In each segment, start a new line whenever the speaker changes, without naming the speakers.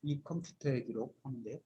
이 컴퓨터에 기록하는데요.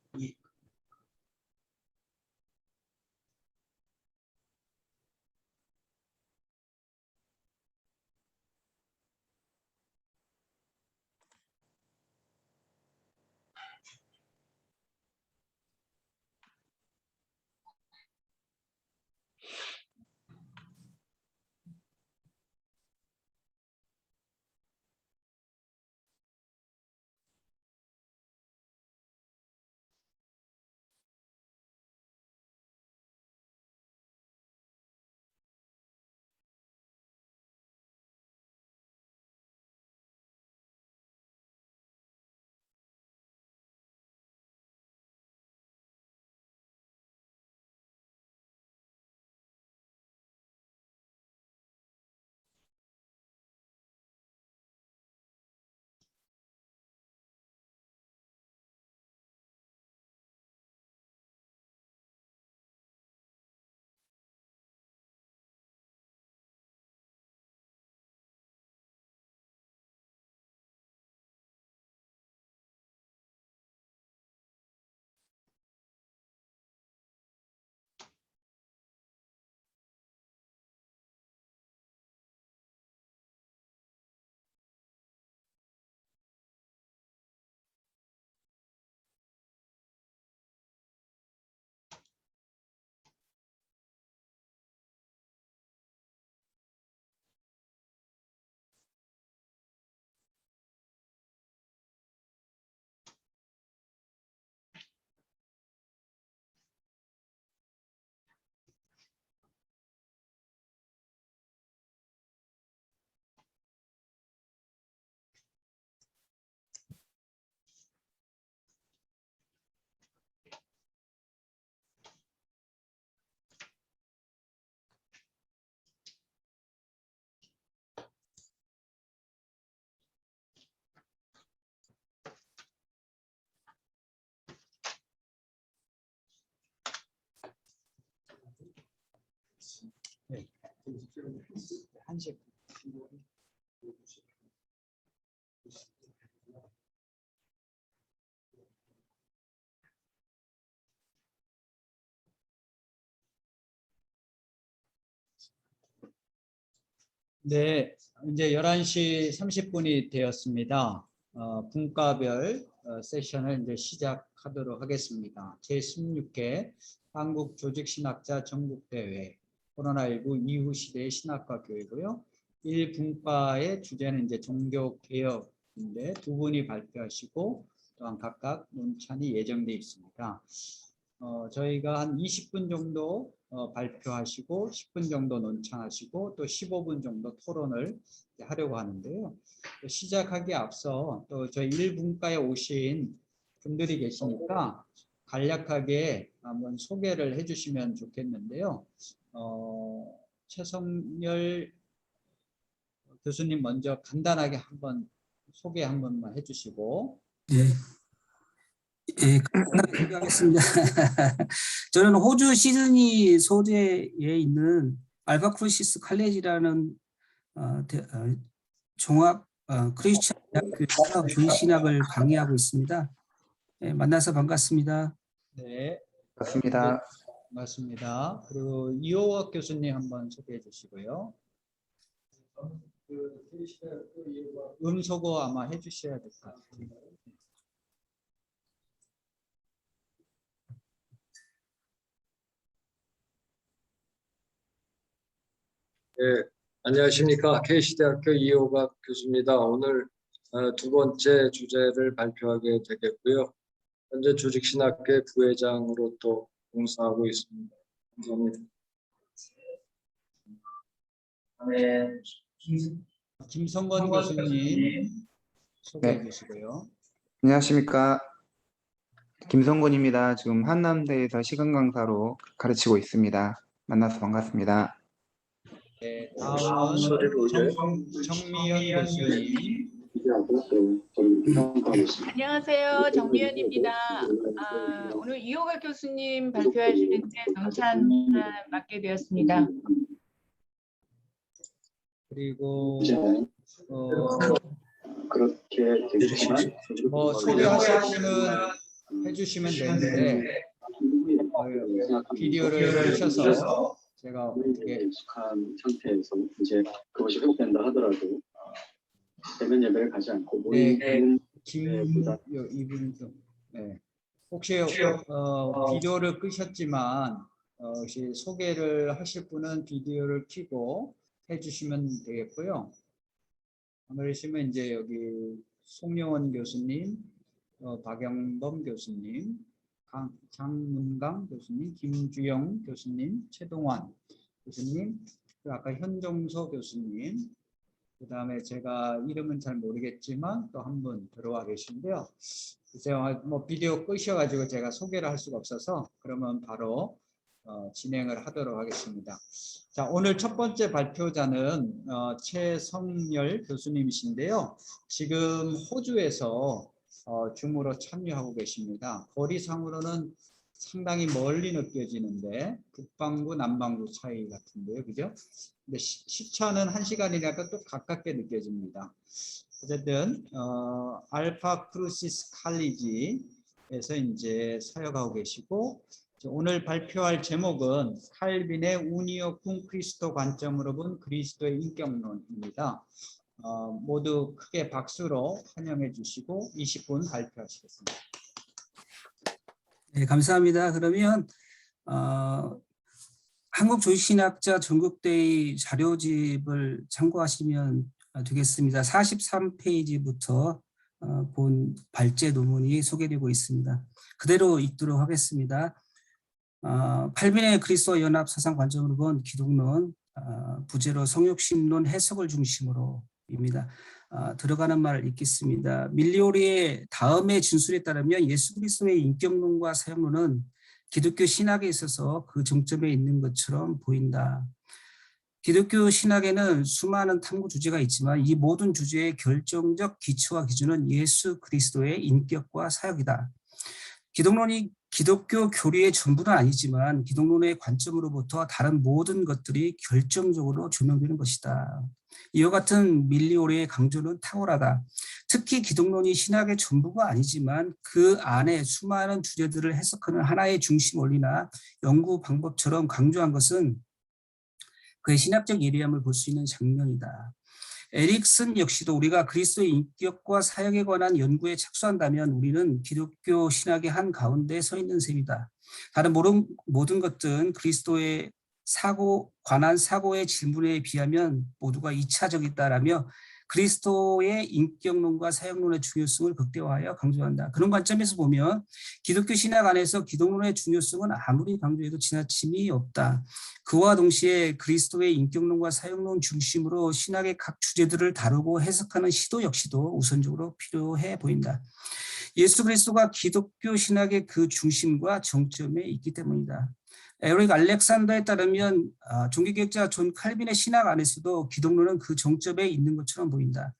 네. 1시. 네, 이제 11시 30분이 되었습니다. 분과별 세션을 이제 시작하도록 하겠습니다. 제16회 한국조직신학자 전국대회 코로나19 이후 시대의 신학과 교회고요. 1분과의 주제는 이제 종교개혁인데 두 분이 발표하시고 또한 각각 논찬이 예정되어 있습니다. 저희가 한 20분 정도 발표하시고 10분 정도 논창하시고 또 15분 정도 토론을 하려고 하는데요. 시작하기에 앞서 또 저희 1분과에 오신 분들이 계시니까 간략하게 한번 소개를 해주시면 좋겠는데요. 최성열 교수님 먼저 간단하게 한번 소개 한 번만 해주시고.
네. 예, 간단하게 하겠습니다. 저는 호주 시드니 소재에 있는 알바크루시스 칼레지라는 종합 크리스천 대학교에서 조직신학을 강의하고 있습니다. 예, 만나서 반갑습니다.
네,
반갑습니다.
반갑습니다. 그리고 이호학 교수님 한번 소개해 주시고요. 음소거 아마 해주셔야 될 것 같아요.
네, 안녕하십니까. KC대학교 이호학 교수입니다. 오늘 두 번째 주제를 발표하게 되겠고요. 현재 조직신학회 부회장으로 또 봉사하고 있습니다. 감사합니다.
네, 김성건 교수님 소개해 주시고요.
안녕하십니까. 김성곤입니다. 지금 한남대에서 시간 강사로 가르치고 있습니다. 만나서 반갑습니다.
네, 다음은 정미연 교수님.
안녕하세요. 정미연입니다. 오늘 이호각 교수님 발표하시는데 논찬 맡게 되었습니다.
그리고
그렇게 되겠지만
뭐 소개하실 분은 해주시면 되는데 비디오를 켜셔서 제가 어떻게
익숙한 상태에서 이제 그것이 회복된다 하더라도 대면 예배를 가지 않고 모임
이분 좀 혹시 비디오를 끄셨지만 혹시 소개를 하실 분은 비디오를 켜고 해주시면 되겠고요. 안 그러시면 이제 여기 송영원 교수님, 박영범 교수님, 장문강 교수님, 김주영 교수님, 최동환 교수님, 아까 현종서 교수님, 그 다음에 제가 이름은 잘 모르겠지만 또 한 분 들어와 계신데요. 글쎄요, 뭐 비디오 끄셔가지고 제가 소개를 할 수가 없어서 그러면 바로 진행을 하도록 하겠습니다. 자, 오늘 첫 번째 발표자는 최성열 교수님이신데요. 지금 호주에서 줌으로 참여하고 계십니다. 거리상으로는 상당히 멀리 느껴지는데 북반구 남반구 차이 같은데요, 그죠? 근데 시차는 1시간이니까 또 가깝게 느껴집니다. 어쨌든 알파 크루시스 칼리지에서 이제 사역하고 계시고 오늘 발표할 제목은 칼빈의 우니오 cum 크리스토 관점으로 본 그리스도의 인격론입니다. 모두 크게 박수로 환영해 주시고 20분 발표하시겠습니다.
네, 감사합니다. 그러면 한국조직신학자 전국대의 자료집을 참고하시면 되겠습니다. 43페이지부터 본 발제 논문이 소개되고 있습니다. 그대로 읽도록 하겠습니다. 칼빈의 그리스도 연합 사상 관점으로 본 기독론, 부제로 성육신론 해석을 중심으로입니다. 들어가는 말을 읽겠습니다. 밀리오리의 다음의 진술에 따르면 예수 그리스도의 인격론과 사역론은 기독교 신학에 있어서 그 정점에 있는 것처럼 보인다. 기독교 신학에는 수많은 탐구 주제가 있지만 이 모든 주제의 결정적 기초와 기준은 예수 그리스도의 인격과 사역이다. 기독론이 기독교 교리의 전부는 아니지만 기독론의 관점으로부터 다른 모든 것들이 결정적으로 조명되는 것이다. 이와 같은 밀리오리의 강조는 탁월하다. 특히 기독론이 신학의 전부가 아니지만 그 안에 수많은 주제들을 해석하는 하나의 중심 원리나 연구 방법처럼 강조한 것은 그의 신학적 예리함을 볼 수 있는 장면이다. 에릭슨 역시도 우리가 그리스도의 인격과 사역에 관한 연구에 착수한다면 우리는 기독교 신학의 한 가운데 서 있는 셈이다. 다른 모든 것들은 그리스도의 관한 사고의 질문에 비하면 모두가 2차적이다라며 그리스도의 인격론과 사역론의 중요성을 극대화하여 강조한다. 그런 관점에서 보면 기독교 신학 안에서 기독론의 중요성은 아무리 강조해도 지나침이 없다. 그와 동시에 그리스도의 인격론과 사역론 중심으로 신학의 각 주제들을 다루고 해석하는 시도 역시도 우선적으로 필요해 보인다. 예수 그리스도가 기독교 신학의 그 중심과 정점에 있기 때문이다. 에릭 알렉산더에 따르면 종교개혁자 존 칼빈의 신학 안에서도 기독론은 그 정점에 있는 것처럼 보인다.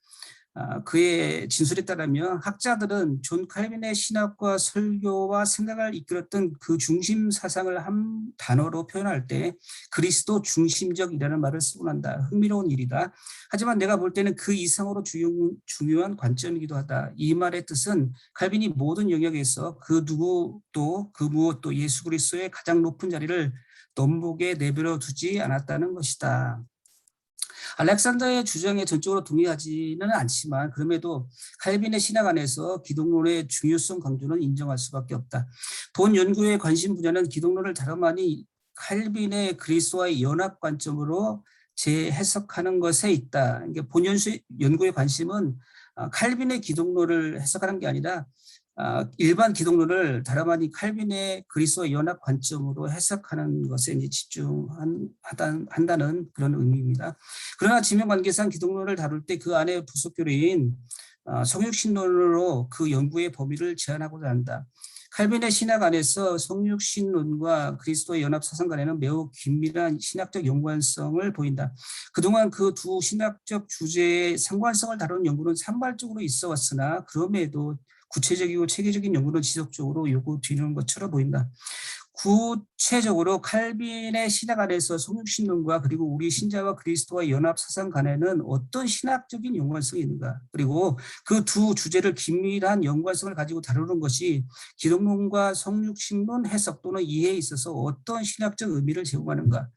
그의 진술에 따르면 학자들은 존 칼빈의 신학과 설교와 생각을 이끌었던 그 중심 사상을 한 단어로 표현할 때 그리스도 중심적이라는 말을 쓰곤 한다. 흥미로운 일이다. 하지만 내가 볼 때는 그 이상으로 중요한 관점이기도 하다. 이 말의 뜻은 칼빈이 모든 영역에서 그 누구도 그 무엇도 예수 그리스도의 가장 높은 자리를 넘보게 내버려 두지 않았다는 것이다. 알렉산더의 주장에 전적으로 동의하지는 않지만 그럼에도 칼빈의 신학 안에서 기독론의 중요성 강조는 인정할 수밖에 없다. 본 연구의 관심 분야는 기독론을 다름아니 칼빈의 그리스도와의 연합 관점으로 재해석하는 것에 있다. 본 연구의 관심은 칼빈의 기독론을 해석하는 게 아니라 일반 기독론을 다름아니 칼빈의 그리스도와 연합 관점으로 해석하는 것에 이제 집중한다는 그런 의미입니다. 그러나 지명관계상 기독론을 다룰 때 그 안에 부속 교리인 성육신론으로 그 연구의 범위를 제한하고자 한다. 칼빈의 신학 안에서 성육신론과 그리스도의 연합 사상 간에는 매우 긴밀한 신학적 연관성을 보인다. 그동안 그 두 신학적 주제의 상관성을 다루는 연구는 산발적으로 있어 왔으나 그럼에도 구체적이고 체계적인 연구는 지속적으로 요구되는 것처럼 보인다. 구체적으로 칼빈의 신학 안에서 성육신론과 그리고 우리 신자와 그리스도와 연합 사상 간에는 어떤 신학적인 연관성이 있는가, 그리고 그 두 주제를 긴밀한 연관성을 가지고 다루는 것이 기독론과 성육신론 해석 또는 이해에 있어서 어떤 신학적 의미를 제공하는가,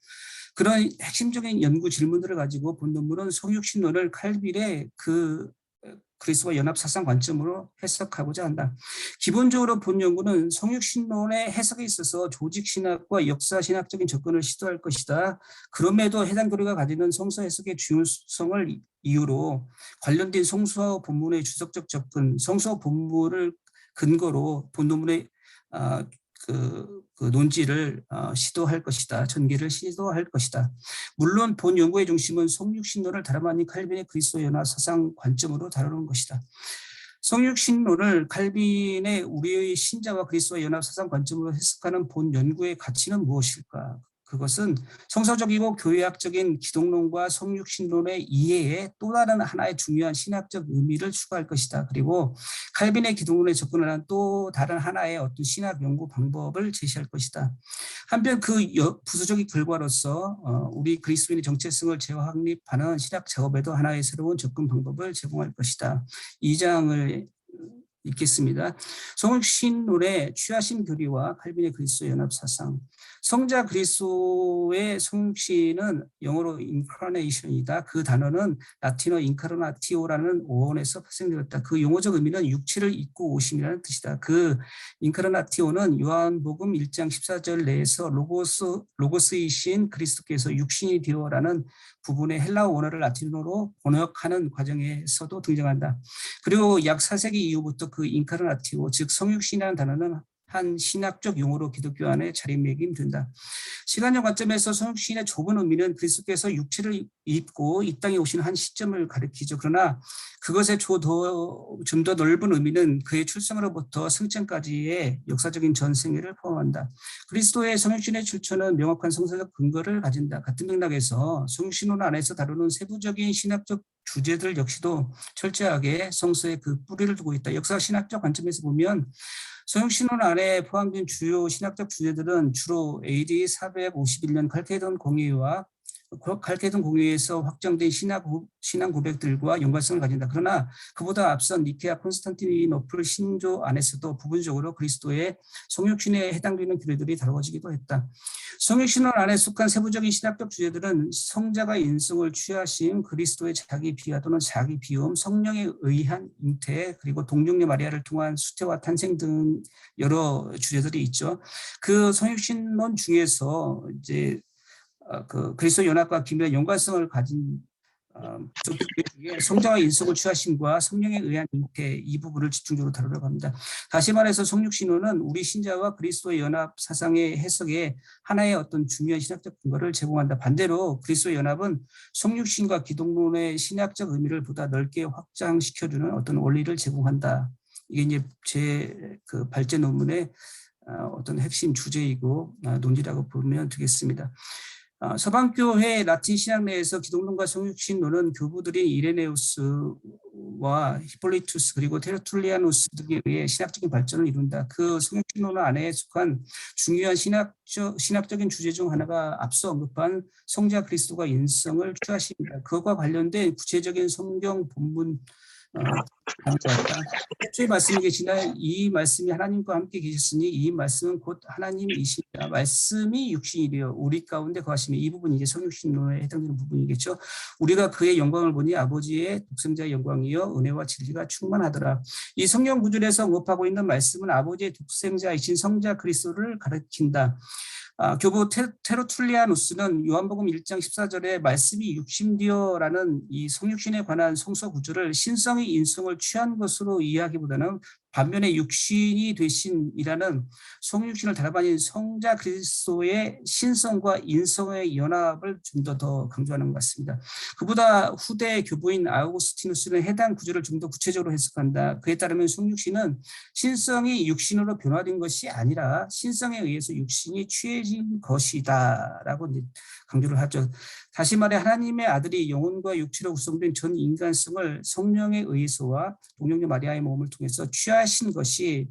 그런 핵심적인 연구 질문들을 가지고 본 논문은 성육신론을 칼빈의 그리스도와 연합 사상 관점으로 해석하고자 한다. 기본적으로 본 연구는 성육신론의 해석에 있어서 조직신학과 역사신학적인 접근을 시도할 것이다. 그럼에도 해당 교리가 가지는 성서 해석의 중요성을 이유로 관련된 성서 본문의 주석적 접근, 성서 본문을 근거로 본 논문의 그 논지를 시도할 것이다. 전개를 시도할 것이다. 물론 본 연구의 중심은 성육신론을 다름 아닌 칼빈의 그리스도 연합 사상 관점으로 다루는 것이다. 성육신론을 칼빈의 우리의 신자와 그리스도와 연합 사상 관점으로 해석하는 본 연구의 가치는 무엇일까? 그것은 성서적이고 교회학적인 기독론과 성육신론의 이해에 또 다른 하나의 중요한 신학적 의미를 추가할 것이다. 그리고 칼빈의 기독론에 접근하는 또 다른 하나의 어떤 신학 연구 방법을 제시할 것이다. 한편 그 부수적인 결과로서 우리 그리스도인의 정체성을 재확립하는 신학 작업에도 하나의 새로운 접근 방법을 제공할 것이다. 2장을 읽겠습니다. 성육신론의 취하신 교리와 칼빈의 그리스도 연합 사상. 성자 그리스도의 성육신은 영어로 incarnation이다. 그 단어는 라틴어 incarnatio라는 어원에서 파생되었다. 그 용어적 의미는 육체를 입고 오심이라는 뜻이다. 그 incarnation은 요한복음 1장 14절 내에서 로고스이신 그리스도께서 육신이 되어라는 부분의 헬라어 원어를 라틴어로 번역하는 과정에서도 등장한다. 그리고 약 4세기 이후부터 그 인카르나티오, 즉 성육신이라는 단어는 한 신학적 용어로 기독교 안에 자리매김된다. 시간적 관점에서 성육신의 좁은 의미는 그리스도께서 육체를 입고 이 땅에 오시는 한 시점을 가리키죠. 그러나 그것의 좀 더 넓은 의미는 그의 출생으로부터 승천까지의 역사적인 전생애를 포함한다. 그리스도의 성육신의 출처는 명확한 성서적 근거를 가진다. 같은 맥락에서 성육신론 안에서 다루는 세부적인 신학적 주제들 역시도 철저하게 성서에 그 뿌리를 두고 있다. 역사 신학적 관점에서 보면 성육신론 안에 포함된 주요 신학적 주제들은 주로 AD 451년 칼케돈 공의회에서 확정된 신앙 고백들과 연관성을 가진다. 그러나 그보다 앞선 니케아 콘스탄티노플 신조 안에서도 부분적으로 그리스도의 성육신에 해당되는 교리들이 다루어지기도 했다. 성육신론 안에 속한 세부적인 신학적 주제들은 성자가 인성을 취하신 그리스도의 자기 비하 또는 자기 비움, 성령에 의한 잉태, 그리고 동정녀 마리아를 통한 수태와 탄생 등 여러 주제들이 있죠. 그 성육신론 중에서 이제 그 그리스도 연합과 긴밀한 연관성을 가진 성자와 인성을 취하심과 성령에 의한 잉태, 이 부분을 집중적으로 다루려고 합니다. 다시 말해서 성육신론은 우리 신자와 그리스도의 연합 사상의 해석에 하나의 어떤 중요한 신학적 근거를 제공한다. 반대로 그리스도 연합은 성육신과 기독론의 신학적 의미를 보다 넓게 확장시켜주는 어떤 원리를 제공한다. 이게 이제 제 그 발제 논문의 어떤 핵심 주제이고 논지라고 보면 되겠습니다. 서방교회 라틴 신학 내에서 기독론과 성육신론은 교부들인 이레네우스와 히폴리투스 그리고 테르툴리아누스 등에 의해 신학적인 발전을 이룬다. 그 성육신론 안에 속한 중요한 신학적인 주제 중 하나가 앞서 언급한 성자 그리스도가 인성을 취하십니다. 그것과 관련된 구체적인 성경 본문 애초에 말씀이 계시나 이 말씀이 하나님과 함께 계셨으니 이 말씀은 곧 하나님이십니다. 말씀이 육신이되어 우리 가운데 거하시며, 이 부분이 이제 성육신론에 해당되는 부분이겠죠. 우리가 그의 영광을 보니 아버지의 독생자의 영광이여 은혜와 진리가 충만하더라. 이 성경 구절에서 언급하고 있는 말씀은 아버지의 독생자이신 성자 그리스도를 가리킨다. 교부 테르툴리아누스는 요한복음 1장 14절에 말씀이 육신되어라는 이 성육신에 관한 성서 구절을 신성의 인성을 취한 것으로 이해하기보다는 반면에 육신이 되신이라는 성육신을 다름아닌 성자 그리스도의 신성과 인성의 연합을 좀 더 강조하는 것 같습니다. 그보다 후대 교부인 아우구스티누스는 해당 구절을 좀 더 구체적으로 해석한다. 그에 따르면 성육신은 신성이 육신으로 변화된 것이 아니라 신성에 의해서 육신이 취해진 것이다 라고 강조를 하죠. 다시 말해 하나님의 아들이 영혼과 육체로 구성된 전 인간성을 성령에 의해서와 동정녀 마리아의 몸을 통해서 취하신 것이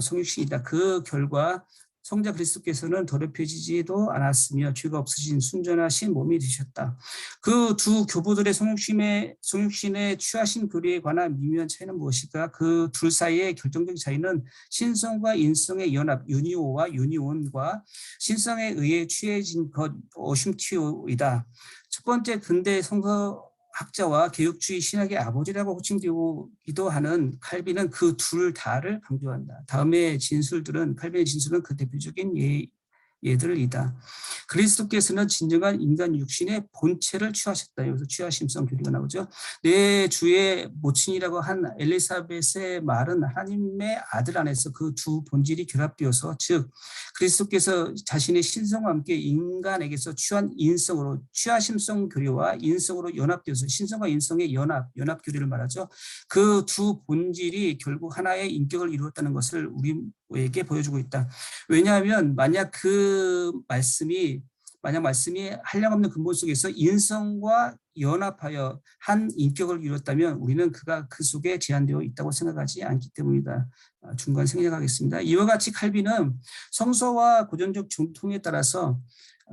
성육신이다. 그 결과 성자 그리스도께서는 더럽혀지지도 않았으며 죄가 없으신 순전하신 몸이 되셨다. 그 두 교부들의 성육신의 취하신 교리에 관한 미묘한 차이는 무엇일까? 그 둘 사이의 결정적인 차이는 신성과 인성의 연합, 유니오와 유니온과 신성에 의해 취해진 것, 오심티오이다. 첫 번째 근대 성서학자와 개혁주의 신학의 아버지라고 호칭되기도 하는 칼빈은 그 둘 다를 강조한다. 다음의 진술들은 칼빈의 진술은 그 대표적인 예들이다. 그리스도께서는 진정한 인간 육신의 본체를 취하셨다. 여기서 취하심성 교리가 나오죠. 내 주의 모친이라고 한 엘리사벳의 말은 하나님의 아들 안에서 그 두 본질이 결합되어서, 즉 그리스도께서 자신의 신성과 함께 인간에게서 취한 인성으로 취하심성 교리와 인성으로 연합되어서 신성과 인성의 연합 교리를 말하죠. 그 두 본질이 결국 하나의 인격을 이루었다는 것을 우리에게 보여주고 있다. 왜냐하면 만약 말씀이 한량없는 근본 속에서 인성과 연합하여 한 인격을 이뤘다면 우리는 그가 그 속에 제한되어 있다고 생각하지 않기 때문이다. 중간 생략하겠습니다. 이와 같이 칼빈은 성서와 고전적 정통에 따라서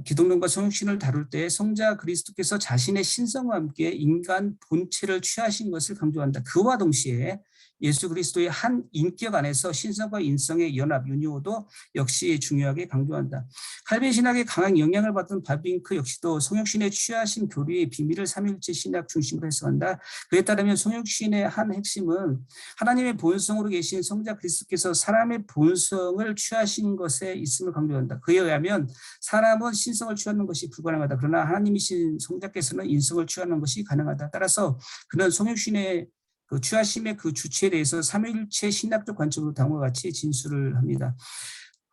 기독론과 성육신을 다룰 때 성자 그리스도께서 자신의 신성과 함께 인간 본체를 취하신 것을 강조한다. 그와 동시에 예수 그리스도의 한 인격 안에서 신성과 인성의 연합, 유니오도 역시 중요하게 강조한다. 칼빈 신학에 강한 영향을 받은 바빙크 역시도 성육신의 취하신 교리의 비밀을 삼위일체 신학 중심으로 해석한다. 그에 따르면 성육신의 한 핵심은 하나님의 본성으로 계신 성자 그리스도께서 사람의 본성을 취하신 것에 있음을 강조한다. 그에 의하면 사람은 신성을 취하는 것이 불가능하다. 그러나 하나님이신 성자께서는 인성을 취하는 것이 가능하다. 따라서 그는 성육신의 그 취하심의 그 주체에 대해서 삼위일체 신학적 관점으로 다음과 같이 진술을 합니다.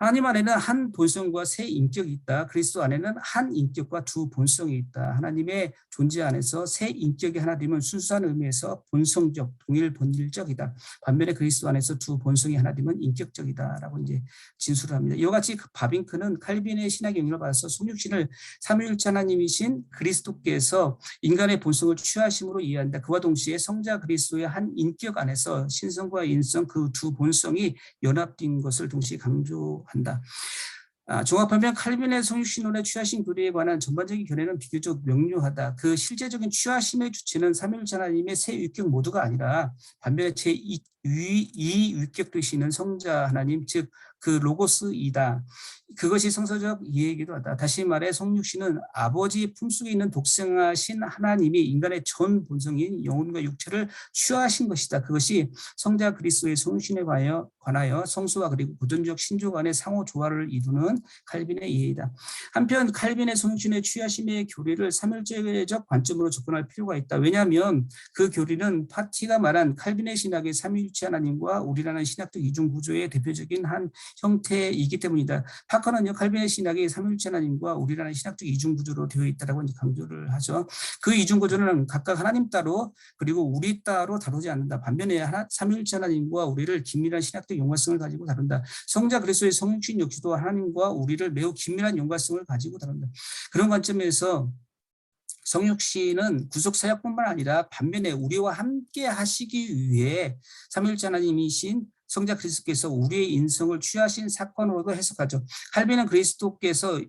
하나님 안에는 한 본성과 세 인격이 있다. 그리스도 안에는 한 인격과 두 본성이 있다. 하나님의 존재 안에서 세 인격이 하나 되면 순수한 의미에서 본성적, 동일 본질적이다. 반면에 그리스도 안에서 두 본성이 하나 되면 인격적이다라고 이제 진술을 합니다. 이와 같이 바빙크는 칼빈의 신학의 영향을 받아서 성육신을 삼위일체 하나님이신 그리스도께서 인간의 본성을 취하심으로 이해한다. 그와 동시에 성자 그리스도의 한 인격 안에서 신성과 인성 그 두 본성이 연합된 것을 동시에 강조한다. 종합하면 칼빈의 성육신론의 취하심 교리에 관한 전반적인 견해는 비교적 명료하다. 그 실제적인 취하심의 주체는 삼위일체 하나님의 세 윗격 모두가 아니라 반면에 제2 윗격 되시는 성자 하나님, 즉 그 로고스이다. 그것이 성서적 이해이기도 하다. 다시 말해 성육신은 아버지 품속에 있는 독생하신 하나님이 인간의 전 본성인 영혼과 육체를 취하신 것이다. 그것이 성자 그리스도의 성육신에 관하여 성수와 그리고 고전적 신조 간의 상호 조화를 이루는 칼빈의 이해이다. 한편 칼빈의 성육신의 취하심의 교리를 삼위일체적 관점으로 접근할 필요가 있다. 왜냐하면 그 교리는 파티가 말한 칼빈의 신학의 삼위일체 하나님과 우리라는 신학적 이중 구조의 대표적인 한 형태이기 때문이다. 파커는요, 칼빈의 신학이 삼위일체 하나님과 우리라는 신학적 이중 구조로 되어 있다라고 이제 강조를 하죠. 그 이중 구조는 각각 하나님 따로 그리고 우리 따로 다루지 않는다. 반면에 삼위일체 하나님과 우리를 긴밀한 신학적 연관성을 가지고 다룬다. 성자 그리스도의 성육신 역시도 하나님과 우리를 매우 긴밀한 연관성을 가지고 다룬다. 그런 관점에서 성육신은 구속 사역뿐만 아니라 반면에 우리와 함께 하시기 위해 삼위일체 하나님이신 성자 그리스도께서 우리의 인성을 취하신 사건으로도 해석하죠. 칼빈은 그리스도께서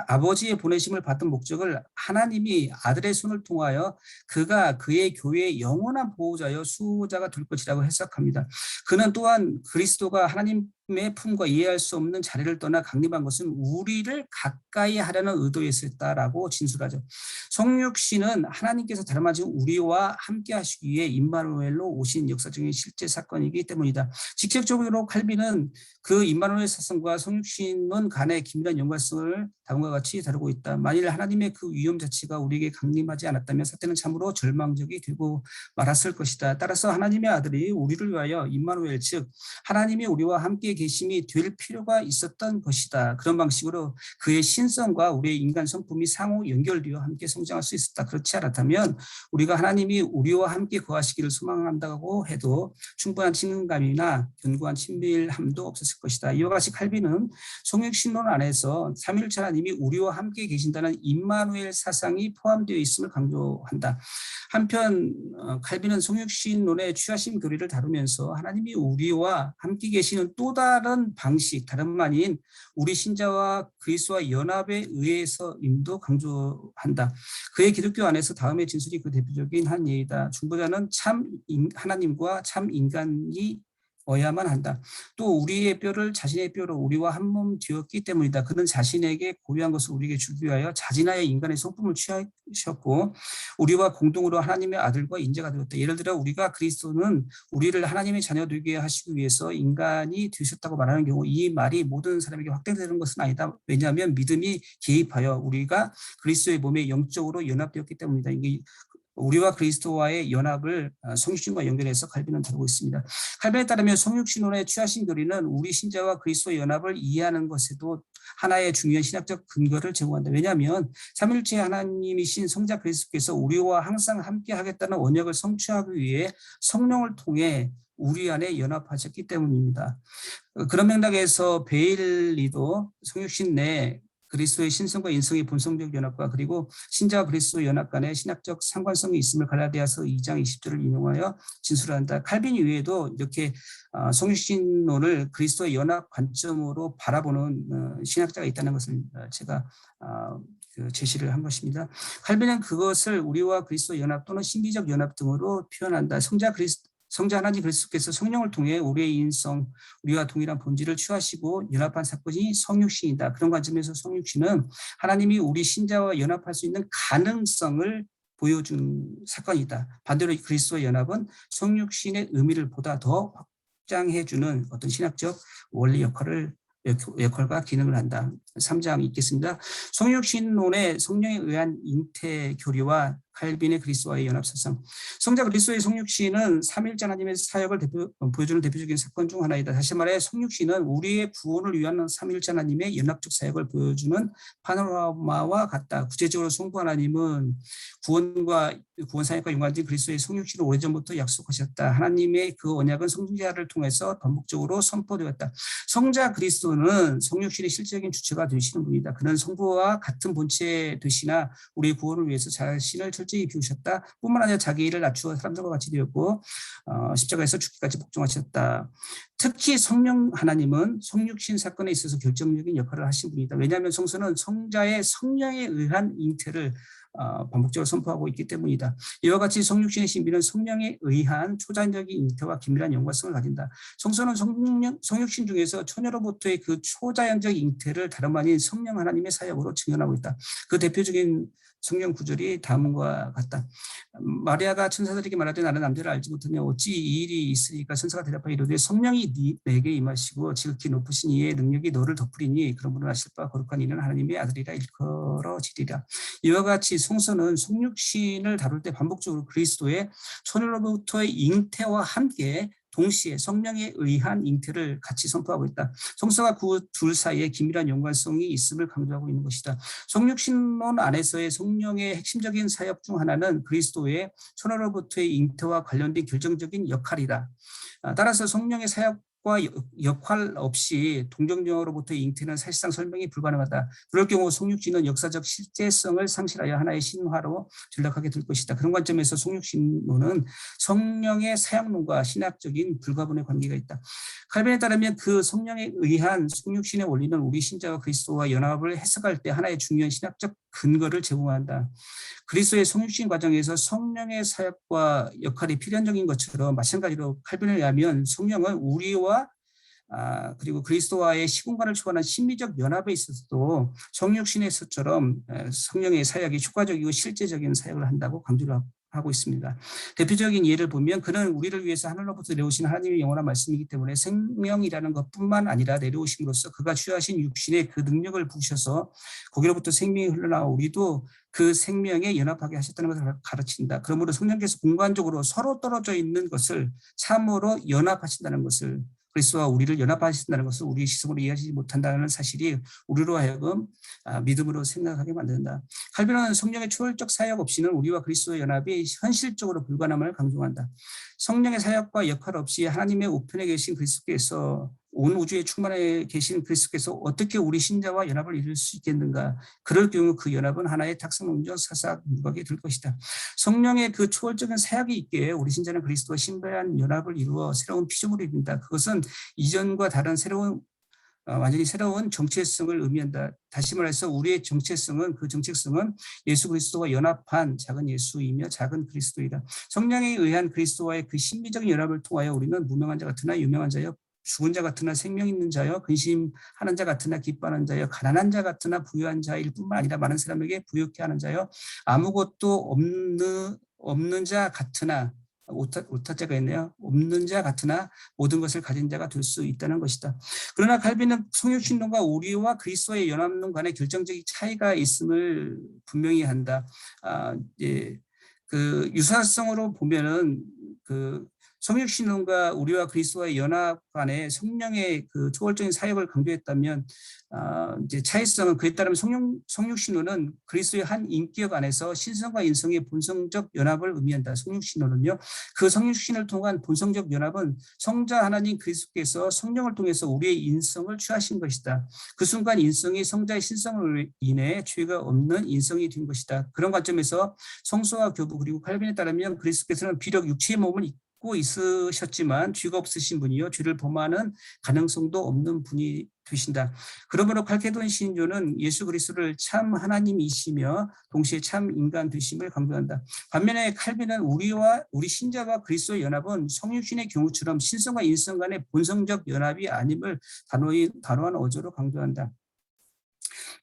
아버지의 보내심을 받은 목적을 하나님이 아들의 손을 통하여 그가 그의 교회의 영원한 보호자여 수호자가 될 것이라고 해석합니다. 그는 또한 그리스도가 하나님의 품과 이해할 수 없는 자리를 떠나 강림한 것은 우리를 가까이 하려는 의도였다라고 진술하죠. 성육신은 하나님께서 다름아닌 우리와 함께 하시기 위해 임마누엘로 오신 역사적인 실제 사건이기 때문이다. 직접적으로 칼빈은 그 임마누엘 사건과 성육신론 간의 긴밀한 연관성을 다음과 같이 다루고 있다. 만일 하나님의 그 위엄 자체가 우리에게 강림하지 않았다면 사태는 참으로 절망적이 되고 말았을 것이다. 따라서 하나님의 아들이 우리를 위하여 임마누엘, 즉 하나님이 우리와 함께 계심이 될 필요가 있었던 것이다. 그런 방식으로 그의 신성과 우리의 인간 성품이 상호 연결되어 함께 성장할 수 있었다. 그렇지 않았다면 우리가 하나님이 우리와 함께 거하시기를 소망한다고 해도 충분한 친근감이나 견고한 친밀함도 없었을 있을 것이다. 이와 같이 칼빈은 성육신론 안에서 삼위일체 하나님이 우리와 함께 계신다는 임마누엘 사상이 포함되어 있음을 강조한다. 한편 칼빈은 성육신론의 취하심 교리를 다루면서 하나님이 우리와 함께 계시는 또 다른 방식, 다름 아닌 우리 신자와 그리스도와 연합에 의해서임도 강조한다. 그의 기독교 안에서 다음의 진술이 그 대표적인 한 예이다. 중보자는 참 하나님과 참 인간이 어야만 한다. 또 우리의 뼈를 자신의 뼈로 우리와 한 몸 되었기 때문이다. 그는 자신에게 고유한 것을 우리에게 주기 위하여 자진하여 인간의 성품을 취하셨고 우리와 공동으로 하나님의 아들과 인자가 되었다. 예를 들어 우리가 그리스도는 우리를 하나님의 자녀 되게 하시기 위해서 인간이 되셨다고 말하는 경우 이 말이 모든 사람에게 확대되는 것은 아니다. 왜냐하면 믿음이 개입하여 우리가 그리스도의 몸에 영적으로 연합되었기 때문이다. 이게 우리와 그리스도와의 연합을 성육신과 연결해서 칼빈은 다루고 있습니다. 칼빈에 따르면 성육신론의 취하신 교리는 우리 신자와 그리스도의 연합을 이해하는 것에도 하나의 중요한 신학적 근거를 제공한다. 왜냐하면 삼위일체 하나님이신 성자 그리스도께서 우리와 항상 함께 하겠다는 언약을 성취하기 위해 성령을 통해 우리 안에 연합하셨기 때문입니다. 그런 맥락에서 베일리도 성육신 내 그리스도의 신성과 인성의 본성적 연합과 그리고 신자와 그리스도 연합 간의 신학적 상관성이 있음을 갈라디아서 2장 20절을 인용하여 진술한다. 칼빈 이외에도 이렇게 성육신론을 그리스도의 연합 관점으로 바라보는 신학자가 있다는 것을 제가 제시를 한 것입니다. 칼빈은 그것을 우리와 그리스도 연합 또는 신비적 연합 등으로 표현한다. 성자 하나님 그리스도께서 성령을 통해 우리의 인성, 우리와 동일한 본질을 취하시고 연합한 사건이 성육신이다. 그런 관점에서 성육신은 하나님이 우리 신자와 연합할 수 있는 가능성을 보여준 사건이다. 반대로 그리스도의 연합은 성육신의 의미를 보다 더 확장해주는 어떤 신학적 원리 역할과 기능을 한다. 3장 읽겠습니다. 성육신론의 성령에 의한 잉태 교리와 칼빈의 그리스도와의 연합사상. 성자 그리스도의 성육신은 삼위일체 하나님의 사역을 보여주는 대표적인 사건 중 하나이다. 다시 말해 성육신은 우리의 구원을 위한 삼위일체 하나님의 연합적 사역을 보여주는 파노라마와 같다. 구체적으로 성부 하나님은 구원 사역과 연관된 그리스도의 성육신을 오래전부터 약속하셨다. 하나님의 그 언약은 성자를 통해서 반복적으로 선포되었다. 성자 그리스도는 성육신의 실질적인 주체가 되시는 분이다. 그는 성부와 같은 본체 되시나 우리의 구원을 위해서 자신을 철저히 비우셨다. 뿐만 아니라 자기 일을 낮추어 사람들과 같이 되었고 십자가에서 죽기까지 복종하셨다. 특히 성령 하나님은 성육신 사건에 있어서 결정적인 역할을 하신 분이다. 왜냐하면 성서는 성자의 성령에 의한 잉태를 반복적으로 선포하고 있기 때문이다. 이와 같이 성육신의 신비는 성령에 의한 초자연적인 잉태와 긴밀한 연관성을 가진다. 성서는 성육신 중에서 처녀로부터의 그 초자연적 잉태를 다름 아닌 성령 하나님의 사역으로 증언하고 있다. 그 대표적인 성경 구절이 다음과 같다. 마리아가 천사들에게 말하되 나는 남자를 알지 못하며 어찌 이 일이 있으리까. 천사가 대답하여 이르되 성령이 내게 임하시고 지극히 높으신 이의 능력이 너를 덮으리니 그런 분은 아실 바 거룩한 이는 하나님의 아들이라 일컬어지리라. 이와 같이 성서는 성육신을 다룰 때 반복적으로 그리스도의 천녀로부터의 잉태와 함께 동시에 성령에 의한 잉태를 같이 선포하고 있다. 성서가 그 둘 사이에 긴밀한 연관성이 있음을 강조하고 있는 것이다. 성육신론 안에서의 성령의 핵심적인 사역 중 하나는 그리스도의 천하로부터의 잉태와 관련된 결정적인 역할이다. 따라서 성령의 사역과 역할 없이 동정녀로부터의 잉태는 사실상 설명이 불가능하다. 그럴 경우 성육신은 역사적 실제성을 상실하여 하나의 신화로 전락하게 될 것이다. 그런 관점에서 성육신론은 성령의 사역론과 신학적인 불가분의 관계가 있다. 칼빈에 따르면 그 성령에 의한 성육신의 원리는 우리 신자와 그리스도와 연합을 해석할 때 하나의 중요한 신학적 근거를 제공한다. 그리스도의 성육신 과정에서 성령의 사역과 역할이 필연적인 것처럼 마찬가지로 칼빈에 의하면 성령은 우리와 그리고 그리스도와의 시공간을 초월한 신비적 연합에 있어서도 성육신에서처럼 성령의 사역이 효과적이고 실제적인 사역을 한다고 강조를 하고 있습니다. 대표적인 예를 보면 그는 우리를 위해서 하늘로부터 내려오신 하나님의 영원한 말씀이기 때문에 생명이라는 것뿐만 아니라 내려오심으로써 그가 취하신 육신의 그 능력을 부으셔서 거기로부터 생명이 흘러나와 우리도 그 생명에 연합하게 하셨다는 것을 가르친다. 그러므로 성령께서 공간적으로 서로 떨어져 있는 것을 참으로 연합하신다는 것을, 그리스도와 우리를 연합하신다는 것을 우리 시선으로 이해하지 못한다는 사실이 우리로 하여금 믿음으로 생각하게 만든다. 칼빈은 성령의 초월적 사역 없이는 우리와 그리스도의 연합이 현실적으로 불가능함을 강조한다. 성령의 사역과 역할 없이 하나님의 우편에 계신 그리스도께서 온 우주에 충만해 계신 그리스도께서 어떻게 우리 신자와 연합을 이룰 수 있겠는가? 그럴 경우 그 연합은 하나의 탁상론적 사사악 무각이 될 것이다. 성령의 그 초월적인 사역이 있기에 우리 신자는 그리스도와 신비한 연합을 이루어 새로운 피조물을 이룬다. 그것은 이전과 다른 완전히 새로운 정체성을 의미한다. 다시 말해서 우리의 정체성은 예수 그리스도와 연합한 작은 예수이며 작은 그리스도이다. 성령에 의한 그리스도와의 그 신비적인 연합을 통하여 우리는 무명한 자 같으나 유명한 자여, 죽은 자 같으나 생명 있는 자여, 근심하는 자 같으나 기뻐하는 자여, 가난한 자 같으나 부유한 자일 뿐만 아니라 많은 사람에게 부유케 하는 자여, 아무것도 없는 자 같으나 오타자가 있네요. 없는 자 같으나 모든 것을 가진 자가 될 수 있다는 것이다. 그러나 칼빈은 성육신론과 우리와 그리스도의 연합론 간에 결정적인 차이가 있음을 분명히 한다. 그 유사성으로 보면은 그 성육신론과 우리와 그리스도의 연합 간에 성령의 그 초월적인 사역을 강조했다면 이제 차이성은 그에 따르면 성육신론은 그리스도의 한 인격 안에서 신성과 인성의 본성적 연합을 의미한다. 성육신론은요. 그 성육신을 통한 본성적 연합은 성자 하나님 그리스도께서 성령을 통해서 우리의 인성을 취하신 것이다. 그 순간 인성이 성자의 신성을 인해 죄가 없는 인성이 된 것이다. 그런 관점에서 성소와 교부 그리고 칼빈에 따르면 그리스도께서는 비록 육체의 몸을 입고 있으셨지만 죄가 없으신 분이요 죄를 범하는 가능성도 없는 분이 되신다. 그러므로 칼케돈 신조는 예수 그리스도를 참 하나님이시며 동시에 참 인간 되심을 강조한다. 반면에 칼빈은 우리 신자와 그리스도의 연합은 성육신의 경우처럼 신성과 인성 간의 본성적 연합이 아님을 단호한 어조로 강조한다.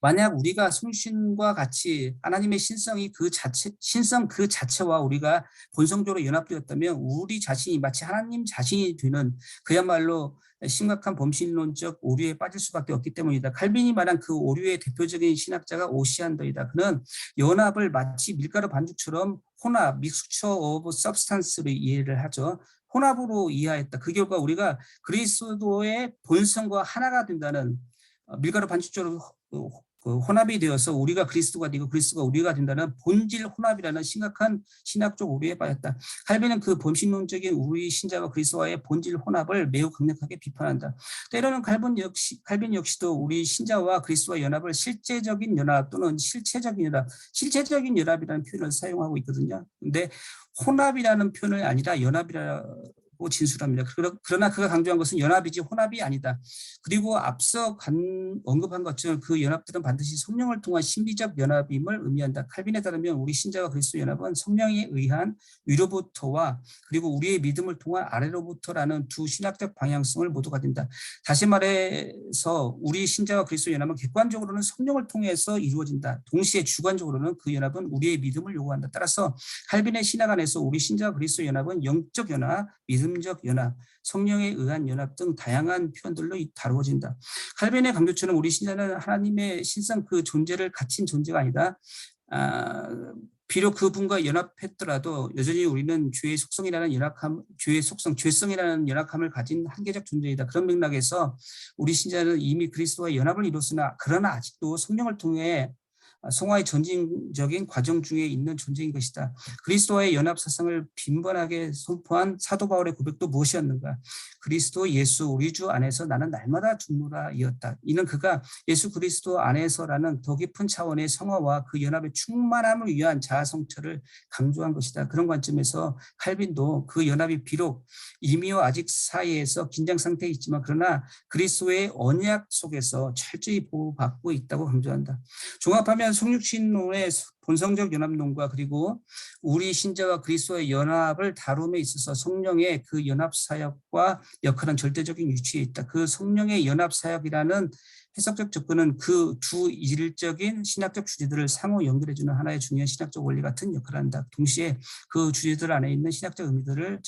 만약 우리가 성신과 같이 하나님의 신성 그 자체와 우리가 본성적으로 연합되었다면 우리 자신이 마치 하나님 자신이 되는 그야말로 심각한 범신론적 오류에 빠질 수밖에 없기 때문이다. 칼빈이 말한 그 오류의 대표적인 신학자가 오시안더이다. 그는 연합을 마치 밀가루 반죽처럼 혼합, 믹스처 오브 서브스탄스로 이해를 하죠. 혼합으로 이해했다. 그 결과 우리가 그리스도의 본성과 하나가 된다는 밀가루 반죽처럼 혼합이 되어서 우리가 그리스도가 되고 그리스도가 우리가 된다는 본질 혼합이라는 심각한 신학적 오류에 빠졌다. 칼빈은 그 범신론적인 우리 신자와 그리스도와의 본질 혼합을 매우 강력하게 비판한다. 때로는 칼빈 역시도 우리 신자와 그리스도와 연합을 실제적인 연합 또는 실체적인 연합이라는 표현을 사용하고 있거든요. 그런데 혼합이라는 표현이 아니라 연합이라고 진술합니다. 그러나 그가 강조한 것은 연합이지 혼합이 아니다. 그리고 앞서 언급한 것처럼 그 연합들은 반드시 성령을 통한 신비적 연합임을 의미한다. 칼빈에 따르면 우리 신자와 그리스도 연합은 성령에 의한 위로부터와 그리고 우리의 믿음을 통한 아래로부터라는 두 신학적 방향성을 모두 가진다. 다시 말해서 우리 신자와 그리스도 연합은 객관적으로는 성령을 통해서 이루어진다. 동시에 주관적으로는 그 연합은 우리의 믿음을 요구한다. 따라서 칼빈의 신학 안에서 우리 신자와 그리스도 연합은 영적 연합, 믿음적 연합, 성령에 의한 연합 등 다양한 표현들로 다루어진다. 칼빈의 강조처럼 우리 신자는 하나님의 신성 그 존재를 갖춘 존재가 아니다. 비록 그분과 연합했더라도 여전히 우리는 죄성이라는 연약함을 가진 한계적 존재이다. 그런 맥락에서 우리 신자는 이미 그리스도와 연합을 이뤘으나 그러나 아직도 성령을 통해 성화의 전진적인 과정 중에 있는 존재인 것이다. 그리스도와의 연합 사상을 빈번하게 선포한 사도 바울의 고백도 무엇이었는가? 그리스도 예수 우리 주 안에서 나는 날마다 죽노라이었다. 이는 그가 예수 그리스도 안에서라는 더 깊은 차원의 성화와 그 연합의 충만함을 위한 자아 성찰을 강조한 것이다. 그런 관점에서 칼빈도 그 연합이 비록 이미와 아직 사이에서 긴장 상태에 있지만 그러나 그리스도의 언약 속에서 철저히 보호받고 있다고 강조한다. 종합하면 성육신론의 본성적 연합론과 그리고 우리 신자와 그리스도의 연합을 다룸에 있어서 성령의 그 연합 사역과 역할은 절대적인 위치에 있다. 그 성령의 연합 사역이라는 해석적 접근은 그 두 일적인 신학적 주제들을 상호 연결해주는 하나의 중요한 신학적 원리 같은 역할을 한다. 동시에 그 주제들 안에 있는 신학적 의미들을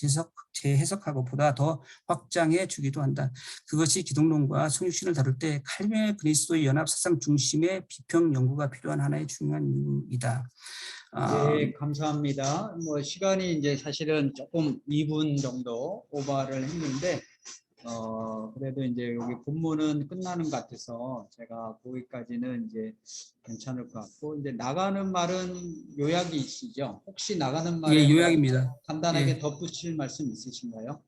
재해석하고 보다 더 확장해 주기도 한다. 그것이 기독론과 성육신을 다룰 때 칼빈의 그리스도의 연합 사상 중심의 비평 연구가 필요한 하나의 중요한 이유이다.
네, 감사합니다. 시간이 이제 사실은 조금 2분 정도 오버를 했는데 그래도 이제 여기 본문은 끝나는 것 같아서 제가 거기까지는 이제 괜찮을 것 같고 이제 나가는 말은 요약이 있으시죠? 혹시 나가는 말에
예, 요약입니다.
간단하게
예.
덧붙일 말씀 있으신가요?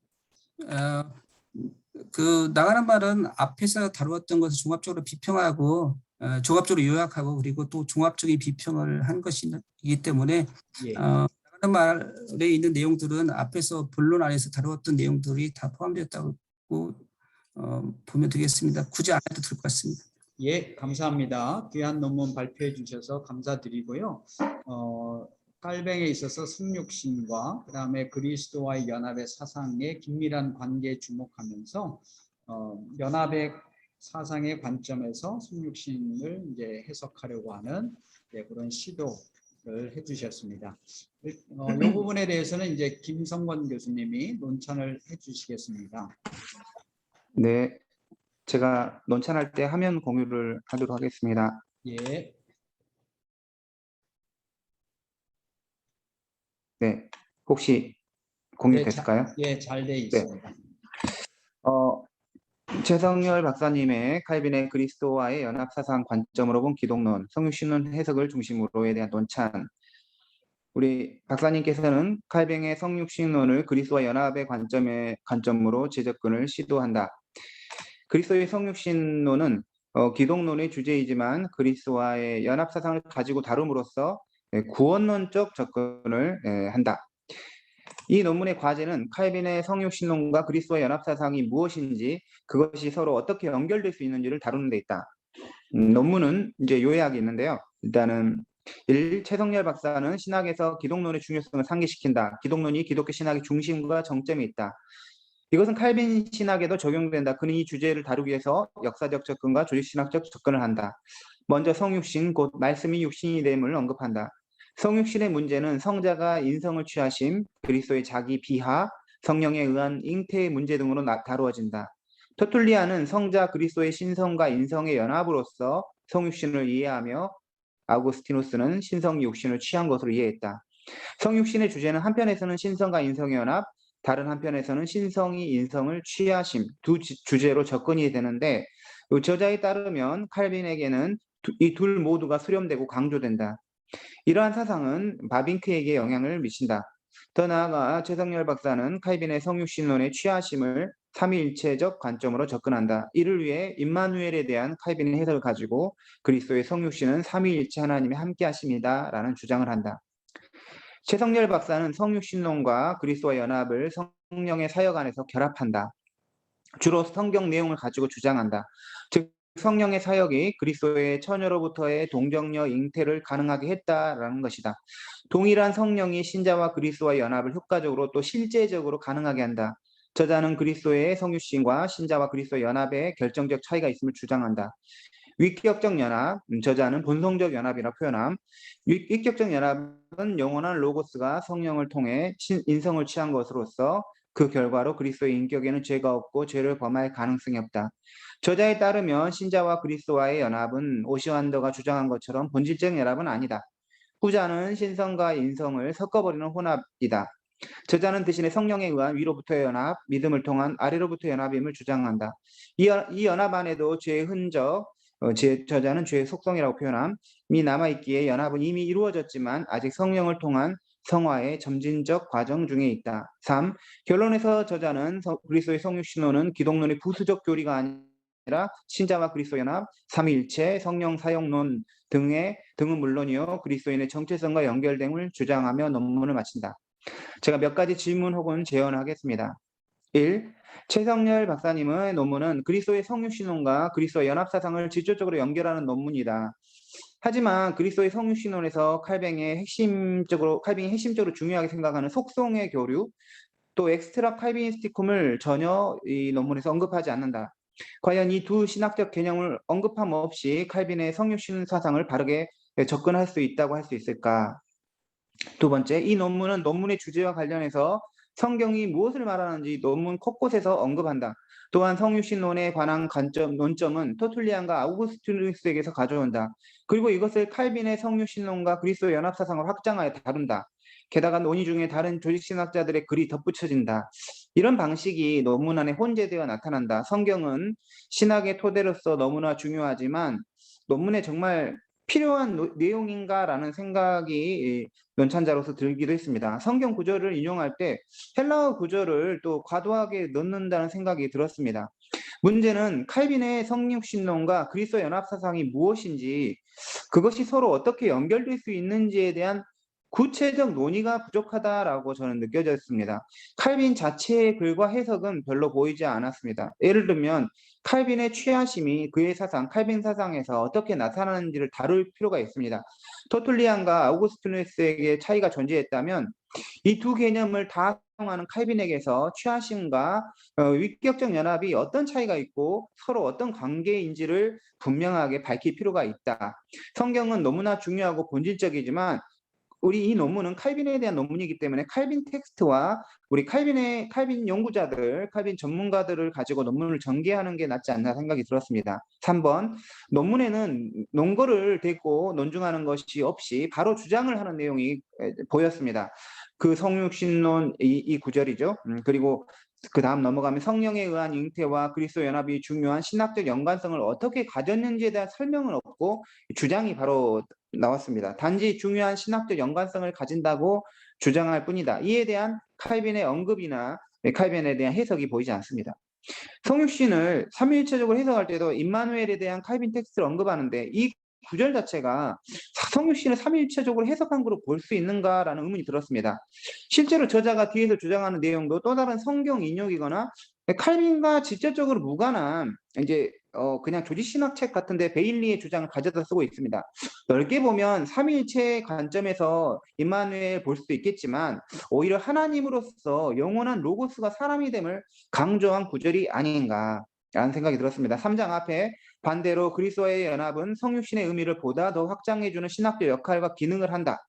그 나가는 말은 앞에서 다루었던 것을 종합적으로 비평하고 종합적으로 요약하고 그리고 또 종합적인 비평을 한 것이기 때문에
예.
나가는 말에 있는 내용들은 앞에서 본론 안에서 다루었던 내용들이 다 포함되었다고 보면 되겠습니다. 굳이 안 해도 될 것 같습니다.
예, 감사합니다. 귀한 논문 발표해 주셔서 감사드리고요. 깔뱅에 있어서 성육신과 그다음에 그리스도와의 연합의 사상의 긴밀한 관계에 주목하면서 연합의 사상의 관점에서 성육신을 이제 해석하려고 하는 그런 시도를 해주셨습니다. 이 부분에 대해서는 이제 김성권 교수님이 논찬을 해주시겠습니다.
네, 제가 논찬할 때 화면 공유를 하도록 하겠습니다.
예,
네, 혹시 공유됐을까요?
예, 잘 돼 있습니다.
최성열 박사님의 칼빈의 그리스도와의 연합사상 관점으로 본 기독론, 성육신론 해석을 중심으로에 대한 논찬. 우리 박사님께서는 칼뱅의 성육신론을 그리스도와 연합의 관점으로 재접근을 시도한다. 그리스도의 성육신론은 기독론의 주제이지만 그리스도와의 연합사상을 가지고 다룸으로써 구원론적 접근을 한다. 이 논문의 과제는 칼빈의 성육신론과 그리스도와 연합사상이 무엇인지 그것이 서로 어떻게 연결될 수 있는지를 다루는 데 있다. 논문은 이제 요약이 있는데요. 일단은 1. 최성열 박사는 신학에서 기독론의 중요성을 상기시킨다. 기독론이 기독교 신학의 중심과 정점에 있다. 이것은 칼빈 신학에도 적용된다. 그는 이 주제를 다루기 위해서 역사적 접근과 조직신학적 접근을 한다. 먼저 성육신, 곧 말씀이 육신이 됨을 언급한다. 성육신의 문제는 성자가 인성을 취하심, 그리스도의 자기 비하, 성령에 의한 잉태의 문제 등으로 다루어진다. 터툴리안은 성자 그리스도의 신성과 인성의 연합으로서 성육신을 이해하며 아우구스티누스는 신성이 육신을 취한 것으로 이해했다. 성육신의 주제는 한편에서는 신성과 인성의 연합, 다른 한편에서는 신성이 인성을 취하심 두 주제로 접근이 되는데 저자에 따르면 칼빈에게는 이 둘 모두가 수렴되고 강조된다. 이러한 사상은 바빙크에게 영향을 미친다. 더 나아가 최성열 박사는 칼빈의 성육신론의 취하심을 삼위일체적 관점으로 접근한다. 이를 위해 임마누엘에 대한 칼빈의 해석을 가지고 그리스도의 성육신은 삼위일체 하나님의 함께하심이다 라는 주장을 한다. 최성열 박사는 성육신론과 그리스도와 연합을 성령의 사역 안에서 결합한다. 주로 성경 내용을 가지고 주장한다. 즉 성령의 사역이 그리스도의 처녀로부터의 동정녀 잉태를 가능하게 했다라는 것이다. 동일한 성령이 신자와 그리스도와 연합을 효과적으로 또 실제적으로 가능하게 한다. 저자는 그리스도의 성육신과 신자와 그리스도의 연합에 결정적 차이가 있음을 주장한다. 위격적 연합, 저자는 본성적 연합이라 표현함. 위격적 연합은 영원한 로고스가 성령을 통해 인성을 취한 것으로서 그 결과로 그리스도의 인격에는 죄가 없고 죄를 범할 가능성이 없다. 저자에 따르면 신자와 그리스도와의 연합은 오시완더가 주장한 것처럼 본질적 연합은 아니다. 후자는 신성과 인성을 섞어버리는 혼합이다. 저자는 대신에 성령에 의한 위로부터의 연합, 믿음을 통한 아래로부터의 연합임을 주장한다. 이 연합 안에도 죄의 흔적, 저자는 죄의 속성이라고 표현함이 남아있기에 연합은 이미 이루어졌지만 아직 성령을 통한 성화의 점진적 과정 중에 있다. 3. 결론에서 저자는 그리스도의 성육신론은 기독론의 부수적 교리가 아니라 신자와 그리스도 연합, 삼위일체, 성령 사역론 등은 물론이요 그리스도인의 정체성과 연결됨을 주장하며 논문을 마친다. 제가 몇 가지 질문 혹은 제언을 하겠습니다. 1. 최성열 박사님의 논문은 그리스도의 성육신론과 그리스도의 연합사상을 직접적으로 연결하는 논문이다. 하지만 그리스도의 성육신론에서 칼뱅이 핵심적으로 중요하게 생각하는 속성의 교류, 또 엑스트라 칼비니스티쿰을 전혀 이 논문에서 언급하지 않는다. 과연 이 두 신학적 개념을 언급함 없이 칼빈의 성육신 사상을 바르게 접근할 수 있다고 할 수 있을까? 두 번째, 이 논문은 논문의 주제와 관련해서 성경이 무엇을 말하는지 논문 곳곳에서 언급한다. 또한 성육신론에 관한 논점은 터툴리안과 아우구스티누스에게서 가져온다. 그리고 이것을 칼빈의 성육신론과 그리스도의 연합사상을 확장하여 다룬다. 게다가 논의 중에 다른 조직신학자들의 글이 덧붙여진다. 이런 방식이 논문 안에 혼재되어 나타난다. 성경은 신학의 토대로서 너무나 중요하지만 논문에 정말 필요한 내용인가라는 생각이 논찬자로서 들기도 했습니다. 성경 구절을 인용할 때 헬라어 구절을 또 과도하게 넣는다는 생각이 들었습니다. 문제는 칼빈의 성육신론과 그리스도 연합사상이 무엇인지, 그것이 서로 어떻게 연결될 수 있는지에 대한 구체적 논의가 부족하다라고 저는 느껴졌습니다. 칼빈 자체의 글과 해석은 별로 보이지 않았습니다. 예를 들면 칼빈의 취하심이 그의 사상, 칼빈 사상에서 어떻게 나타나는지를 다룰 필요가 있습니다. 터툴리안과 아우구스티누스에게 차이가 존재했다면 이 두 개념을 다 사용하는 칼빈에게서 취하심과 위격적 연합이 어떤 차이가 있고 서로 어떤 관계인지를 분명하게 밝힐 필요가 있다. 성경은 너무나 중요하고 본질적이지만 우리 이 논문은 칼빈에 대한 논문이기 때문에 칼빈 텍스트와 우리 칼빈 연구자들, 칼빈 전문가들을 가지고 논문을 전개하는 게 낫지 않나 생각이 들었습니다. 3번, 논문에는 논거를 대고 논증하는 것이 없이 바로 주장을 하는 내용이 보였습니다. 그 성육신론 이 구절이죠. 그리고 그 다음 넘어가면 성령에 의한 잉태와 그리스도 연합이 중요한 신학적 연관성을 어떻게 가졌는지에 대한 설명은 없고 주장이 바로 나왔습니다. 단지 중요한 신학적 연관성을 가진다고 주장할 뿐이다. 이에 대한 칼빈의 언급이나 칼빈에 대한 해석이 보이지 않습니다. 성육신을 삼위일체적으로 해석할 때도 임마누엘에 대한 칼빈 텍스트를 언급하는데 이 구절 자체가 성육신을 삼위일체적으로 해석한 것으로 볼 수 있는가라는 의문이 들었습니다. 실제로 저자가 뒤에서 주장하는 내용도 또 다른 성경 인용이거나 칼빈과 직접적으로 무관한 이제 그냥 조직신학 책 같은데 베일리의 주장을 가져다 쓰고 있습니다. 넓게 보면 삼위일체의 관점에서 임마누엘 볼 수도 있겠지만 오히려 하나님으로서 영원한 로고스가 사람이 됨을 강조한 구절이 아닌가라는 생각이 들었습니다. 3장 앞에 반대로 그리스도와의 연합은 성육신의 의미를 보다 더 확장해주는 신학적 역할과 기능을 한다.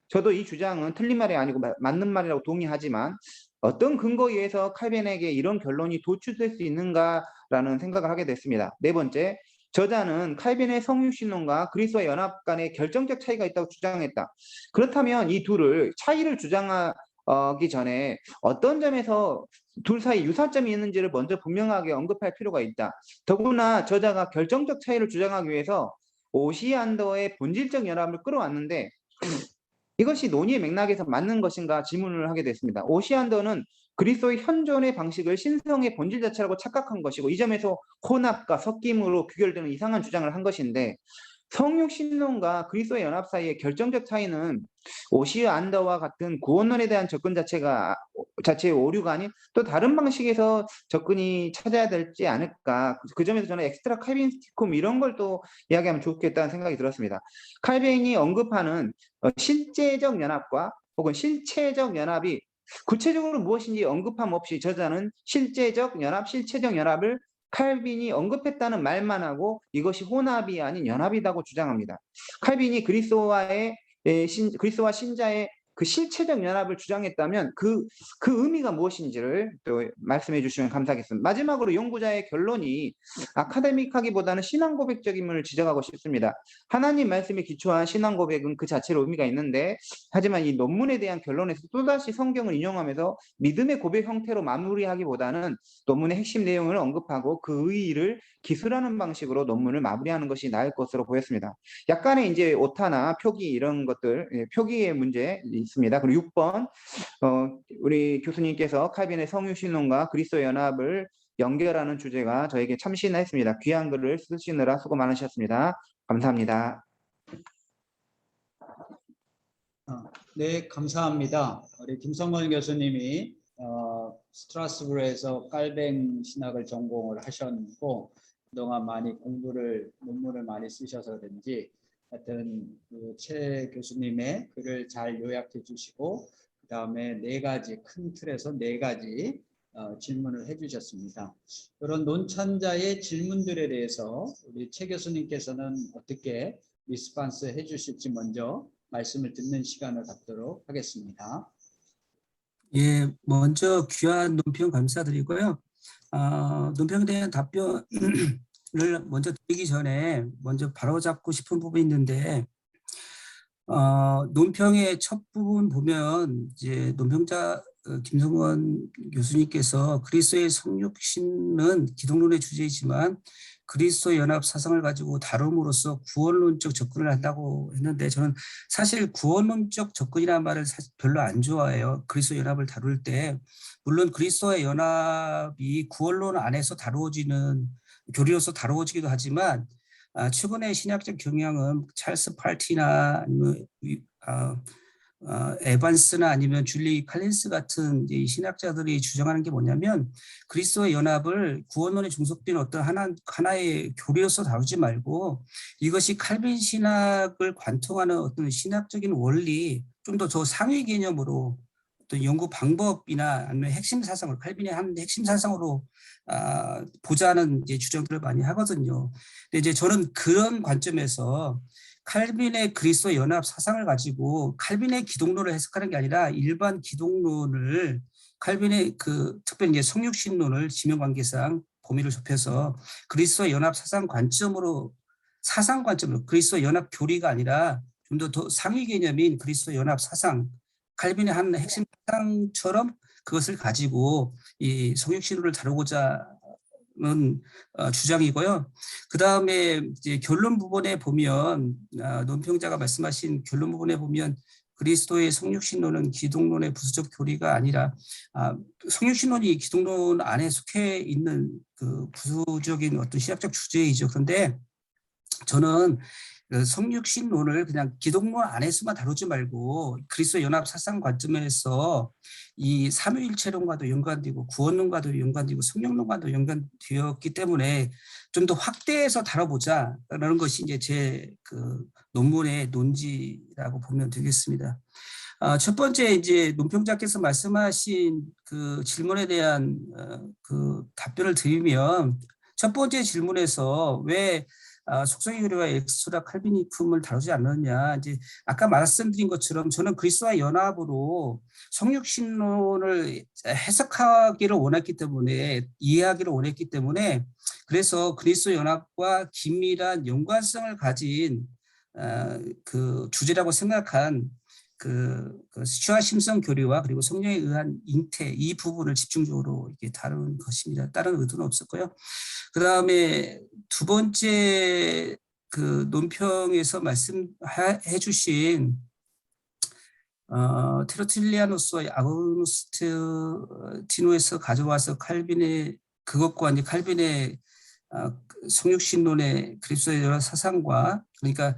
저도 이 주장은 틀린 말이 아니고 맞는 말이라고 동의하지만 어떤 근거에 의해서 칼빈에게 이런 결론이 도출될 수 있는가라는 생각을 하게 됐습니다. 네 번째, 저자는 칼빈의 성육신론과 그리스도와 연합 간의 결정적 차이가 있다고 주장했다. 그렇다면 이 둘을 차이를 주장하기 전에 어떤 점에서 둘 사이 유사점이 있는지를 먼저 분명하게 언급할 필요가 있다. 더구나 저자가 결정적 차이를 주장하기 위해서 오시안더의 본질적 연합을 끌어왔는데 이것이 논의의 맥락에서 맞는 것인가 질문을 하게 됐습니다. 오시안더는 그리스도의 현존의 방식을 신성의 본질 자체라고 착각한 것이고 이 점에서 혼합과 섞임으로 규결되는 이상한 주장을 한 것인데 성육신론과 그리스도의 연합 사이의 결정적 차이는 오시안더와 같은 구원론에 대한 접근 자체의 오류가 아닌 또 다른 방식에서 접근이 찾아야 되지 않을까. 그 점에서 저는 엑스트라 칼빈스티콤 이런 걸 또 이야기하면 좋겠다는 생각이 들었습니다. 칼빈이 언급하는 실제적 연합과 혹은 실체적 연합이 구체적으로 무엇인지 언급함 없이 저자는 실제적 연합, 실체적 연합을 칼빈이 언급했다는 말만 하고 이것이 혼합이 아닌 연합이라고 주장합니다. 칼빈이 그리스도와 신자의 그 실체적 연합을 주장했다면 그 의미가 무엇인지를 또 말씀해 주시면 감사하겠습니다. 마지막으로 연구자의 결론이 아카데믹하기보다는 신앙 고백적임을 지적하고 싶습니다. 하나님 말씀에 기초한 신앙 고백은 그 자체로 의미가 있는데 하지만 이 논문에 대한 결론에서 또다시 성경을 인용하면서 믿음의 고백 형태로 마무리하기보다는 논문의 핵심 내용을 언급하고 그 의의를 기술하는 방식으로 논문을 마무리하는 것이 나을 것으로 보였습니다. 약간의 이제 오타나 표기 이런 것들, 표기의 문제 있습니다. 그리고 6번 우리 교수님께서 칼빈의 성육신론과 그리스도 연합을 연결하는 주제가 저에게 참신했습니다. 귀한 글을 쓰시느라 수고 많으셨습니다. 감사합니다.
네, 감사합니다. 우리 김성건 교수님이 스트라스부르에서 칼뱅 신학을 전공을 하셨고 그동안 많이 논문을 많이 쓰셔서 그런지 하여튼 최 교수님의 글을 잘 요약해 주시고 그 다음에 큰 틀에서 네 가지 질문을 해주셨습니다. 그런 논찬자의 질문들에 대해서 우리 최 교수님께서는 어떻게 리스폰스 해주실지 먼저 말씀을 듣는 시간을 갖도록 하겠습니다.
예, 먼저 귀한 논평 감사드리고요. 논평에 대한 답변을 먼저 드리기 전에 먼저 바로잡고 싶은 부분이 있는데 논평의 첫 부분 보면 이제 논평자 김성원 교수님께서 그리스도의 성육신은 기독론의 주제이지만 그리스도 연합 사상을 가지고 다룸으로써 구원론적 접근을 한다고 했는데 저는 사실 구원론적 접근이라는 말을 별로 안 좋아해요. 그리스도 연합을 다룰 때 물론 그리스도의 연합이 구원론 안에서 다루어지는 교리로서 다루어지기도 하지만 최근의 신학적 경향은 찰스 팔티나 아니면 에반스나 아니면 줄리 칼린스 같은 이제 신학자들이 주장하는 게 뭐냐면 그리스도의 연합을 구원론에 중속된 어떤 하나의 교리로서 다루지 말고 이것이 칼빈 신학을 관통하는 어떤 신학적인 원리 좀 더 상위 개념으로 어떤 연구 방법이나 아니면 핵심 사상을 칼빈의 한 핵심 사상으로 보자는 이제 주장들을 많이 하거든요. 근데 이제 저는 그런 관점에서 칼빈의 그리스도 연합 사상을 가지고 칼빈의 기독론을 해석하는 게 아니라 일반 기독론을 칼빈의 특별히 이제 성육신론을 지명관계상 범위를 좁혀서 그리스도 연합 사상 관점으로 그리스도 연합 교리가 아니라 좀 더 상위 개념인 그리스도 연합 사상 칼빈의 한 핵심 사상처럼 그것을 가지고 이 성육신론을 다루고자 는 주장이고요. 그 다음에 이제 결론 부분에 보면 논평자가 말씀하신 결론 부분에 보면 그리스도의 성육신론은 기독론의 부수적 교리가 아니라 성육신론이 기독론 안에 속해 있는 그 부수적인 어떤 신학적 주제이죠. 그런데 저는 성육신론을 그냥 기독론 안에서만 다루지 말고 그리스도 연합 사상 관점에서 이 삼위일체론과도 연관되고 구원론과도 연관되고 성령론과도 연관되었기 때문에 좀 더 확대해서 다뤄보자라는 것이 이제 제 논문의 논지라고 보면 되겠습니다. 첫 번째 이제 논평자께서 말씀하신 그 질문에 대한 답변을 드리면 첫 번째 질문에서 왜 속성의 교리와 엑스트라 칼비니즘을 다루지 않느냐. 이제 아까 말씀드린 것처럼 저는 그리스도와 연합으로 성육신론을 해석하기를 원했기 때문에 이해하기를 원했기 때문에 그래서 그리스도 연합과 긴밀한 연관성을 가진 그 주제라고 생각한 수치화 심성 교리와 그리고 성령에 의한 잉태 이 부분을 집중적으로 이렇게 다룬 것입니다. 다른 의도는 없었고요. 그 다음에 두 번째 논평에서 말씀해 주신 테르툴리아누스와 아구스티노에서 가져와서 칼빈의 그것과 이제 칼빈의 성육신론의 그리스도의 여러 사상과 그러니까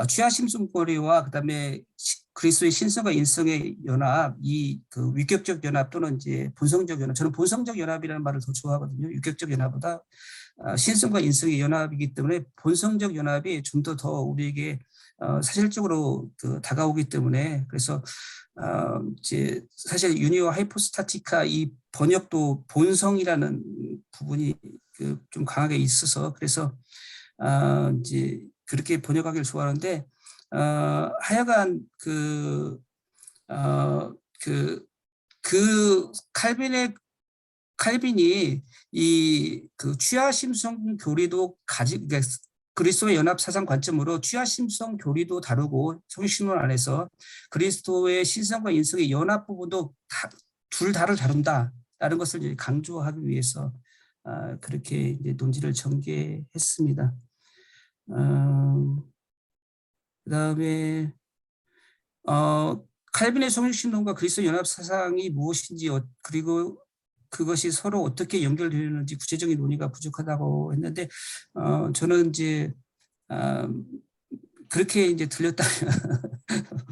취하심성고리와 그다음에 그리스도의 신성과 인성의 연합, 이 위격적 연합 또는 이제 본성적 연합, 저는 본성적 연합이라는 말을 더 좋아하거든요. 위격적 연합보다 신성과 인성의 연합이기 때문에 본성적 연합이 좀 더 우리에게 사실적으로 다가오기 때문에 그래서 이제 사실 유니오 하이포스타티카 이 번역도 본성이라는 부분이 좀 강하게 있어서 그래서 이제 그렇게 번역하기를 좋아하는데 하여간 칼빈이 이 취하심성 교리도 그러니까 그리스도의 연합 사상 관점으로 취하심성 교리도 다루고 성신론 안에서 그리스도의 신성과 인성의 연합 부분도 둘 다를 다룬다라는 것을 이제 강조하기 위해서 그렇게 이제 논지를 전개했습니다. 그다음에 칼빈의 성육신론과 그리스도 연합 사상이 무엇인지 그리고 그것이 서로 어떻게 연결되는지 구체적인 논의가 부족하다고 했는데 저는 이제 그렇게 이제 들렸다면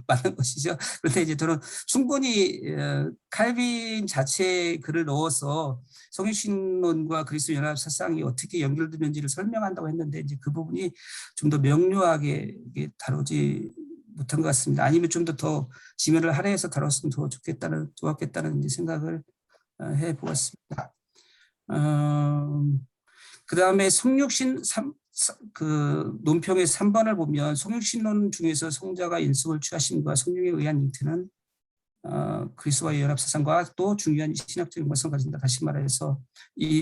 맞는 것이죠. 그런데 이제 저는 충분히 칼빈 자체의 글을 넣어서 성육신론과 그리스도 연합 사상이 어떻게 연결되는지를 설명한다고 했는데 이제 그 부분이 좀 더 명료하게 다루지 못한 것 같습니다. 아니면 좀 더 지면을 할애해서 다뤘으면 더 좋았겠다는 이제 생각을 해보았습니다. 그 다음에 논평의 3번을 보면 성육신론 중에서 성자가 인성을 취하심과 성령에 의한 잉태는 그리스도와의 연합 사상과 또 중요한 신학적 연관성을 가진다. 다시 말해서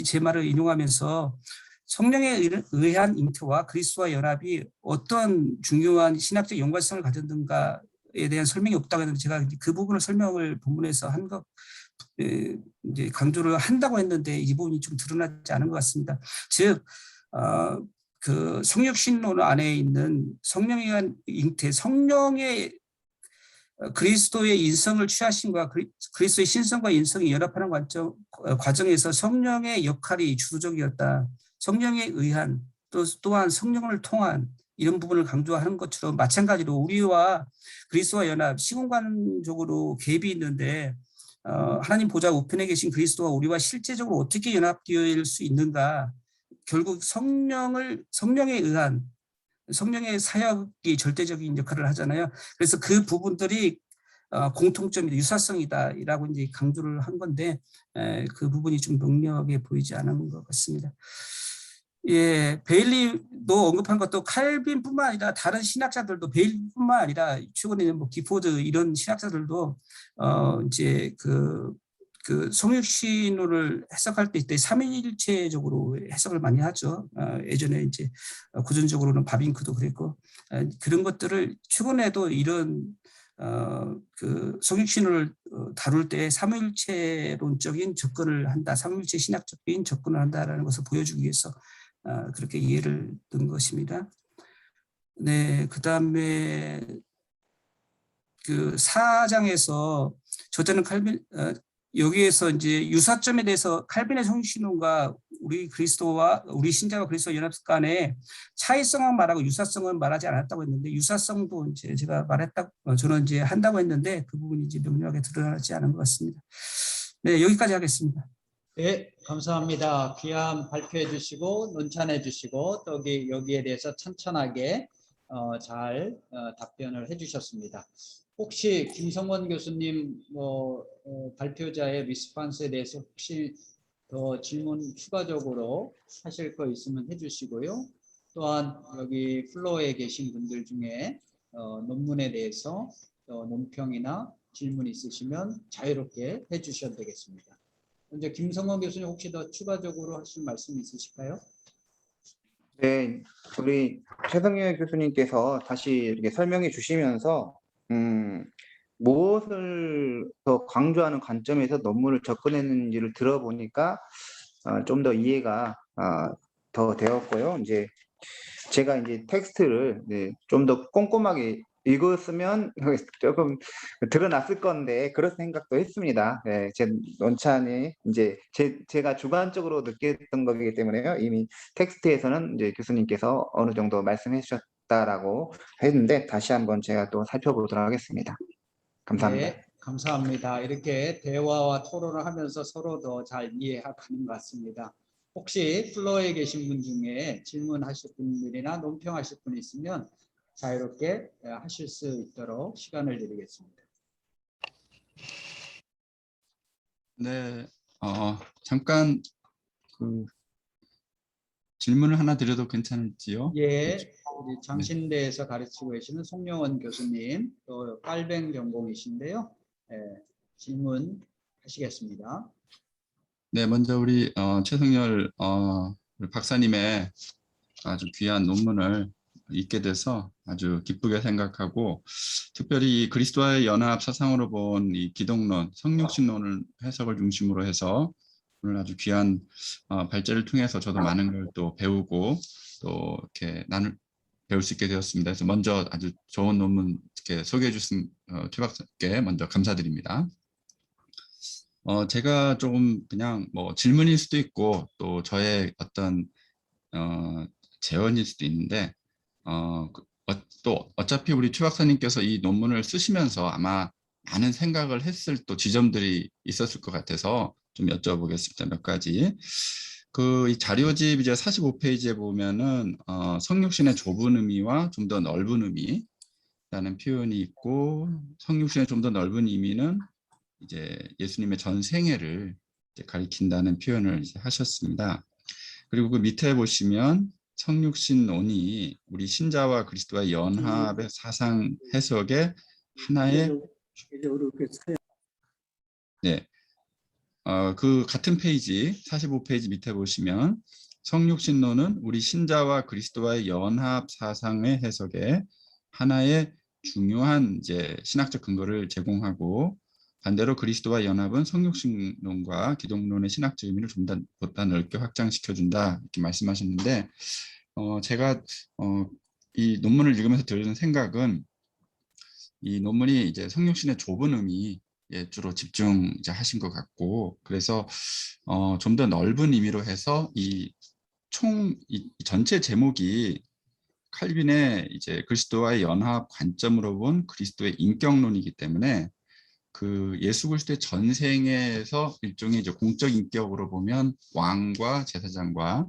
제 말을 인용하면서 성령에 의한 잉태와 그리스도와 연합이 어떤 중요한 신학적 연관성을 가졌는가에 대한 설명이 없다고 했는데 제가 그 부분을 설명을 본문에서 한 것 이제 강조를 한다고 했는데 이 부분이 좀 드러나지 않은 것 같습니다. 즉, 그 성육신론 안에 있는 성령에 의한 잉태, 성령의 그리스도의 인성을 취하심과 그리스도의 신성과 인성이 연합하는 과정에서 성령의 역할이 주도적이었다. 성령에 의한 또한 성령을 통한 이런 부분을 강조하는 것처럼 마찬가지로 우리와 그리스도와 연합, 시공간적으로 갭이 있는데 하나님 보좌 우편에 계신 그리스도와 우리와 실제적으로 어떻게 연합되어 수 있는가. 결국 성령에 의한 성령의 사역이 절대적인 역할을 하잖아요. 그래서 그 부분들이 공통점이다, 유사성이다라고 이제 강조를 한 건데 그 부분이 좀 명료하게 보이지 않은 것 같습니다. 예, 베일리도 언급한 것도 칼빈뿐만 아니라 다른 신학자들도 베일리뿐만 아니라 최근에는 뭐 기포드 이런 신학자들도 이제 그 성육신론을 해석할 때 삼위일체적으로 해석을 많이 하죠. 예전에 이제 고전적으로는 바빙크도 그랬고 그런 것들을 최근에도 이런 그 성육신론을 다룰 때 삼위일체론적인 접근을 한다, 삼위일체 신학적인 접근을 한다라는 것을 보여주기 위해서 그렇게 이해를 든 것입니다. 네, 그다음에 그 4장에서 저자는 칼빈 여기에서 이제 유사점에 대해서 칼빈의 성육신론과 우리 신자와 그리스도 연합 간의 차이성을 말하고 유사성은 말하지 않았다고 했는데 유사성도 이제 제가 저는 이제 한다고 했는데 그 부분이 이제 명료하게 드러나지 않은 것 같습니다. 네, 여기까지 하겠습니다.
네, 감사합니다. 귀한 발표해 주시고 논찬해 주시고 또 여기에 대해서 천천하게 잘 답변을 해주셨습니다. 혹시 김성원 교수님 발표자의 리스판스에 대해서 혹시 더 질문 추가적으로 하실 거 있으면 해주시고요. 또한 여기 플로어에 계신 분들 중에 논문에 대해서 논평이나 질문 있으시면 자유롭게 해주셔도 되겠습니다. 먼저 김성원 교수님 혹시 더 추가적으로 하실 말씀 있으실까요?
네, 우리 최성열 교수님께서 다시 이렇게 설명해 주시면서 무엇을 더 강조하는 관점에서 논문을 접근했는지를 들어보니까 좀 더 이해가 더 되었고요. 이제 제가 이제 텍스트를 좀 더 꼼꼼하게 읽었으면 조금 드러났을 건데 그런 생각도 했습니다. 네, 제 논찬이 이제 제가 주관적으로 느꼈던 거기 때문에요. 이미 텍스트에서는 이제 교수님께서 어느 정도 말씀해 주셨다라고 했는데 다시 한번 제가 또 살펴보도록 하겠습니다. 감사합니다.
네, 감사합니다. 이렇게 대화와 토론을 하면서 서로 더 잘 이해하는 것 같습니다. 혹시 플로어에 계신 분 중에 질문하실 분들이나 논평하실 분 있으면 자유롭게 하실 수 있도록 시간을 드리겠습니다.
네, 잠깐 그 질문을 하나 드려도 괜찮을지요?
예, 우리 장신대에서 가르치고 계시는 송영원 교수님, 또 깔뱅 전공이신데요. 질문하시겠습니다.
네, 먼저 우리 최성열 박사님의 아주 귀한 논문을 읽게 돼서 아주 기쁘게 생각하고 특별히 이 그리스도와의 연합 사상으로 본 이 기독론, 성육신론을 해석을 중심으로 해서 오늘 아주 귀한 발제를 통해서 저도 많은 걸 또 배우고 또 이렇게 배울 수 있게 되었습니다. 그래서 먼저 아주 좋은 논문 이렇게 소개해 주신 최 박사께 먼저 감사드립니다. 제가 조금 그냥 뭐 질문일 수도 있고 또 저의 어떤 제언일 수도 있는데 또 어차피 우리 최 박사님께서 이 논문을 쓰시면서 아마 많은 생각을 했을 또 지점들이 있었을 것 같아서 좀 여쭤보겠습니다. 몇 가지. 이 자료집 이제 45페이지에 보면은 성육신의 좁은 의미와 좀 더 넓은 의미라는 표현이 있고 성육신의 좀 더 넓은 의미는 이제 예수님의 전 생애를 이제 가리킨다는 표현을 이제 하셨습니다. 그리고 그 밑에 보시면 성육신론이 우리 신자와 그리스도와의 연합의 사상 해석의 하나의 네, 그 같은 페이지 45페이지 밑에 보시면 성육신론은 우리 신자와 그리스도와의 연합 사상의 해석에 하나의 중요한 이제 신학적 근거를 제공하고 반대로 그리스도와 연합은 성육신론과 기독론의 신학적 의미를 좀 더 보다 넓게 확장시켜준다 이렇게 말씀하셨는데 제가 이 논문을 읽으면서 들은 생각은 이 논문이 이제 성육신의 좁은 의미에 주로 집중 이제 하신 것 같고 그래서 좀 더 넓은 의미로 해서 이 전체 제목이 칼빈의 이제 그리스도와의 연합 관점으로 본 그리스도의 인격론이기 때문에 그 예수 그리스도의 전생에서 일종의 이제 공적 인격으로 보면 왕과 제사장과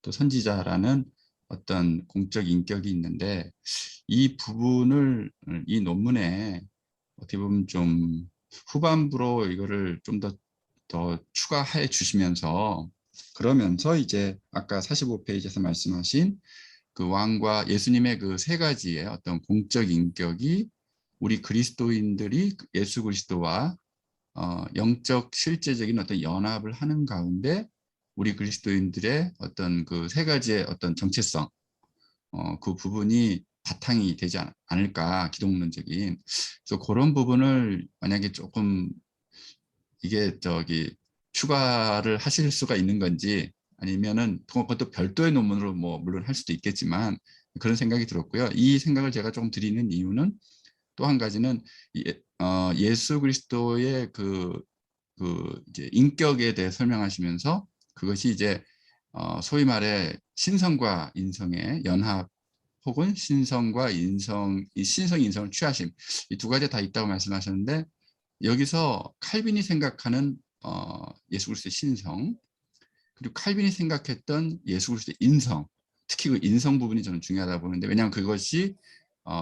또 선지자라는 어떤 공적 인격이 있는데 이 부분을 이 논문에 어떻게 보면 좀 후반부로 이거를 좀 더 추가해 주시면서 그러면서 이제 아까 45페이지에서 말씀하신 그 왕과 예수님의 그 세 가지의 어떤 공적 인격이 우리 그리스도인들이 예수 그리스도와 영적 실제적인 어떤 연합을 하는 가운데 우리 그리스도인들의 어떤 그 세 가지의 어떤 정체성 그 부분이 바탕이 되지 않을까 기독론적인 그래서 그런 부분을 만약에 조금 이게 추가를 하실 수가 있는 건지 아니면은 그것도 별도의 논문으로 뭐 물론 할 수도 있겠지만 그런 생각이 들었고요. 이 생각을 제가 조금 드리는 이유는 또 한 가지는 예수 그리스도의 이제 인격에 대해 설명하시면서 그것이 이제 소위 말해 신성과 인성의 연합 혹은 신성과 인성, 신성 인성을 취하심 이 두 가지 다 있다고 말씀하셨는데 여기서 칼빈이 생각하는 예수 그리스도의 신성 그리고 칼빈이 생각했던 예수 그리스도의 인성 특히 그 인성 부분이 저는 중요하다고 보는데 왜냐하면 그것이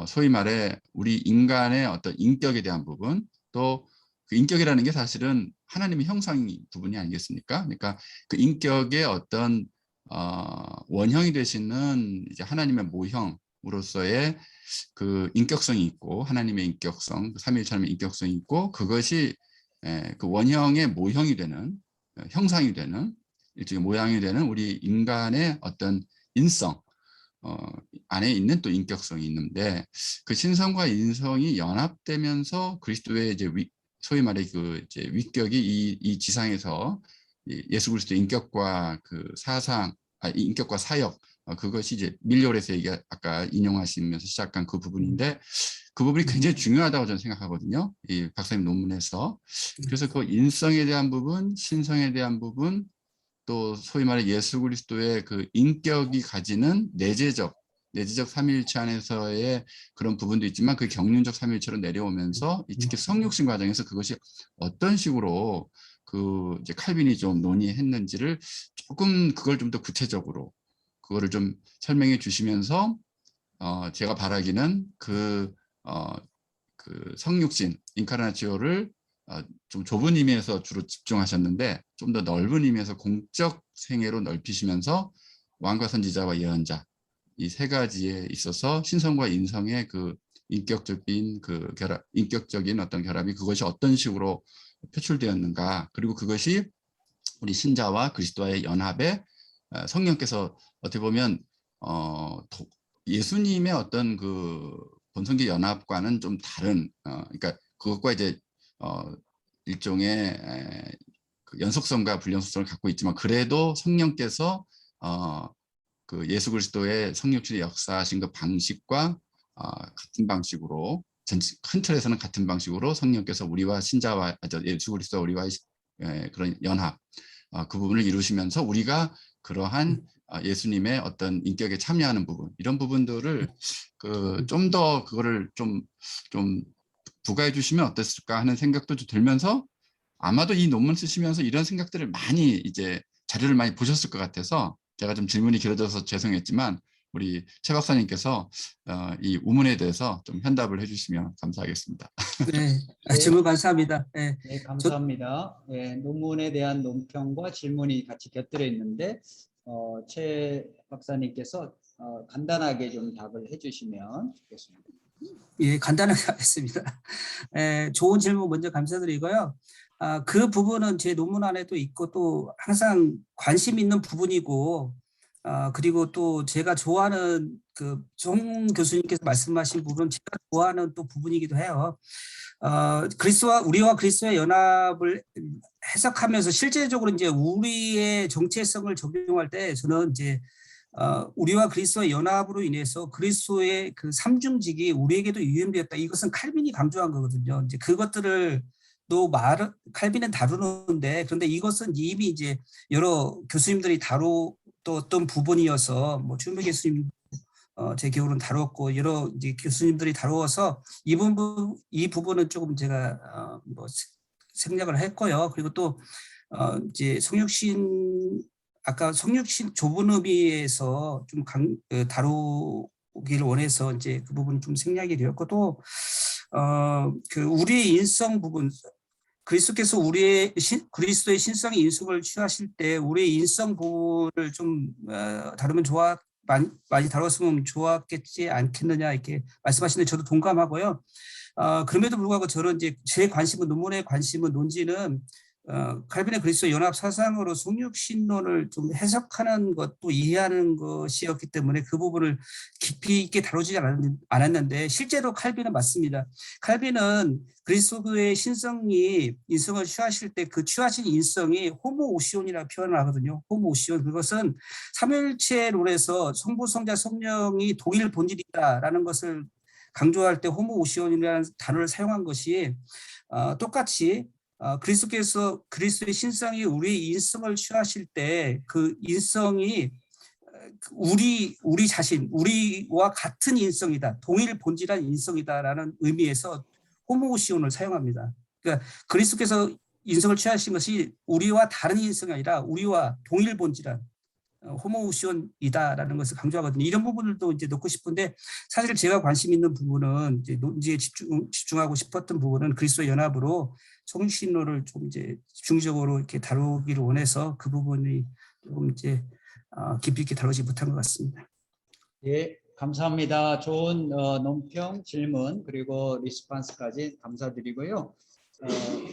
소위 말해 우리 인간의 어떤 인격에 대한 부분 또 그 인격이라는 게 사실은 하나님의 형상이 부분이 아니겠습니까? 그러니까 그 인격의 어떤 원형이 되시는 이제 하나님의 모형으로서의 그 인격성이 있고 하나님의 인격성, 삼위일체의 인격성이 있고 그것이 그 원형의 모형이 되는 형상이 되는 일종의 모양이 되는 우리 인간의 어떤 인성 안에 있는 또 인격성이 있는데 그 신성과 인성이 연합되면서 그리스도의 이제 소위 말해 그 이제 위격이 이 지상에서 예수 그리스도의 인격과 그 사상, 인격과 사역 그것이 이제 밀려에서 아까 인용하시면서 시작한 그 부분인데 그 부분이 굉장히 중요하다고 저는 생각하거든요. 이 박사님 논문에서 그래서 그 인성에 대한 부분, 신성에 대한 부분 또 소위 말해 예수 그리스도의 그 인격이 가지는 내재적 삼위일체 안에서의 그런 부분도 있지만 그 경륜적 삼위일체로 내려오면서 특히 성육신 과정에서 그것이 어떤 식으로 그 이제 칼빈이 좀 논의했는지를 조금 그걸 좀 더 구체적으로 그거를 좀 설명해 주시면서 제가 바라기는 그 성육신 인카르나치오를 좀 좁은 의미에서 주로 집중하셨는데 좀 더 넓은 의미에서 공적 생애로 넓히시면서 왕과 선지자와 예언자 이 세 가지에 있어서 신성과 인성의 그 인격적인 그 결합, 인격적인 어떤 결합이 그것이 어떤 식으로 표출되었는가 그리고 그것이 우리 신자와 그리스도와의 연합에 성령께서 어떻게 보면 예수님의 어떤 그 본성계 연합과는 좀 다른 그러니까 그것과 이제 일종의 그 연속성과 불연속성을 갖고 있지만 그래도 성령께서 그 예수 그리스도의 성육신의 역사하신 그 방식과 같은 방식으로 큰 틀에서는 같은 방식으로 성령께서 우리와 신자와 예수 그리스도와 우리와의 그런 연합 그 부분을 이루시면서 우리가 그러한 예수님의 어떤 인격에 참여하는 부분 이런 부분들을 그 좀 더 그거를 좀 부과해 주시면 어땠을까 하는 생각도 좀 들면서 아마도 이 논문 쓰시면서 이런 생각들을 많이 이제 자료를 많이 보셨을 것 같아서 제가 좀 질문이 길어져서 죄송했지만 우리 최 박사님께서 이 우문에 대해서 좀 현답을 해주시면 감사하겠습니다.
네, 질문 감사합니다. 네,
네, 감사합니다. 네, 논문에 대한 논평과 질문이 같이 곁들여 있는데 최 박사님께서 간단하게 좀 답을 해주시면 좋겠습니다.
예, 간단하게 하겠습니다. 좋은 질문 먼저 감사드리고요. 그 부분은 제 논문 안에도 있고 또 항상 관심 있는 부분이고 그리고 또 제가 좋아하는 그 정 교수님께서 말씀하신 부분 제가 좋아하는 또 부분이기도 해요. 우리와 그리스도의 연합을 해석하면서 실제적으로 이제 우리의 정체성을 적용할 때 저는 이제 우리와 그리스도의 연합으로 인해서 그리스도의 그 삼중직이 우리에게도 유임되었다. 이것은 칼빈이 강조한 거거든요. 이제 그것들을 또 칼빈은 다루는데 그런데 이것은 이미 이제 여러 교수님들이 다루었던 부분이어서 뭐 주은배 교수님 제 기억으로는 다루었고 여러 이제 교수님들이 다루어서 이 부분은 조금 제가 뭐 생략을 했고요. 그리고 또 이제 아까 성육신 좁은 의미에서 좀 다루기를 원해서 이제 그 부분 좀 생략이 되었고 또 그 우리의 인성 부분 그리스도께서 그리스도의 신성의 인성을 취하실 때 우리의 인성 부분을 좀 다루면 많이 다뤘으면 좋았겠지 않겠느냐 이렇게 말씀하시는데 저도 동감하고요. 그럼에도 불구하고 저는 이제 제 논문의 관심은 논지는 칼빈의 그리스도 연합 사상으로 성육신론을 좀 해석하는 것도 이해하는 것이었기 때문에 그 부분을 깊이 있게 다루지 않았는데 실제로 칼빈은 맞습니다. 칼빈은 그리스도의 인성을 취하실 때 그 취하신 인성이 호모오시온이라고 표현을 하거든요. 호모오시온 그것은 삼위일체론에서 성부, 성자, 성령이 동일 본질이다라는 것을 강조할 때 호모오시온이라는 단어를 사용한 것이 똑같이 그리스도께서 그리스도의 신성이 우리 인성을 취하실 때 그 인성이 우리 자신, 우리와 같은 인성이다, 동일 본질한 인성이다라는 의미에서 호모오시온을 사용합니다. 그러니까 그리스도께서 인성을 취하신 것이 우리와 다른 인성이 아니라 우리와 동일 본질한 호모오시온이다라는 것을 강조하거든요. 이런 부분들도 이제 넣고 싶은데 사실 제가 관심 있는 부분은 이제 논지에 집중하고 싶었던 부분은 그리스도 연합으로 성신론을 좀 이제 집중적으로 이렇게 다루기를 원해서 그 부분이 조금 이제 깊이 있게 다루지 못한 것 같습니다.
예, 감사합니다. 좋은 논평, 질문 그리고 리스판스까지 감사드리고요.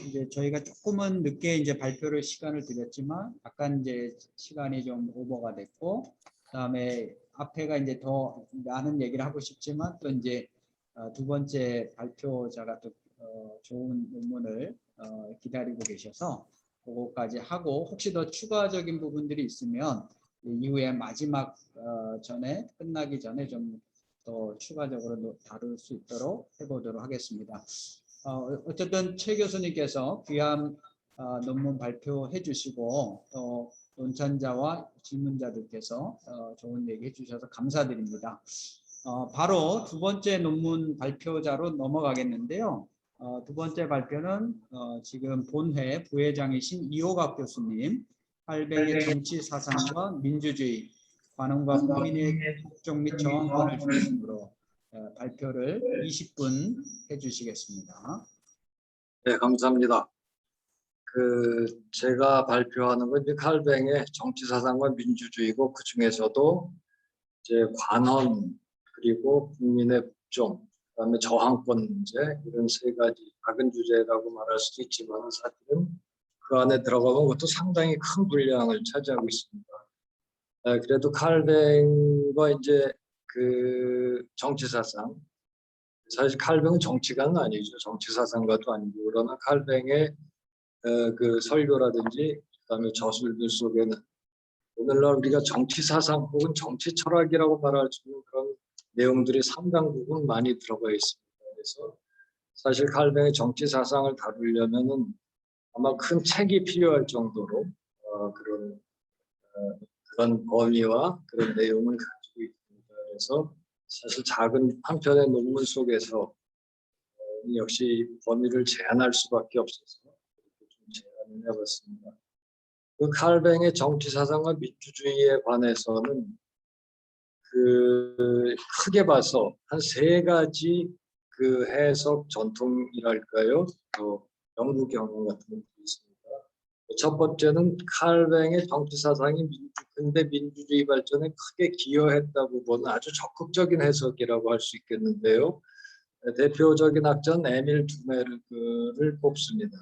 이제 저희가 조금은 늦게 이제 발표를 시간을 드렸지만 약간 이제 시간이 좀 오버가 됐고 그다음에 앞에가 이제 더 많은 얘기를 하고 싶지만 또 이제 두 번째 발표자가 또 좋은 논문을 기다리고 계셔서 그거까지 하고 혹시 더 추가적인 부분들이 있으면 이후에 마지막 끝나기 전에 좀 더 추가적으로 다룰 수 있도록 해보도록 하겠습니다. 어쨌든 최 교수님께서 귀한 논문 발표해 주시고 또 논찬자와 질문자들께서 좋은 얘기 해주셔서 감사드립니다. 바로 두 번째 논문 발표자로 넘어가겠는데요. 두 번째 발표는 지금 본회 부회장이신 이호갑 교수님, 칼뱅의 정치 사상과 민주주의, 관원과 국민의 복종 및 저항권을 중심으로 발표를 20분 해주시겠습니다.
네, 감사합니다. 제가 발표하는 건 이제 칼뱅의 정치 사상과 민주주의고 그 중에서도 이제 관원 그리고 국민의 복종, 그다음에 저항권 문제 이런 세 가지 작은 주제라고 말할 수도 있지만 사실은 그 안에 들어가면 그것도 상당히 큰 분량을 차지하고 있습니다. 그래도 칼뱅과 이제 그 정치 사상 사실 칼뱅은 정치가는 아니죠. 정치 사상가도 아니고 그러나 칼뱅의 그 설교라든지 그다음에 저술들 속에는 오늘날 우리가 정치 사상 혹은 정치 철학이라고 말할 수 있는 그런 내용들이 상당 부분 많이 들어가 있습니다. 그래서 사실 칼뱅의 정치 사상을 다루려면은 아마 큰 책이 필요할 정도로 그런 범위와 그런 내용을 가지고 있습니다. 그래서 사실 작은 한 편의 논문 속에서 역시 범위를 제한할 수밖에 없어서 이렇게 좀 제안을 해봤습니다. 그 칼뱅의 정치 사상과 민주주의에 관해서는 크게 봐서 한 세 가지 그 해석 전통이랄까요? 연구 경험 같은 것도 있습니다. 첫 번째는 칼뱅의 정치 사상이 근대 민주주의 발전에 크게 기여했다고 보는 아주 적극적인 해석이라고 할 수 있겠는데요. 대표적인 학자는 에밀 두메르를 꼽습니다.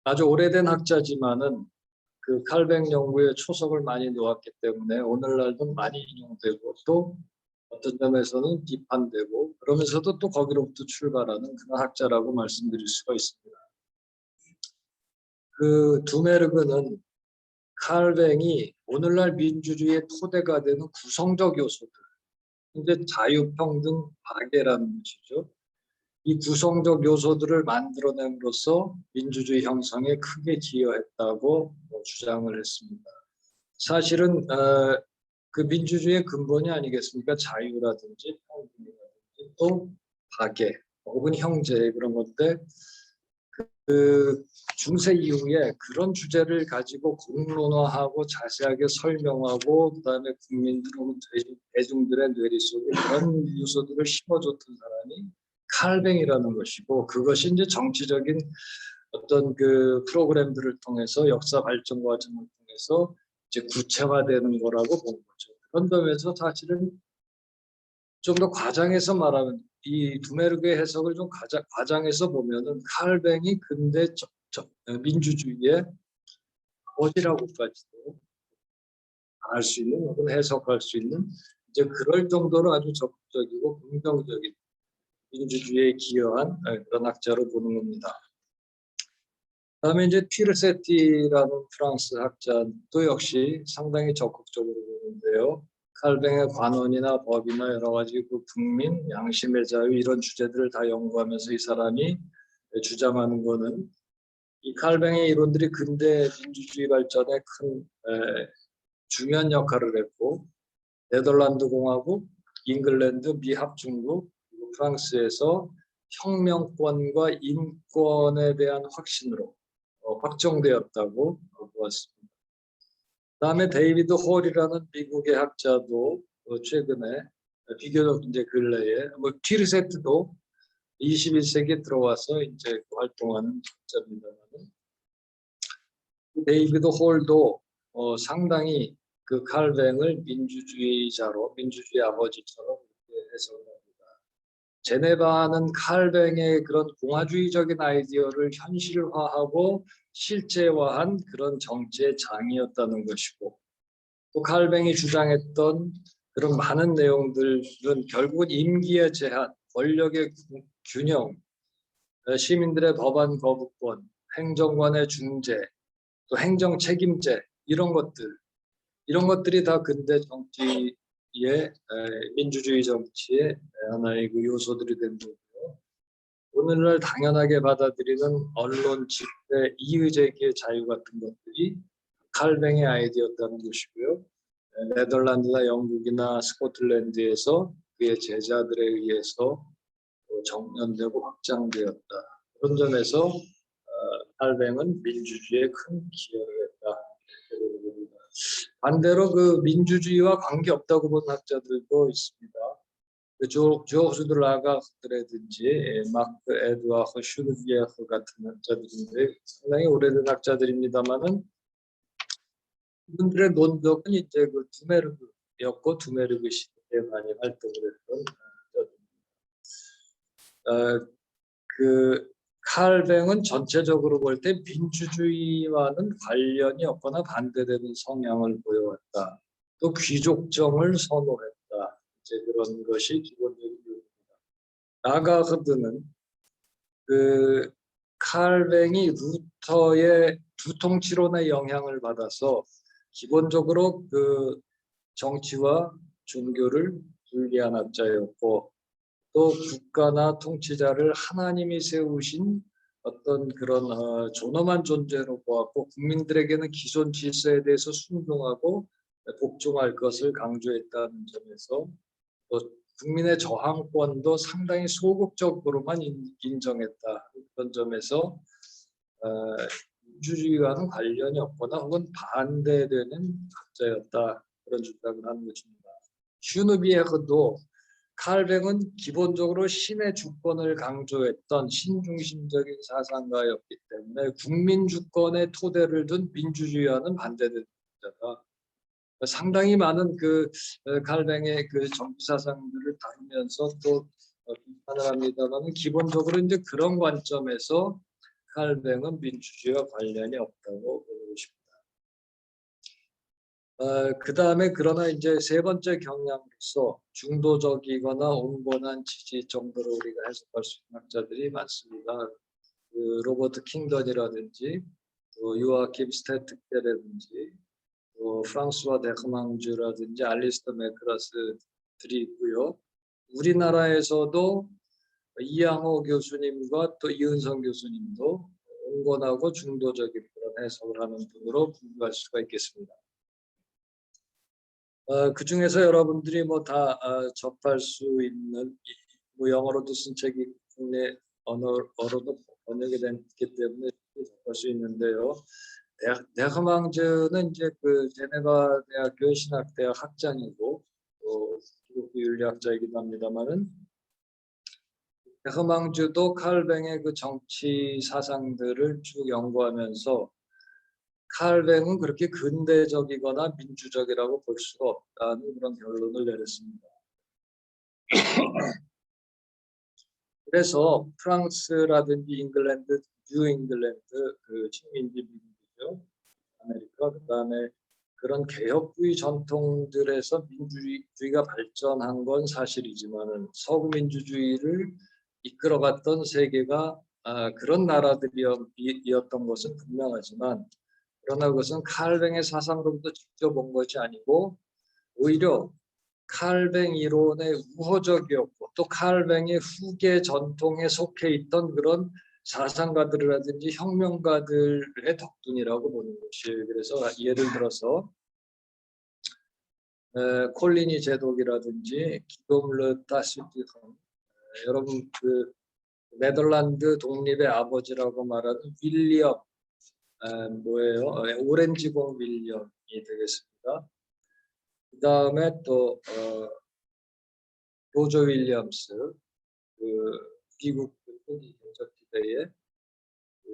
아주 오래된 학자지만은 그 칼뱅 연구에 초석을 많이 놓았기 때문에 오늘날도 많이 인용되고 또 어떤 점에서는 비판되고 그러면서도 또 거기로부터 출발하는 그런 학자라고 말씀드릴 수가 있습니다. 그 두메르그는 칼뱅이 오늘날 민주주의의 토대가 되는 구성적 요소들, 이제 자유평등 파괴라는 것이죠. 이 구성적 요소들을 만들어냄으로써 민주주의 형성에 크게 기여했다고 주장을 했습니다. 사실은 그 민주주의의 근본이 아니겠습니까? 자유라든지 평등이라든지 또 파괴 혹은 형제 그런 건데 그 중세 이후에 그런 주제를 가지고 공론화하고 자세하게 설명하고 그다음에 국민들 혹은 대중들의 뇌리 속에 그런 요소들을 심어줬던 사람이 칼뱅이라는 것이고 그것이 이제 정치적인 어떤 그 프로그램들을 통해서 역사 발전 과정을 통해서 이제 구체화되는 거라고 본 거죠. 그런 점에서 사실은 좀 더 과장해서 말하면 이 두메르그의 해석을 좀 과장해서 보면은 칼뱅이 근대 민주주의의 아버지라고까지도 알 수 있는 혹은 해석할 수 있는 이제 그럴 정도로 아주 적극적이고 긍정적인 민주주의에 기여한 그런 학자로 보는 겁니다. 그다음에 이제 피르세티라는 프랑스 학자도 역시 상당히 적극적으로 보는데요. 칼뱅의 관원이나 법이나 여러 가지 그 국민, 양심의 자유 이런 주제들을 다 연구하면서 이 사람이 주장하는 것은 이 칼뱅의 이론들이 근대 민주주의 발전에 큰 중요한 역할을 했고 네덜란드 공화국, 잉글랜드, 미합중국, 그리고 프랑스에서 혁명권과 인권에 대한 확신으로 확정되었다고 보았습니다. 그다음에 데이비드 홀이라는 미국의 학자도 최근에 비교적 이제 근래에 튀르세트도 21세기에 들어와서 이제 활동하는 학자입니다만 데이비드 홀도 상당히 그 칼뱅을 민주주의자로 민주주의 아버지처럼 해석을 합니다. 제네바는 칼뱅의 그런 공화주의적인 아이디어를 현실화하고 실제화한 그런 정치의 장이었다는 것이고 또 칼뱅이 주장했던 그런 많은 내용들은 결국은 임기의 제한, 권력의 균형, 시민들의 법안 거부권, 행정관의 중재, 또 행정 책임제 이런 것들이 다 근대 정치의 민주주의 정치의 하나의 그 요소들이 된 거고요. 오늘날 당연하게 받아들이는 언론 집회, 이의제기의 자유 같은 것들이 칼뱅의 아이디어였다는 것이고요. 네덜란드나 영국이나 스코틀랜드에서 그의 제자들에 의해서 정연되고 확장되었다. 그런 점에서 칼뱅은 민주주의에 큰 기여를 했다. 반대로 그 민주주의와 관계없다고 보는 학자들도 있습니다. 조르주 라가흐라든지 마크 에드와흐 슈르비에흐 같은 학자들인데 상당히 오래된 학자들입니다만은 이분들의 논적은 이제 그 두메르그였고 두메르그 시대에 많이 활동을 했던 학자들입니다. 그 칼뱅은 전체적으로 볼 때 민주주의와는 관련이 없거나 반대되는 성향을 보여왔다. 또 귀족정을 선호했다. 이제 그런 것이 기본적인 이유입니다. 라가흐드는 그 칼뱅이 루터의 두통치론의 영향을 받아서 기본적으로 그 정치와 종교를 분리한 학자였고 또 국가나 통치자를 하나님이 세우신 어떤 그런 존엄한 존재로 보았고 국민들에게는 기존 질서에 대해서 순종하고 복종할 것을 강조했다는 점에서 또 국민의 저항권도 상당히 소극적으로만 인정했다. 그런 점에서 민주주의와는 관련이 없거나 혹은 반대되는 학자였다. 그런 주장을 하는 것입니다. 슈누비에흐도 칼뱅은 기본적으로 신의 주권을 강조했던 신중심적인 사상가였기 때문에 국민 주권의 토대를 둔 민주주의와는 반대되는 자다. 상당히 많은 그 칼뱅의 그 정치 사상들을 다루면서 또 비판을 합니다만 기본적으로 이제 그런 관점에서 칼뱅은 민주주의와 관련이 없다고 보고 싶습니다. 그다음에 그러나 이제 세 번째 경향으로서 중도적이거나 온건한 지지 정도로 우리가 해석할 수 있는 학자들이 많습니다. 그 로버트 킹던이라든지 또 요아킴 스태트케라든지 또 프랑스와 데크망주라든지 알리스터 맥크라스들이 있고요. 우리나라에서도 이양호 교수님과 또 이은성 교수님도 온건하고 중도적인 그런 해석을 하는 분으로 분류할 수가 있겠습니다. 그 중에서 여러분들이 뭐 다 접할 수 있는 뭐 영어로도 쓴 책이 국내 언어로도 번역이 됐기 때문에 접할 수 있는데요. 데크망즈는 이제 그 제네바 대학교 신학대학 학장이고 또 기독교 윤리학자이기도 합니다만은 데크망즈도 칼뱅의 그 정치 사상들을 쭉 연구하면서 칼뱅은 그렇게 근대적이거나 민주적이라고 볼 수가 없다는 그런 결론을 내렸습니다. 그래서 프랑스라든지 잉글랜드, 뉴잉글랜드 그 식민지 미국이죠. 아메리카 그다음에 그런 개혁주의 전통들에서 민주주의가 발전한 건 사실이지만은 서구 민주주의를 이끌어갔던 세계가 그런 나라들이었던 것은 분명하지만 그러나 그것은 칼뱅의 사상으로부터 직접 온 것이 아니고 오히려 칼뱅 이론의 우호적이었고 또 칼뱅의 후계 전통에 속해 있던 그런 사상가들이라든지 혁명가들의 덕분이라고 보는 것이에요. 그래서 예를 들어서 콜리니 제독이라든지 기돔르 따시티헌 여러분 그 네덜란드 독립의 아버지라고 말하는 윌리엄 오렌지공 윌리엄이 되겠습니다. 그 다음에 또 로저 윌리엄스 그 미국 초기 경제 시대에 그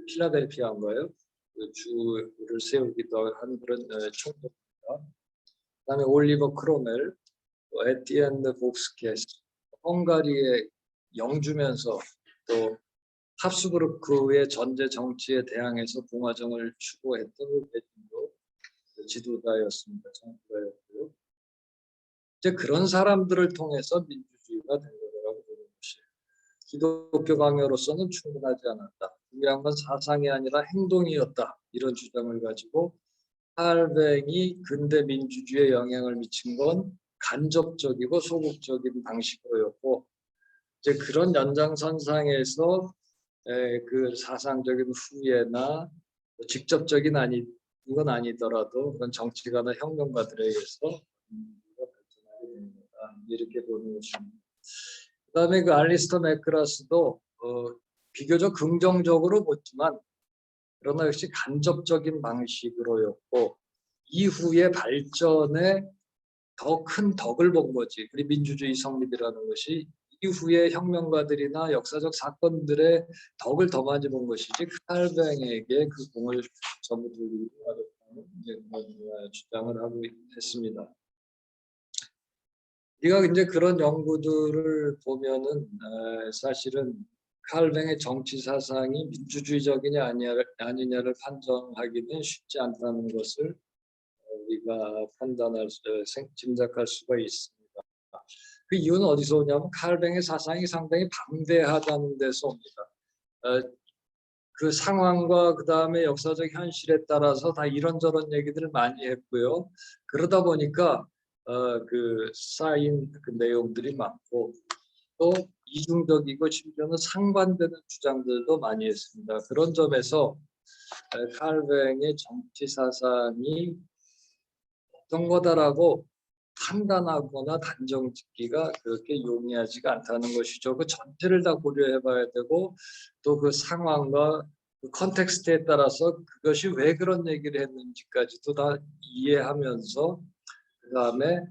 필라델피아인가요? 그 주를 세우기도 한 그런 총독입니다. 그다음에 올리버 크로멜, 에티엔드 복스케스, 헝가리의 영주면서 또 합스부르크의 전제 정치에 대항해서 봉화정을 추구했던 대중도 지도자였습니다. 정치가였고요. 이제 그런 사람들을 통해서 민주주의가 된 거라고 보는 것이에요. 기독교 강요로서는 충분하지 않았다. 중요한 건 사상이 아니라 행동이었다. 이런 주장을 가지고 칼뱅이 근대 민주주의에 영향을 미친 건 간접적이고 소극적인 방식으로였고 이제 그런 연장선상에서 그 사상적인 후예나 직접적인 이건 아니더라도 그런 정치가나 혁명가들에 의해서 발전하게 되는 거다. 이렇게 보는 것입니다. 그다음에 그 알리스터 맥크라스도 비교적 긍정적으로 보지만 그러나 역시 간접적인 방식으로였고 이후의 발전에 더 큰 덕을 본 거지. 그리고 민주주의 성립이라는 것이 이후의 혁명가들이나 역사적 사건들의 덕을 더 많이 본 것이지 칼뱅에게 그 공을 전부 돌리기 어렵다는 이제 주장을 하고 있습니다. 우리가 이제 그런 연구들을 보면은 사실은 칼뱅의 정치 사상이 민주주의적이냐 아니냐를 판정하기는 쉽지 않다는 것을 우리가 짐작할 수가 있습니다. 그 이유는 어디서 오냐면 칼뱅의 사상이 상당히 방대하다는 데서 옵니다. 그 상황과 그 다음에 역사적 현실에 따라서 다 이런저런 얘기들을 많이 했고요. 그러다 보니까 그 쌓인 그 내용들이 많고 또 이중적이고 심지어는 상반되는 주장들도 많이 했습니다. 그런 점에서 칼뱅의 정치 사상이 어떤 거다라고 판단하거나 단정짓기가 그렇게 용이하지가 않다는 것이죠. 그 전체를 다 고려해봐야 되고 또 그 상황과 그 컨텍스트에 따라서 그것이 왜 그런 얘기를 했는지까지도 다 이해하면서 그 다음에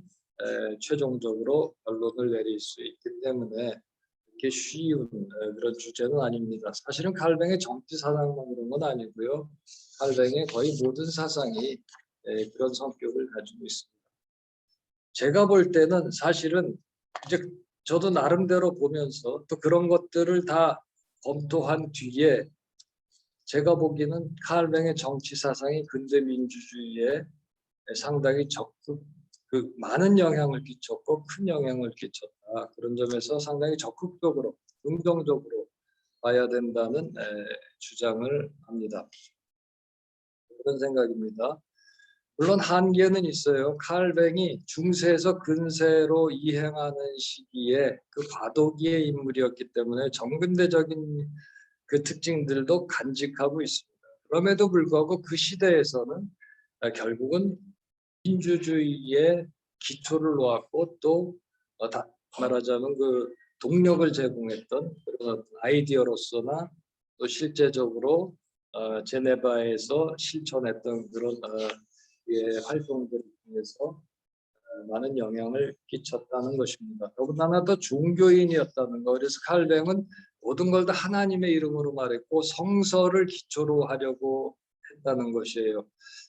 최종적으로 결론을 내릴 수 있기 때문에 그렇게 쉬운 그런 주제는 아닙니다. 사실은 칼뱅의 정치 사상만 그런 건 아니고요. 칼뱅의 거의 모든 사상이 그런 성격을 가지고 있습니다. 제가 볼 때는 사실은 이제 저도 나름대로 보면서 또 그런 것들을 다 검토한 뒤에 제가 보기에는 칼뱅의 정치 사상이 근대 민주주의에 상당히 적극 많은 영향을 끼쳤고 큰 영향을 끼쳤다. 그런 점에서 상당히 적극적으로 긍정적으로 봐야 된다는 주장을 합니다. 그런 생각입니다. 물론 한계는 있어요. 칼뱅이 중세에서 근세로 이행하는 시기에 그 과도기의 인물이었기 때문에 정근대적인 그 특징들도 간직하고 있습니다. 그럼에도 불구하고 그 시대에서는 결국은 민주주의의 기초를 놓았고 또 말하자면 그 동력을 제공했던 그런 아이디어로서나 또 실제적으로 제네바에서 실천했던 그런 활동들을 통해서 많은 영향을 끼쳤다는 것입니다. 더군다나 또 종교인이었다는 거. 그래서 칼뱅은 모든 걸 다 하나님의 이름으로 말했고 성서를 기초로 하려고 했다는 것이에요.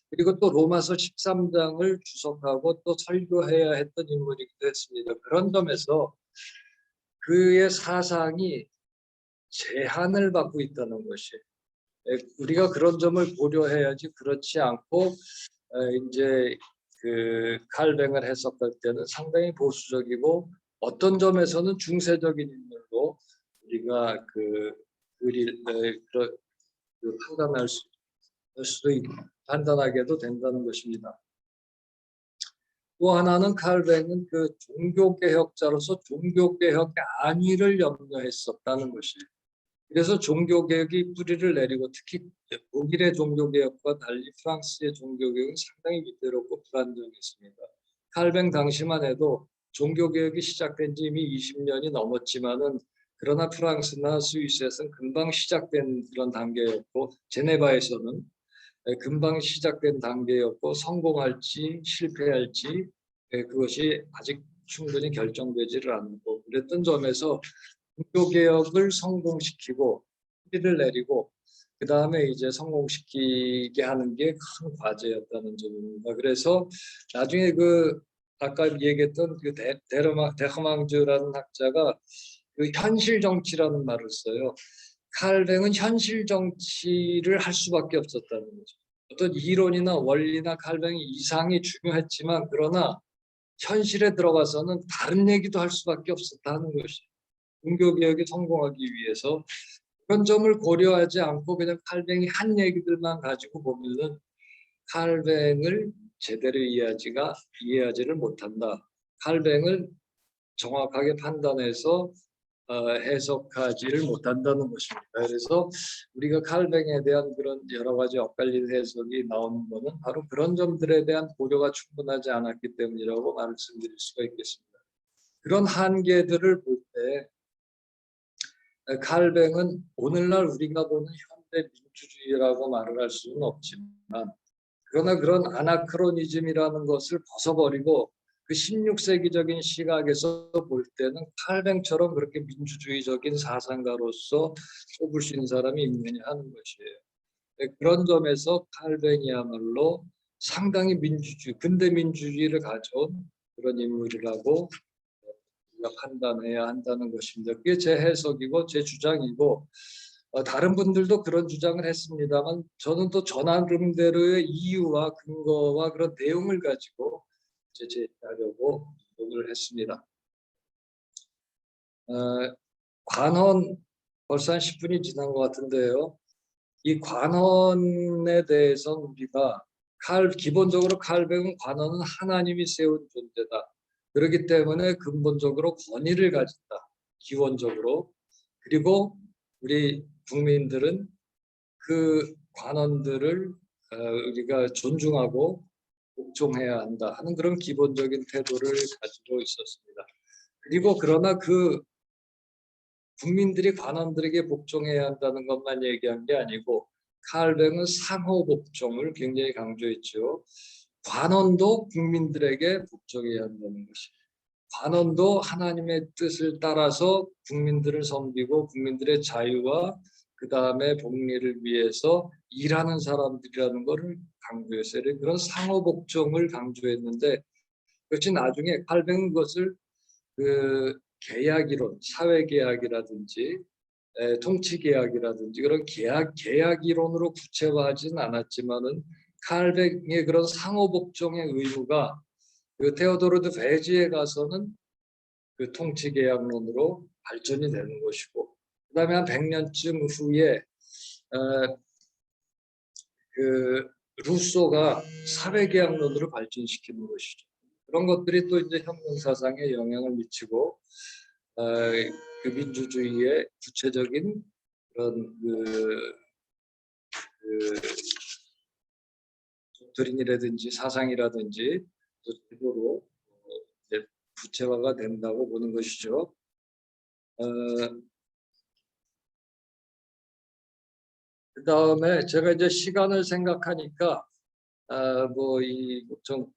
그리고 또 로마서 13장을 주석하고 또 설교해야 했던 인물이기도 했습니다. 그런 점에서 그의 사상이 제한을 받고 있다는 것이 우리가 그런 점을 고려해야지 그렇지 않고 이제 그 칼뱅을 해석할 때는 상당히 보수적이고 어떤 점에서는 중세적인 인물로 우리가 판단할 수도 있고 판단하게도 된다는 것입니다. 또 하나는 칼뱅은 그 종교개혁자로서 종교개혁의 안위를 염려했었다는 것이에요. 그래서 종교개혁이 뿌리를 내리고 특히 독일의 종교개혁과 달리 프랑스의 종교개혁은 상당히 위태롭고 불안정했습니다. 칼뱅 당시만 해도 종교개혁이 시작된 지 이미 20년이 넘었지만은 그러나 프랑스나 스위스에서는 금방 시작된 그런 단계였고 제네바에서는 금방 시작된 단계였고 성공할지 실패할지 그것이 아직 충분히 결정되지를 않고 그랬던 점에서 종교개혁을 성공시키고 뿌리를 내리고 그 다음에 이제 성공시키게 하는 게 큰 과제였다는 점입니다. 그래서 나중에 그 아까 얘기했던 그 데흐망즈라는 학자가 그 현실 정치라는 말을 써요. 칼뱅은 현실 정치를 할 수밖에 없었다는 거죠. 어떤 이론이나 원리나 칼뱅이 이상이 중요했지만 그러나 현실에 들어가서는 다른 얘기도 할 수밖에 없었다는 것이죠. 종교개혁이 성공하기 위해서 그런 점을 고려하지 않고 그냥 칼뱅이 한 얘기들만 가지고 보면은 칼뱅을 제대로 이해하지를 못한다. 칼뱅을 정확하게 판단해서 해석하지를 못한다는 것입니다. 그래서 우리가 칼뱅에 대한 그런 여러 가지 엇갈린 해석이 나오는 것은 바로 그런 점들에 대한 고려가 충분하지 않았기 때문이라고 말씀드릴 수가 있겠습니다. 그런 한계들을 볼 때 칼뱅은 오늘날 우리가 보는 현대 민주주의라고 말을 할 수는 없지만 그러나 그런 아나크로니즘이라는 것을 벗어버리고 그 16세기적인 시각에서 볼 때는 칼뱅처럼 그렇게 민주주의적인 사상가로서 꼽을 수 있는 사람이 있느냐 하는 것이에요. 그런 점에서 칼뱅이야말로 상당히 근대 민주주의를 가져온 그런 인물이라고 우리가 판단해야 한다는 것입니다. 그게 제 해석이고 제 주장이고 다른 분들도 그런 주장을 했습니다만 저는 또 저 나름대로의 이유와 근거와 그런 내용을 가지고 제시하려고 노력을 했습니다. 관헌 벌써 한 10분이 지난 것 같은데요. 이 관헌에 대해서 우리가 기본적으로 칼뱅은 관헌은 하나님이 세운 존재다. 그렇기 때문에 근본적으로 권위를 가진다. 기본적으로. 그리고 우리 국민들은 그 관원들을 우리가 존중하고 복종해야 한다 하는 그런 기본적인 태도를 가지고 있었습니다. 그리고 그러나 그 국민들이 관원들에게 복종해야 한다는 것만 얘기한 게 아니고 칼뱅은 상호 복종을 굉장히 강조했죠. 관원도 국민들에게 복종해야 한다는 것입니다. 관원도 하나님의 뜻을 따라서 국민들을 섬기고 국민들의 자유와 그 다음에 복리를 위해서 일하는 사람들이라는 것을 강조했어요. 그런 상호 복종을 강조했는데 그것이 나중에 칼뱅은 것을 그 계약이론, 사회계약이라든지 통치 계약이라든지 그런 계약 이론으로 구체화하지는 않았지만은 칼뱅의 그런 상호복종의 의무가 그 테오도르 베지에 가서는 그 통치 계약론으로 발전이 되는 것이고, 그다음에 한 100년쯤 후에 그 루소가 사회계약론으로 발전시키는 것이죠. 그런 것들이 또 이제 혁명사상에 영향을 미치고 그 민주주의의 구체적인 그런 그 도ktrin이라든지 사상이라든지 또 제도로 이제 구체화가 된다고 보는 것이죠. 그 다음에 제가 이제 시간을 생각하니까 뭐이좀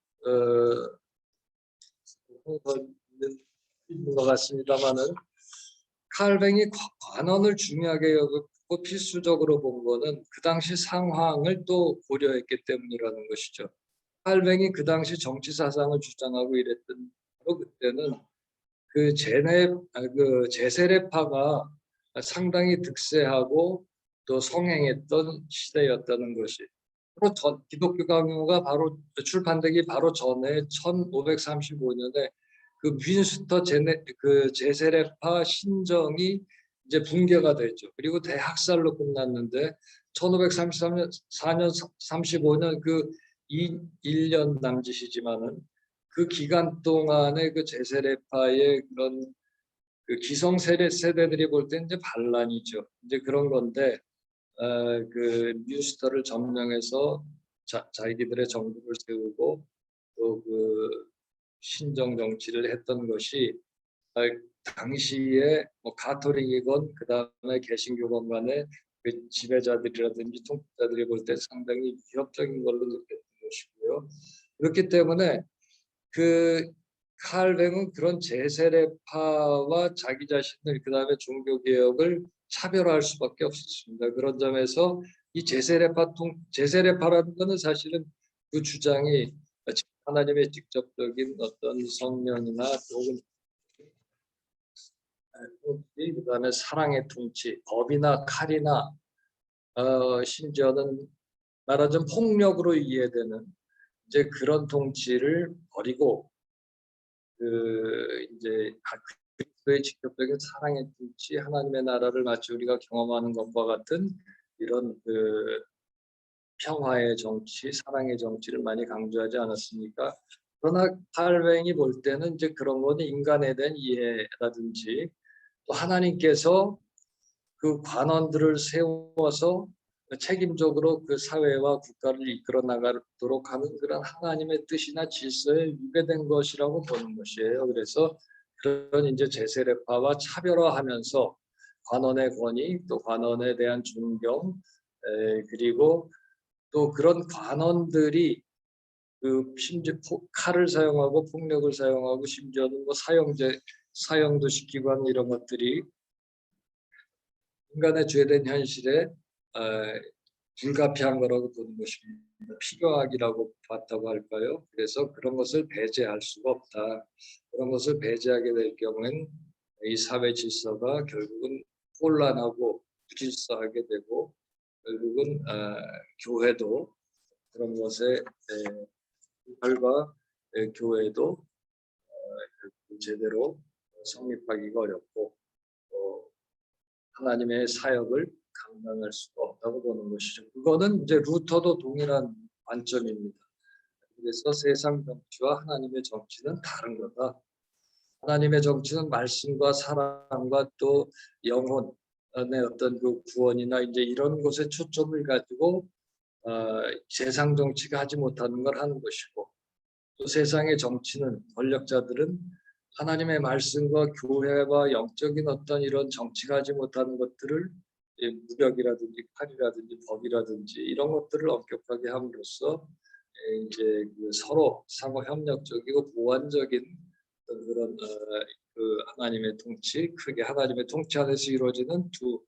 있는 것 같습니다만은 칼뱅이 관원을 중요하게 여겼고 필수적으로 본 거는 그 당시 상황을 또 고려했기 때문이라는 것이죠. 칼뱅이 그 당시 정치 사상을 주장하고 이랬던 바로 그때는 그 제세례파가 상당히 득세하고 또 성행했던 시대였다는 것이. 기독교 강요가 바로 출판되기 바로 전에 1535년에 그 윈스터 제세례파 신정이 이제 붕괴가 됐죠. 그리고 대학살로 끝났는데 1533년 4년 35년 그 1년 남짓이지만은 그 기간 동안에 그 제세례파의 그런 그 기성 세대들이 볼 때 이제 반란이죠. 이제 그런 건데 그 윈스터를 점령해서 자기들의 정부를 세우고 또 그 신정 정치를 했던 것이 당시에 뭐 가톨릭이건 그 다음에 개신교건 간의 그 지배자들이라든지 통치자들이 볼 때 상당히 위협적인 걸로 느꼈던 것이고요. 그렇기 때문에 그 칼뱅은 그런 제세례파와 자기 자신을 그 다음에 종교개혁을 차별화할 수밖에 없었습니다. 그런 점에서 이 제세례파라는 것은 사실은 그 주장이 하나님의 직접적인 어떤 성령이나 혹은 그 다음에 사랑의 통치, 법이나 칼이나 심지어는 말하자면 폭력으로 이해되는 이제 그런 통치를 버리고 이제 그리스도의 직접적인 사랑의 통치, 하나님의 나라를 마치 우리가 경험하는 것과 같은 이런 평화의 정치, 사랑의 정치를 많이 강조하지 않았습니까? 그러나 칼뱅이 볼 때는 이제 그런 거는 인간에 대한 이해라든지 또 하나님께서 그 관원들을 세워서 책임적으로 그 사회와 국가를 이끌어 나가도록 하는 그런 하나님의 뜻이나 질서에 위배된 것이라고 보는 것이에요. 그래서 그런 이제 제세례파와 차별화하면서 관원의 권위, 또 관원에 대한 존경, 그리고 또 그런 관원들이 그 심지어 칼을 사용하고 폭력을 사용하고 심지어는 뭐 사형도 시키고 하는 이런 것들이 인간의 죄된 현실에 불가피한 거라고 보는 것입니다. 필요악이라고 봤다고 할까요? 그래서 그런 것을 배제할 수가 없다. 그런 것을 배제하게 될 경우엔 이 사회 질서가 결국은 혼란하고 부질서하게 되고 결국은 교회도 그런 것에 결과 교회도 제대로 성립하기가 어렵고 하나님의 사역을 감당할 수가 없다고 보는 것이죠. 그거는 이제 루터도 동일한 관점입니다. 그래서 세상 정치와 하나님의 정치는 다른 거다. 하나님의 정치는 말씀과 사랑과 또 영혼의 어떤 그 구원이나 이제 이런 것에 초점을 가지고 세상 정치가 하지 못하는 걸 하는 것이고, 또 세상의 정치는 권력자들은 하나님의 말씀과 교회와 영적인 어떤 이런 정치가 하지 못하는 것들을 무력이라든지 칼이라든지 법이라든지 이런 것들을 엄격하게 함으로써 이제 그 서로 상호 협력적이고 보완적인 그런 그 하나님의 통치, 크게 하나님의 통치 안에서 이루어지는 두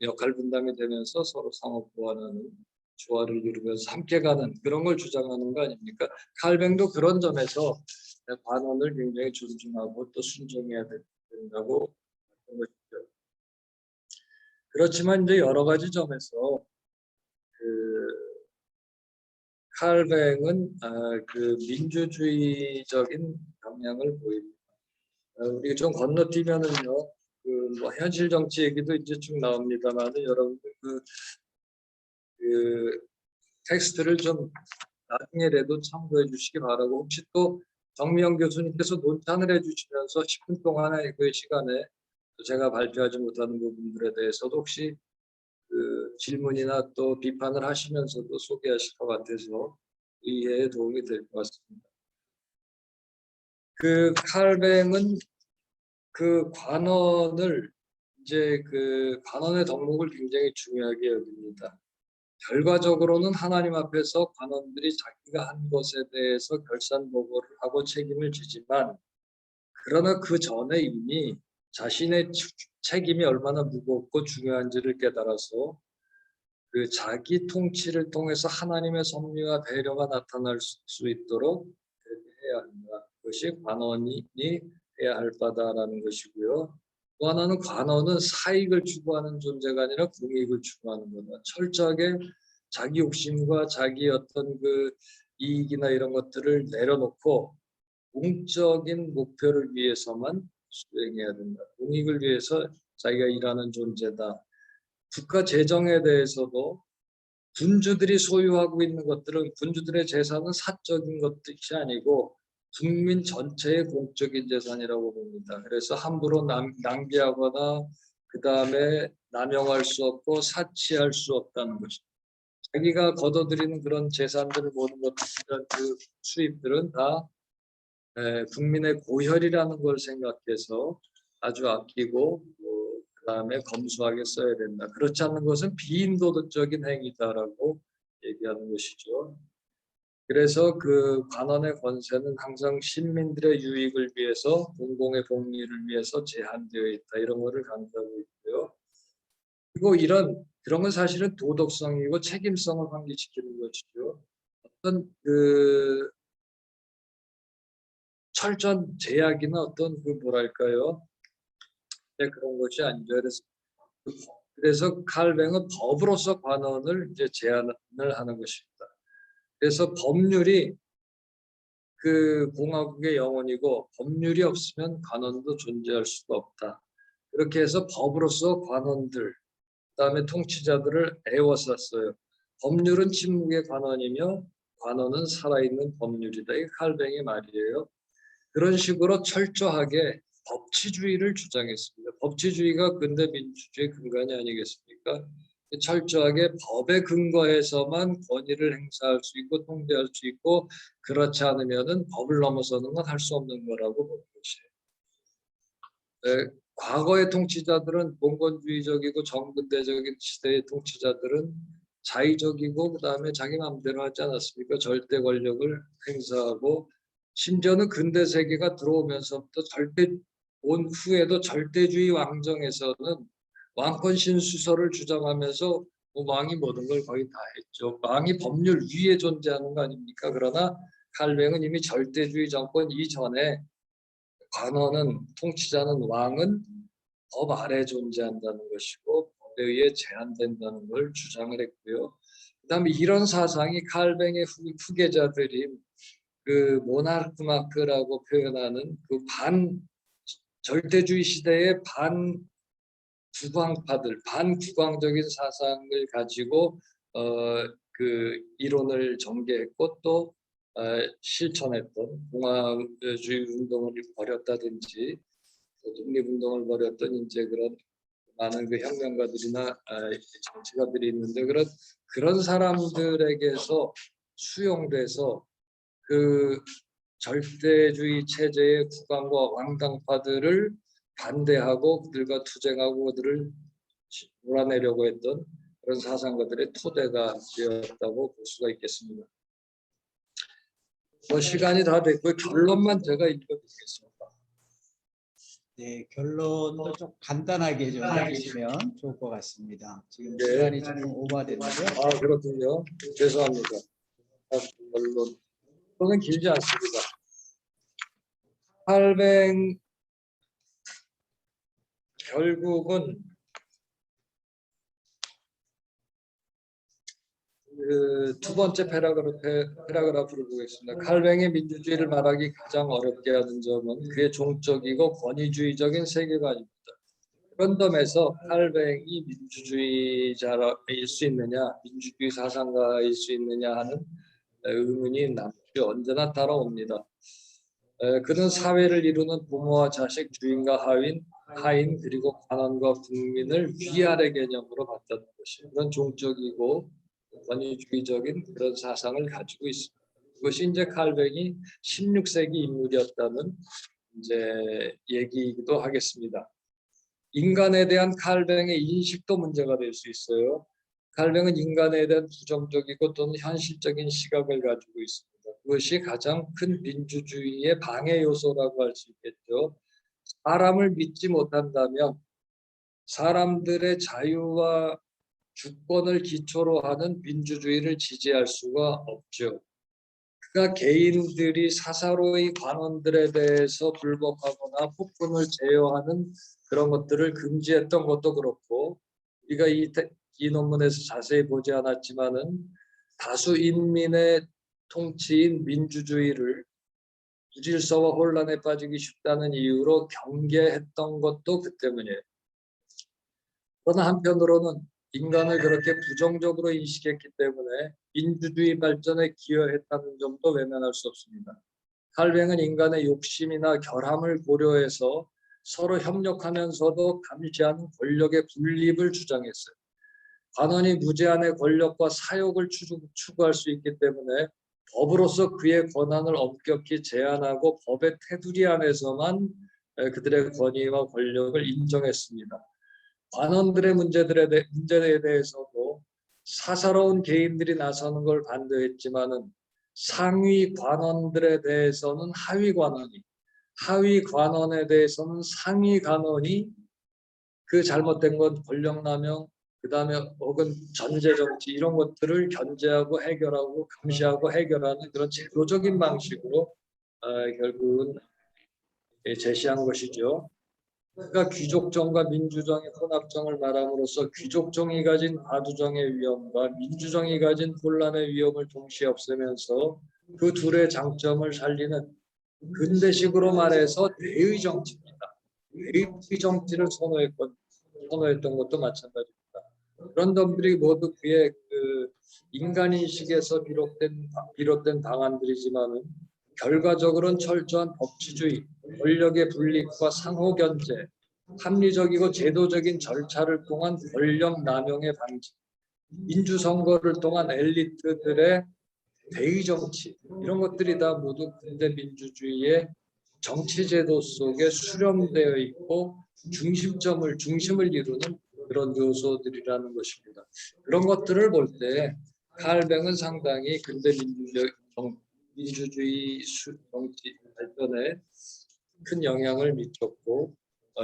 역할 분담이 되면서 서로 상호 보완하는 조화를 이루면서 함께 가는 그런 걸 주장하는 거 아닙니까? 칼뱅도 그런 점에서 관원을 굉장히 존중하고 또 순종해야 된다고 그런 것이죠. 그렇지만 이제 여러 가지 점에서 칼뱅은 그 민주주의적인 경향을 보입니다. 우리 좀 건너뛰면은요, 뭐 현실 정치 얘기도 이제 쭉 나옵니다만, 여러분들 그 텍스트를 좀 나중에라도 참고해 주시기 바라고, 혹시 또 정미영 교수님께서 논찬을 해주시면서 10분 동안의 그 시간에 제가 발표하지 못하는 부분들에 대해서도 혹시 그 질문이나 또 비판을 하시면서도 소개하실 것 같아서 이해에 도움이 될 것 같습니다. 그 칼뱅은 그 관원을 이제 그 관원의 덕목을 굉장히 중요하게 여깁니다. 결과적으로는 하나님 앞에서 관원들이 자기가 한 것에 대해서 결산보고를 하고 책임을 지지만, 그러나 그 전에 이미 자신의 책임이 얼마나 무겁고 중요한지를 깨달아서 그 자기 통치를 통해서 하나님의 섭리와 배려가 나타날 수 있도록 그렇게 해야 한다. 그것이 관원이 해야 할 바다라는 것이고요. 또 하나는 관원은 사익을 추구하는 존재가 아니라 공익을 추구하는 거다. 철저하게 자기 욕심과 자기 어떤 그 이익이나 이런 것들을 내려놓고 공적인 목표를 위해서만 수행해야 된다. 공익을 위해서 자기가 일하는 존재다. 국가 재정에 대해서도 군주들이 소유하고 있는 것들은, 군주들의 재산은 사적인 것이 아니고 국민 전체의 공적인 재산이라고 봅니다. 그래서 함부로 낭비하거나 그 다음에 남용할 수 없고 사치할 수 없다는 것입니다. 자기가 거둬들이는 그런 재산들을, 모든 것들, 그 수입들은 다 국민의 고혈이라는 걸 생각해서 아주 아끼고 그다음에 검소하게 써야 된다. 그렇지 않는 것은 비인도덕적인 행위다라고 얘기하는 것이죠. 그래서 그 관원의 권세는 항상 시민들의 유익을 위해서, 공공의 복리를 위해서 제한되어 있다. 이런 것을 강조하고 있고요. 그리고 그런 건 사실은 도덕성이고 책임성을 환기시키는 것이죠. 어떤 그 철저한 제약이나 어떤 그 뭐랄까요? 그런 것이 아니죠. 그래서 칼뱅은 법으로서 관원을 이제 제한을 하는 것입니다. 그래서 법률이 그 공화국의 영혼이고, 법률이 없으면 관원도 존재할 수가 없다. 그렇게 해서 법으로서 관원들, 그다음에 통치자들을 애워쌌어요. 법률은 침묵의 관원이며 관원은 살아있는 법률이다. 이게 칼뱅의 말이에요. 그런 식으로 철저하게 법치주의를 주장했습니다. 법치주의가 근대 민주주의 근간이 아니겠습니까? 철저하게 법에 근거해서만 권위를 행사할 수 있고 통제할 수 있고, 그렇지 않으면은 법을 넘어서는 건 할 수 없는 거라고 보는 것이에요. 과거의 통치자들은 봉건주의적이고 정근대적인 시대의 통치자들은 자의적이고 그다음에 자기 마음대로 하지 않았습니까? 절대 권력을 행사하고, 심지어는 근대 세계가 들어오면서부터 온 후에도 절대주의 왕정에서는 왕권 신수설을 주장하면서 왕이 모든 걸 거의 다 했죠. 왕이 법률 위에 존재하는 거 아닙니까? 그러나 칼뱅은 이미 절대주의 정권 이전에 관원은, 통치자는, 왕은 법 아래 존재한다는 것이고 법에 의해 제한된다는 걸 주장을 했고요. 그다음에 이런 사상이 칼뱅의 후계자들인 그 모나르크 마크라고 표현하는 그 절대주의 시대의 반국왕적인 사상을 가지고 그 이론을 전개했고 또 실천했던, 공화주의 운동을 벌였다든지 독립운동을 벌였던 이제 그런 많은 그 혁명가들이나 정치가들이 있는데, 그런 사람들에게서 수용돼서 그 절대주의 체제의 국왕과 왕당파들을 반대하고 그들과 투쟁하고 그들을 몰아내려고 했던 그런 사상가들의 토대가 되었다고 볼 수가 있겠습니다. 시간이 다 됐고 결론만 제가 읽어드리겠습니다.
네, 결론도 좀 간단하게 좀 해주시면 좋을 것 같습니다. 지금
네.
시간이 조금 오버됐는데요.
그렇군요. 죄송합니다. 결론은 길지 않습니다. 결국은 그 두 번째 패러그래프를 보겠습니다. 칼뱅의 민주주의를 말하기 가장 어렵게 하는 점은 그의 종적이고 권위주의적인 세계관입니다. 그런 점에서 칼뱅이 민주주의자일 수 있느냐, 민주주의 사상가일 수 있느냐 하는 의문이 남죠. 언제나 따라옵니다. 그는 사회를 이루는 부모와 자식, 주인과 하인 그리고 관원과 국민을 위아래 개념으로 봤다는 것이 그런 종적이고 권위주의적인 그런 사상을 가지고 있습니다. 그것이 이제 칼뱅이 16세기 인물이었다는 이제 얘기이기도 하겠습니다. 인간에 대한 칼뱅의 인식도 문제가 될 수 있어요. 칼뱅은 인간에 대한 부정적이고 또는 현실적인 시각을 가지고 있습니다. 그것이 가장 큰 민주주의의 방해 요소라고 할 수 있겠죠. 사람을 믿지 못한다면 사람들의 자유와 주권을 기초로 하는 민주주의를 지지할 수가 없죠. 그러니까 개인들이 사사로이 관원들에 대해서 불복하거나 폭군을 제어하는 그런 것들을 금지했던 것도 그렇고 우리가 이 논문에서 자세히 보지 않았지만은 다수 인민의 통치인 민주주의를 무질서와 혼란에 빠지기 쉽다는 이유로 경계했던 것도 그 때문이에요. 그러나 한편으로는 인간을 그렇게 부정적으로 인식했기 때문에 민주주의 발전에 기여했다는 점도 외면할 수 없습니다. 칼뱅은 인간의 욕심이나 결함을 고려해서 서로 협력하면서도 감시하는 권력의 분립을 주장했어요. 관원이 무제한의 권력과 사욕을 추구할 수 있기 때문에 법으로서 그의 권한을 엄격히 제한하고 법의 테두리 안에서만 그들의 권위와 권력을 인정했습니다. 관원들의 문제에 대해서도 사사로운 개인들이 나서는 걸 반대했지만은 상위 관원들에 대해서는 하위 관원이, 하위 관원에 대해서는 상위 관원이 그 잘못된 건 권력남용, 그 다음에 혹은 전제정치 이런 것들을 견제하고 해결하고 감시하고 해결하는 그런 제도적인 방식으로 결국은 제시한 것이죠. 그러니까 귀족정과 민주정의 혼합정을 말함으로써 귀족정이 가진 과두정의 위험과 민주정이 가진 혼란의 위험을 동시에 없애면서 그 둘의 장점을 살리는 근대식으로 말해서 대의 정치입니다. 대의 정치를 선호했던 것도 마찬가지입니다. 그런 점들이 모두 그의 그 인간인식에서 비롯된 방안들이지만은 결과적으로는 철저한 법치주의, 권력의 분립과 상호견제, 합리적이고 제도적인 절차를 통한 권력 남용의 방지, 민주선거를 통한 엘리트들의 대의정치 이런 것들이 다 모두 근대 민주주의의 정치제도 속에 수렴되어 있고 중심을 이루는 그런 요소들이라는 것입니다. 그런 것들을 볼 때 칼뱅은 상당히 근대 민주주의 정치 발전에 큰 영향을 미쳤고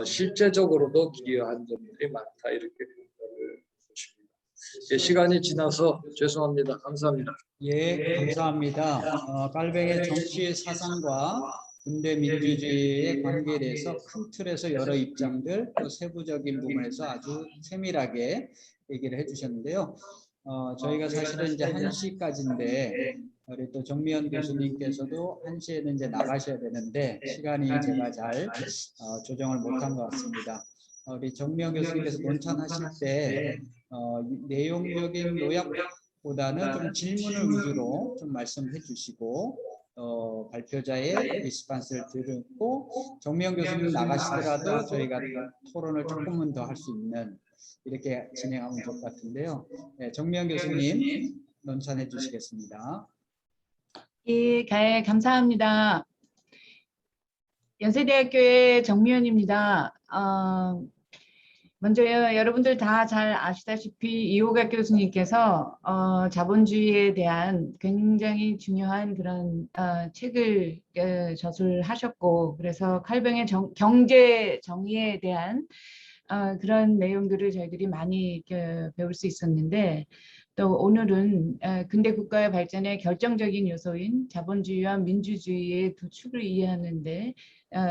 실제적으로도 기여한 점들이 많다 이렇게 평가를 보십니다. 시간이 지나서 죄송합니다. 감사합니다.
예, 감사합니다. 칼뱅의 정치 사상과 근대 민주주의의 관계에 대해서 큰 틀에서 여러 입장들 또 세부적인 부분에서 아주 세밀하게 얘기를 해주셨는데요. 저희가 사실은 이제 1시까지인데 우리 또 정미연 교수님께서도 1시에는 이제 나가셔야 되는데 시간이 제가 잘 조정을 못한 것 같습니다. 우리 정미연 교수님께서 논찬하실 때 내용적인 요약보다는 좀 질문을 위주로 좀 말씀해 주시고 발표자의 리스판스를 듣고 정미연 교수님 나가시더라도 저희가 토론을 조금은 더 할 수 있는 이렇게 진행하면 좋을 것 같은데요. 네, 정미연 교수님 논찬해 주시겠습니다.
예, 감사합니다. 연세대학교의 정미연입니다. 먼저 여러분들 다 잘 아시다시피 이호각 교수님께서 자본주의에 대한 굉장히 중요한 그런 책을 저술하셨고 그래서 칼뱅의 경제 정의에 대한 그런 내용들을 저희들이 많이 배울 수 있었는데 또 오늘은 근대 국가의 발전에 결정적인 요소인 자본주의와 민주주의의 두 축을 이해하는데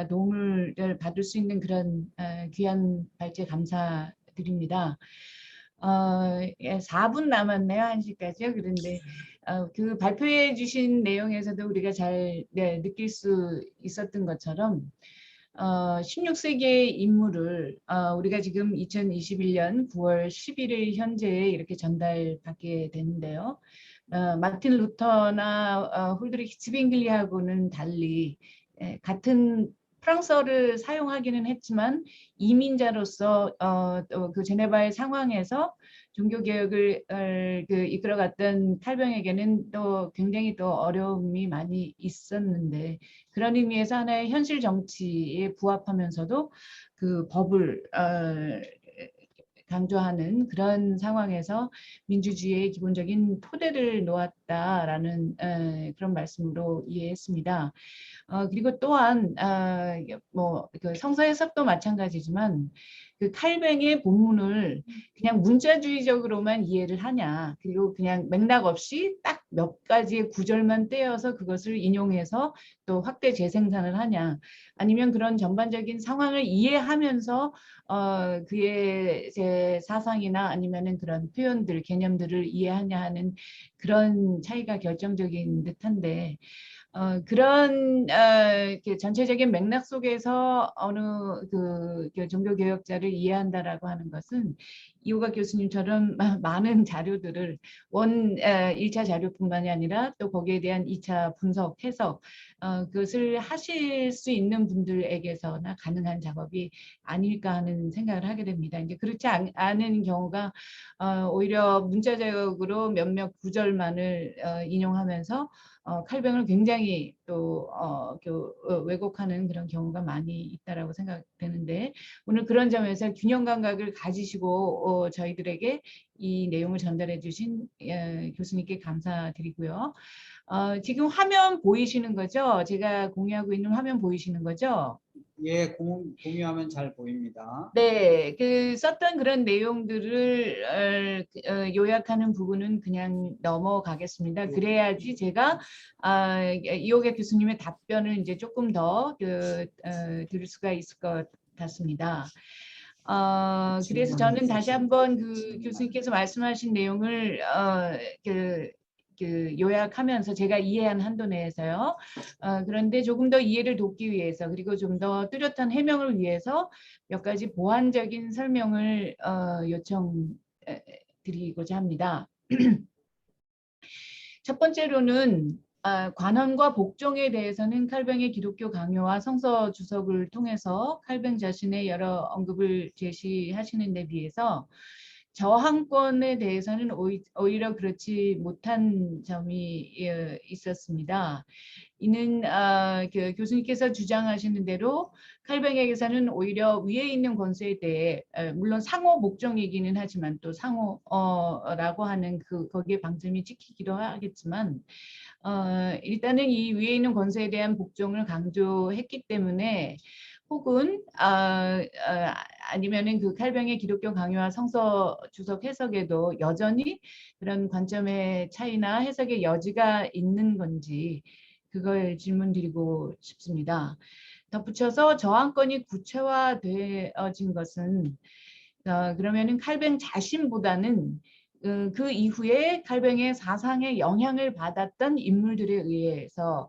도움을 받을 수 있는 그런 귀한 발제 감사드립니다. 4분 남았네요. 1시까지요. 그런데 그 발표해 주신 내용에서도 우리가 잘 느낄 수 있었던 것처럼 16세기의 인물을 우리가 지금 2021년 9월 11일 현재에 이렇게 전달받게 되는데요. 마틴 루터나 홀드리히 스빙글리하고는 달리 같은 프랑스어를 사용하기는 했지만 이민자로서 또 그 제네바의 상황에서 종교 개혁을 이끌어갔던 칼뱅에게는 또 굉장히 또 어려움이 많이 있었는데 그런 의미에서 하나의 현실 정치에 부합하면서도 그 법을 강조하는 그런 상황에서 민주주의의 기본적인 토대를 놓았다라는 그런 말씀으로 이해했습니다. 그리고 또한 그 성서 해석도 마찬가지지만 그 칼뱅의 본문을 그냥 문자주의적으로만 이해를 하냐, 그리고 그냥 맥락 없이 딱 몇 가지의 구절만 떼어서 그것을 인용해서 또 확대 재생산을 하냐, 아니면 그런 전반적인 상황을 이해하면서 그의 제 사상이나 아니면은 그런 표현들, 개념들을 이해하냐 하는 그런 차이가 결정적인 듯한데 그런 이렇게 전체적인 맥락 속에서 어느 그 종교 개혁자를 이해한다라고 하는 것은 이호각 교수님처럼 많은 자료들을 1차 자료뿐만이 아니라 또 거기에 대한 2차 분석, 해석 그것을 하실 수 있는 분들에게서나 가능한 작업이 아닐까 하는 생각을 하게 됩니다. 이제 그렇지 않은 경우가 오히려 문자적으로 몇몇 구절만을 인용하면서 칼뱅을 굉장히 또 왜곡하는 그런 경우가 많이 있다라고 생각되는데 오늘 그런 점에서 균형 감각을 가지시고 저희들에게 이 내용을 전달해 주신 교수님께 감사드리고요. 지금 화면 보이시는 거죠? 제가 공유하고 있는 화면 보이시는 거죠?
예, 공유하면 잘 보입니다.
네, 그 썼던 그런 내용들을 요약하는 부분은 그냥 넘어가겠습니다. 그래야지 제가 이호계 교수님의 답변을 이제 조금 더 들을 수가 있을 것 같습니다. 그래서 저는 다시 한번 그 교수님께서 말씀하신 내용을 요약하면서 제가 이해한 한도 내에서요. 그런데 조금 더 이해를 돕기 위해서 그리고 좀 더 뚜렷한 해명을 위해서 몇 가지 보완적인 설명을 요청드리고자 합니다. 첫 번째로는 관원과 복종에 대해서는 칼뱅의 기독교 강요와 성서 주석을 통해서 칼뱅 자신의 여러 언급을 제시하시는 데 비해서 저항권에 대해서는 오히려 그렇지 못한 점이 있었습니다. 이는 그 교수님께서 주장하시는 대로 칼뱅에게서는 오히려 위에 있는 권세에 대해 물론 상호 목적이기는 하지만 또 상호라고 하는 거기에 방점이 찍히기도 하겠지만 일단은 이 위에 있는 권세에 대한 복종을 강조했기 때문에 혹은 아니면은 그 칼뱅의 기독교 강요와 성서 주석 해석에도 여전히 그런 관점의 차이나 해석의 여지가 있는 건지 그걸 질문드리고 싶습니다. 덧붙여서 저항권이 구체화되어진 것은 그러면은 칼뱅 자신보다는 그 이후에 칼뱅의 사상에 영향을 받았던 인물들에 의해서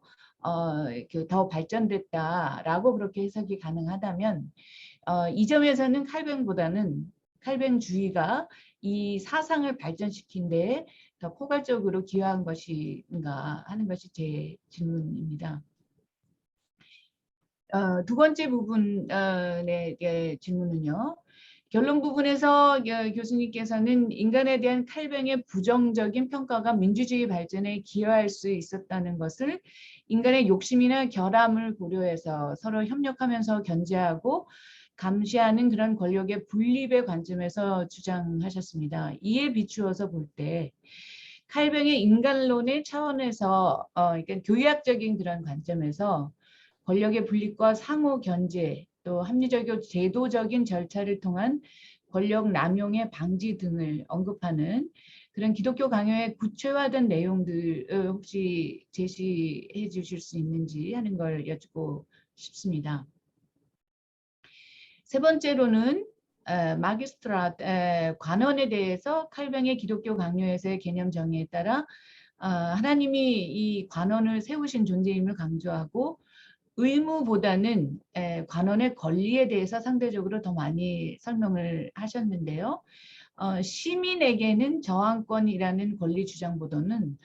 더 발전됐다라고 그렇게 해석이 가능하다면 이 점에서는 칼뱅보다는 칼뱅주의가 이 사상을 발전시킨 데에 더 포괄적으로 기여한 것인가 하는 것이 제 질문입니다. 두 번째 부분의 질문은요. 결론 부분에서 교수님께서는 인간에 대한 칼뱅의 부정적인 평가가 민주주의 발전에 기여할 수 있었다는 것을 인간의 욕심이나 결함을 고려해서 서로 협력하면서 견제하고 감시하는 그런 권력의 분립의 관점에서 주장하셨습니다. 이에 비추어서 볼 때 칼뱅의 인간론의 차원에서 그러니까 교약적인 그런 관점에서 권력의 분립과 상호 견제 또 합리적이고 제도적인 절차를 통한 권력 남용의 방지 등을 언급하는 그런 기독교 강요의 구체화된 내용들 혹시 제시해 주실 수 있는지 하는 걸 여쭙고 싶습니다. 세 번째로는 마기스트라 관원에 대해서 칼뱅의 기독교 강요에서의 개념 정의에 따라 하나님이 이 관원을 세우신 존재임을 강조하고 의무보다는 관원의 권리에 대해서 상대적으로 더 많이 설명을 하셨는데요. 시민에게는 저항권이라는 권리 주장보다는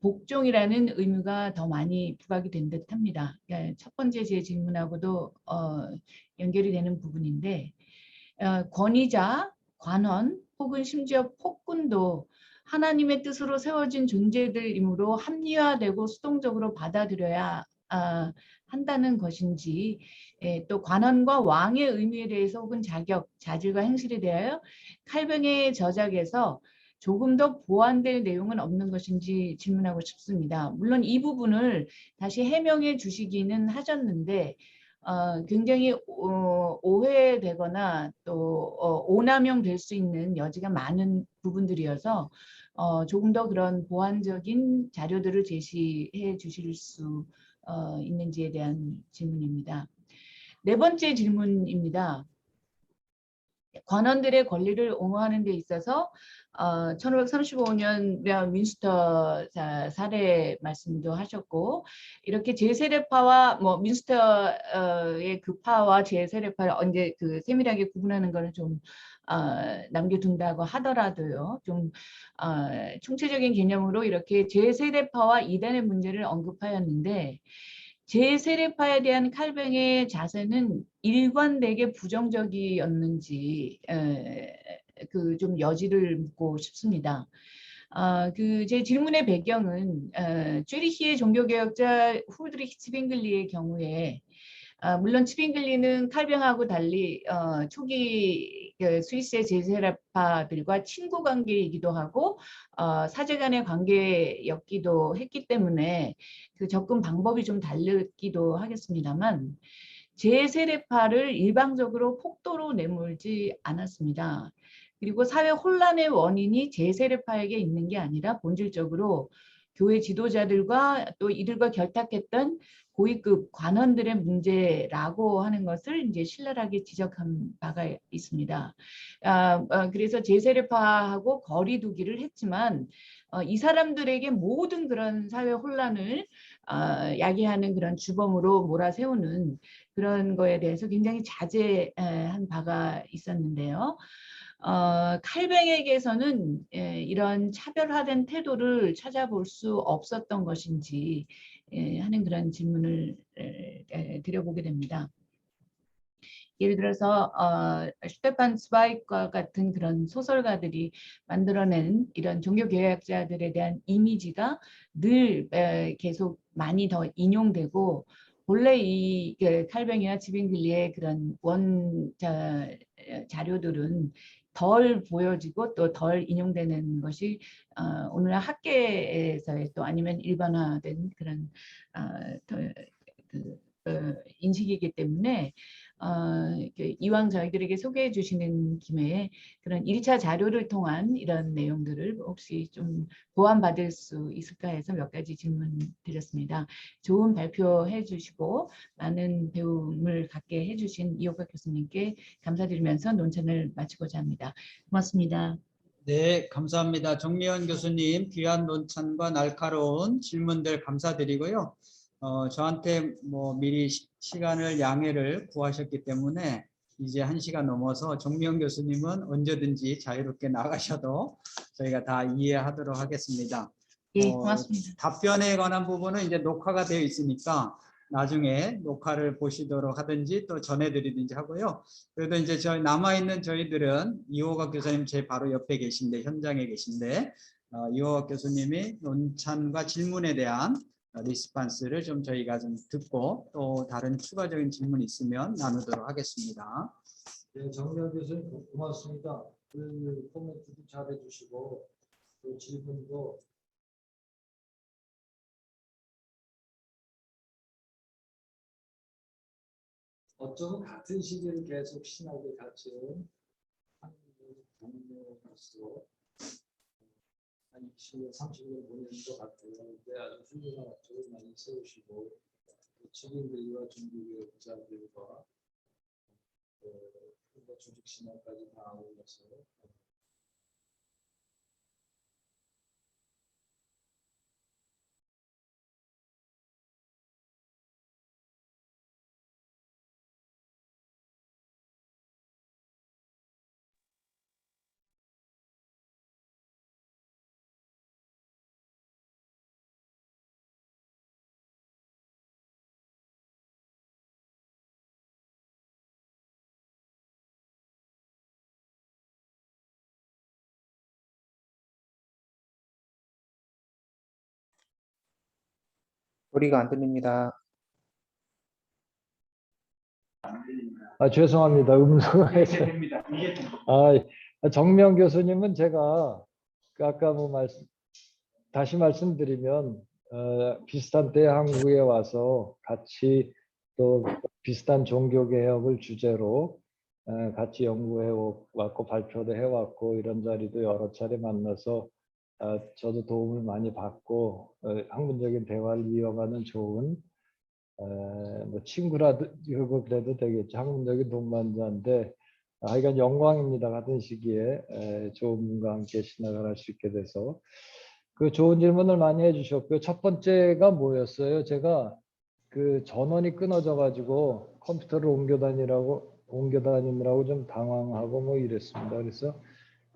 복종이라는 의무가 더 많이 부각이 된 듯합니다. 첫 번째 제 질문하고도 연결이 되는 부분인데 권위자, 관원 혹은 심지어 폭군도 하나님의 뜻으로 세워진 존재들이므로 합리화되고 수동적으로 받아들여야 한다는 것인지 또 관원과 왕의 의미에 대해서 혹은 자격, 자질과 행실에 대하여 칼뱅의 저작에서 조금 더 보완될 내용은 없는 것인지 질문하고 싶습니다. 물론 이 부분을 다시 해명해 주시기는 하셨는데 굉장히 오해되거나 또 오남용 될 수 있는 여지가 많은 부분들이어서 조금 더 그런 보완적인 자료들을 제시해 주실 수 있는지에 대한 질문입니다. 네 번째 질문입니다. 관원들의 권리를 옹호하는 데 있어서 1535년 민스터 사례 말씀도 하셨고 이렇게 제세례파와 뭐 민스터의 그 파와 제세례파를 언제 그 세밀하게 구분하는 거는 좀 남겨둔다고 하더라도요. 좀 총체적인 개념으로 이렇게 제세례파와 이단의 문제를 언급하였는데 제세례파에 대한 칼뱅의 자세는 일관되게 부정적이었는지 그 좀 여지를 묻고 싶습니다. 그 제 질문의 배경은 쭈리히의 종교개혁자 후드리히 츠빙글리의 경우에 물론 츠빙글리는 칼뱅하고 달리 초기 스위스의 제세례파들과 친구 관계이기도 하고 사제 간의 관계였기도 했기 때문에 그 접근 방법이 좀 다르기도 하겠습니다만 제세례파를 일방적으로 폭도로 내몰지 않았습니다. 그리고 사회 혼란의 원인이 제세례파에게 있는 게 아니라 본질적으로 교회 지도자들과 또 이들과 결탁했던 고위급 관원들의 문제라고 하는 것을 이제 신랄하게 지적한 바가 있습니다. 그래서 제세례파하고 거리두기를 했지만 이 사람들에게 모든 그런 사회 혼란을 야기하는 그런 주범으로 몰아세우는 그런 거에 대해서 굉장히 자제한 바가 있었는데요. 칼뱅에게서는 이런 차별화된 태도를 찾아볼 수 없었던 것인지 하는 그런 질문을 드려보게 됩니다. 예를 들어서 슈테판 스바이크와 같은 그런 소설가들이 만들어낸 이런 종교개혁자들에 대한 이미지가 늘 계속 많이 더 인용되고 본래 이 칼뱅이나 츠빙글리의 그런 자료들은 덜 보여지고 또 덜 인용되는 것이 오늘날 학계에서의 또 아니면 일반화된 그런 인식이기 때문에 이왕 저희들에게 소개해 주시는 김에 그런 1차 자료를 통한 이런 내용들을 혹시 좀 보완받을 수 있을까 해서 몇 가지 질문 드렸습니다. 좋은 발표해 주시고 많은 배움을 갖게 해주신 이호각 교수님께 감사드리면서 논찬을 마치고자 합니다. 고맙습니다.
네, 감사합니다. 정미연 교수님 귀한 논찬과 날카로운 질문들 감사드리고요. 저한테 뭐 미리 시간을 양해를 구하셨기 때문에 이제 1시간 넘어서 정미영 교수님은 언제든지 자유롭게 나가셔도 저희가 다 이해하도록 하겠습니다.
예, 고맙습니다.
답변에 관한 부분은 이제 녹화가 되어 있으니까 나중에 녹화를 보시도록 하든지 또 전해드리든지 하고요. 그래도 이제 남아있는 저희들은 이호각 교수님 제 바로 옆에 계신데 현장에 계신데 이호각 교수님이 논찬과 질문에 대한 리스판스를 좀 저희가 좀 듣고 또 다른 추가적인 질문 있으면 나누도록 하겠습니다.
네, 정명 교수님 고맙습니다. 그 코멘트도 잘해주시고 그 질문도 어쩌면 같은 시기를 계속 신학을 가르치는 한 동료로서 한 20년, 30년 보낸 것 같아요. 근데 아주 훌륭한 학적을 많이 세우시고 또 직인들과 종교계 부자들과 조직 신앙까지 다 아울러서
소리가 안 들립니다.
죄송합니다. 음성에서. 정명 교수님은 제가 그 아까 다시 말씀드리면 비슷한 때 한국에 와서 같이 또 비슷한 종교 개혁을 주제로 같이 연구해 왔고 발표도 해왔고 이런 자리도 여러 차례 만나서 저도 도움을 많이 받고 학문적인 대화를 이어가는 좋은 뭐 친구라도 그래도 되겠죠. 학문적인 동반자인데 하여간 영광입니다. 같은 시기에 좋은 분과 함께 신학을 할 수 있게 돼서 그 좋은 질문을 많이 해주셨고요. 첫 번째가 뭐였어요? 제가 그 전원이 끊어져 가지고 컴퓨터를 옮겨 다니느라고 좀 당황하고 뭐 이랬습니다. 그래서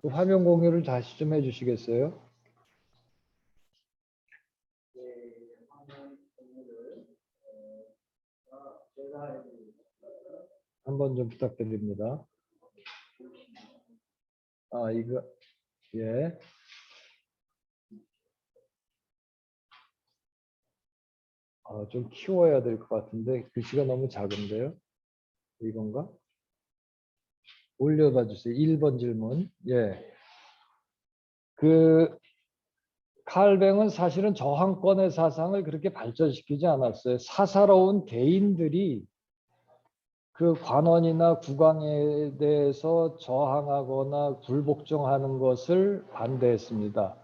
그 화면 공유를 다시 좀 해주시겠어요? 한번 좀 부탁드립니다. 이거 예. 좀 키워야 될 것 같은데 글씨가 너무 작은데요. 이건가? 올려봐 주세요. 1번 질문. 예. 그 칼뱅은 사실은 저항권의 사상을 그렇게 발전시키지 않았어요. 사사로운 개인들이 그 관원이나 국왕에 대해서 저항하거나 불복종하는 것을 반대했습니다.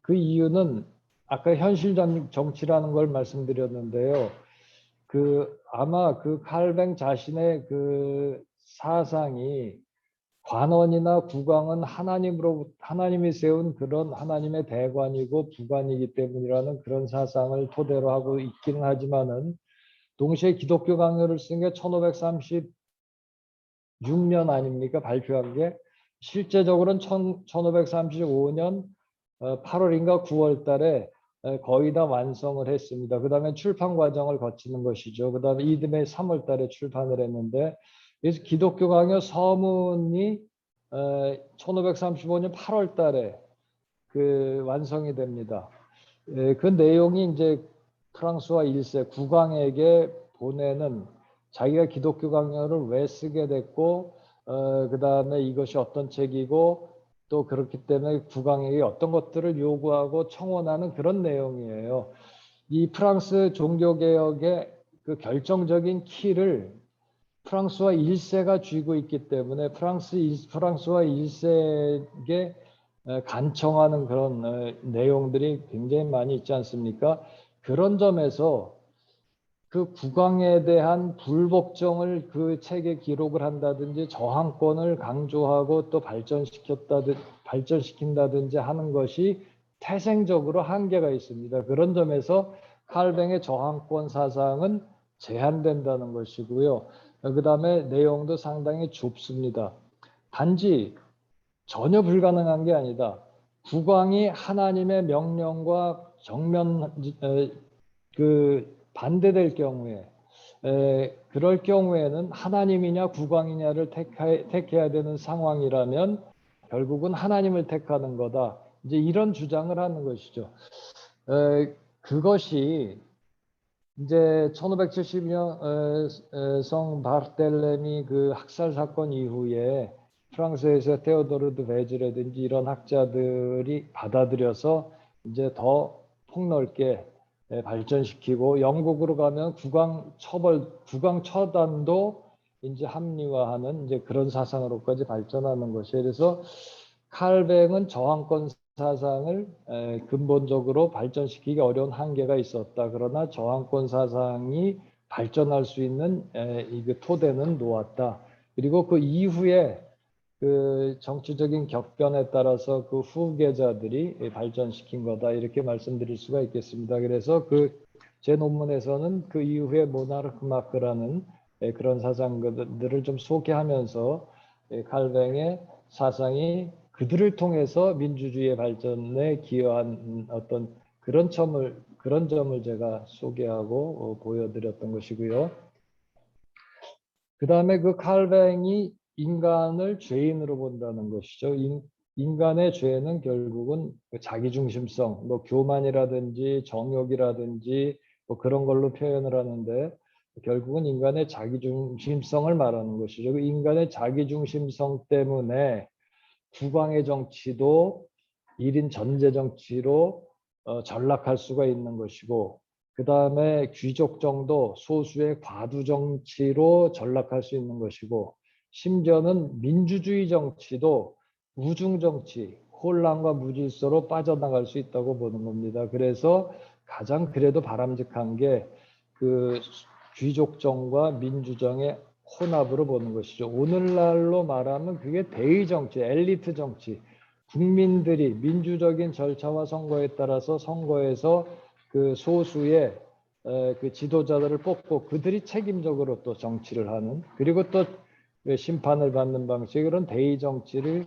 그 이유는 아까 현실 정치라는 걸 말씀드렸는데요. 아마 그 칼뱅 자신의 그 사상이 관원이나 국왕은 하나님이 세운 그런 하나님의 대관이고 부관이기 때문이라는 그런 사상을 토대로 하고 있기는 하지만은 동시에 기독교 강요를 쓴 게 1536년 아닙니까? 발표한 게 실제적으로는 1535년 8월인가 9월 달에 거의 다 완성을 했습니다. 그 다음에 출판 과정을 거치는 것이죠. 그 다음에 이듬해 3월 달에 출판을 했는데 그래서 기독교 강요 서문이 1535년 8월 달에 그 완성이 됩니다. 그 내용이 이제 프랑스와 1세 국왕에게 보내는 자기가 기독교 강요를 왜 쓰게 됐고 그 다음에 이것이 어떤 책이고 또 그렇기 때문에 국왕에게 어떤 것들을 요구하고 청원하는 그런 내용이에요. 이 프랑스 종교개혁의 그 결정적인 키를 프랑스와 1세가 쥐고 있기 때문에 프랑스와 1세에게 간청하는 그런 내용들이 굉장히 많이 있지 않습니까? 그런 점에서 그 국왕에 대한 불복종을 그 책에 기록을 한다든지 저항권을 강조하고 또 발전시킨다든지 하는 것이 태생적으로 한계가 있습니다. 그런 점에서 칼뱅의 저항권 사상은 제한된다는 것이고요. 그 다음에 내용도 상당히 좁습니다. 단지 전혀 불가능한 게 아니다. 국왕이 하나님의 명령과 반대될 경우에 그럴 경우에는 하나님이냐 국왕이냐를 택해야 되는 상황이라면 결국은 하나님을 택하는 거다. 이제 이런 주장을 하는 것이죠. 그것이 이제 1572년 성 바르텔레미 그 학살 사건 이후에 프랑스에서 테오도르 드 베즈라든지 이런 학자들이 받아들여서 이제 더 폭넓게 발전시키고 영국으로 가면 국왕 처단도 이제 합리화하는 이제 그런 사상으로까지 발전하는 것이에요. 그래서 칼뱅은 저항권 사상을 근본적으로 발전시키기 어려운 한계가 있었다. 그러나 저항권 사상이 발전할 수 있는 이 토대는 놓았다. 그리고 그 이후에 그 정치적인 격변에 따라서 그 후계자들이 발전시킨 거다, 이렇게 말씀드릴 수가 있겠습니다. 그래서 제 논문에서는 그 이후에 모나르크 마크라는 그런 사상들을 좀 소개하면서 칼뱅의 사상이 그들을 통해서 민주주의의 발전에 기여한 어떤 그런 점을 제가 소개하고 보여드렸던 것이고요. 그 다음에 그 칼뱅이 인간을 죄인으로 본다는 것이죠. 인간의 죄는 결국은 자기중심성, 뭐 교만이라든지 정욕이라든지 뭐 그런 걸로 표현을 하는데, 결국은 인간의 자기중심성을 말하는 것이죠. 그 인간의 자기중심성 때문에 국왕의 정치도 1인 전제 정치로 전락할 수가 있는 것이고, 그 다음에 귀족정도 소수의 과두 정치로 전락할 수 있는 것이고, 심지어는 민주주의 정치도 우중 정치, 혼란과 무질서로 빠져나갈 수 있다고 보는 겁니다. 그래서 가장 그래도 바람직한 게 그 귀족정과 민주정의 혼합으로 보는 것이죠. 오늘날로 말하면 그게 대의 정치, 엘리트 정치, 국민들이 민주적인 절차와 선거에 따라서 선거에서 그 소수의 그 지도자들을 뽑고 그들이 책임적으로 또 정치를 하는, 그리고 또 심판을 받는 방식, 그런 대의 정치를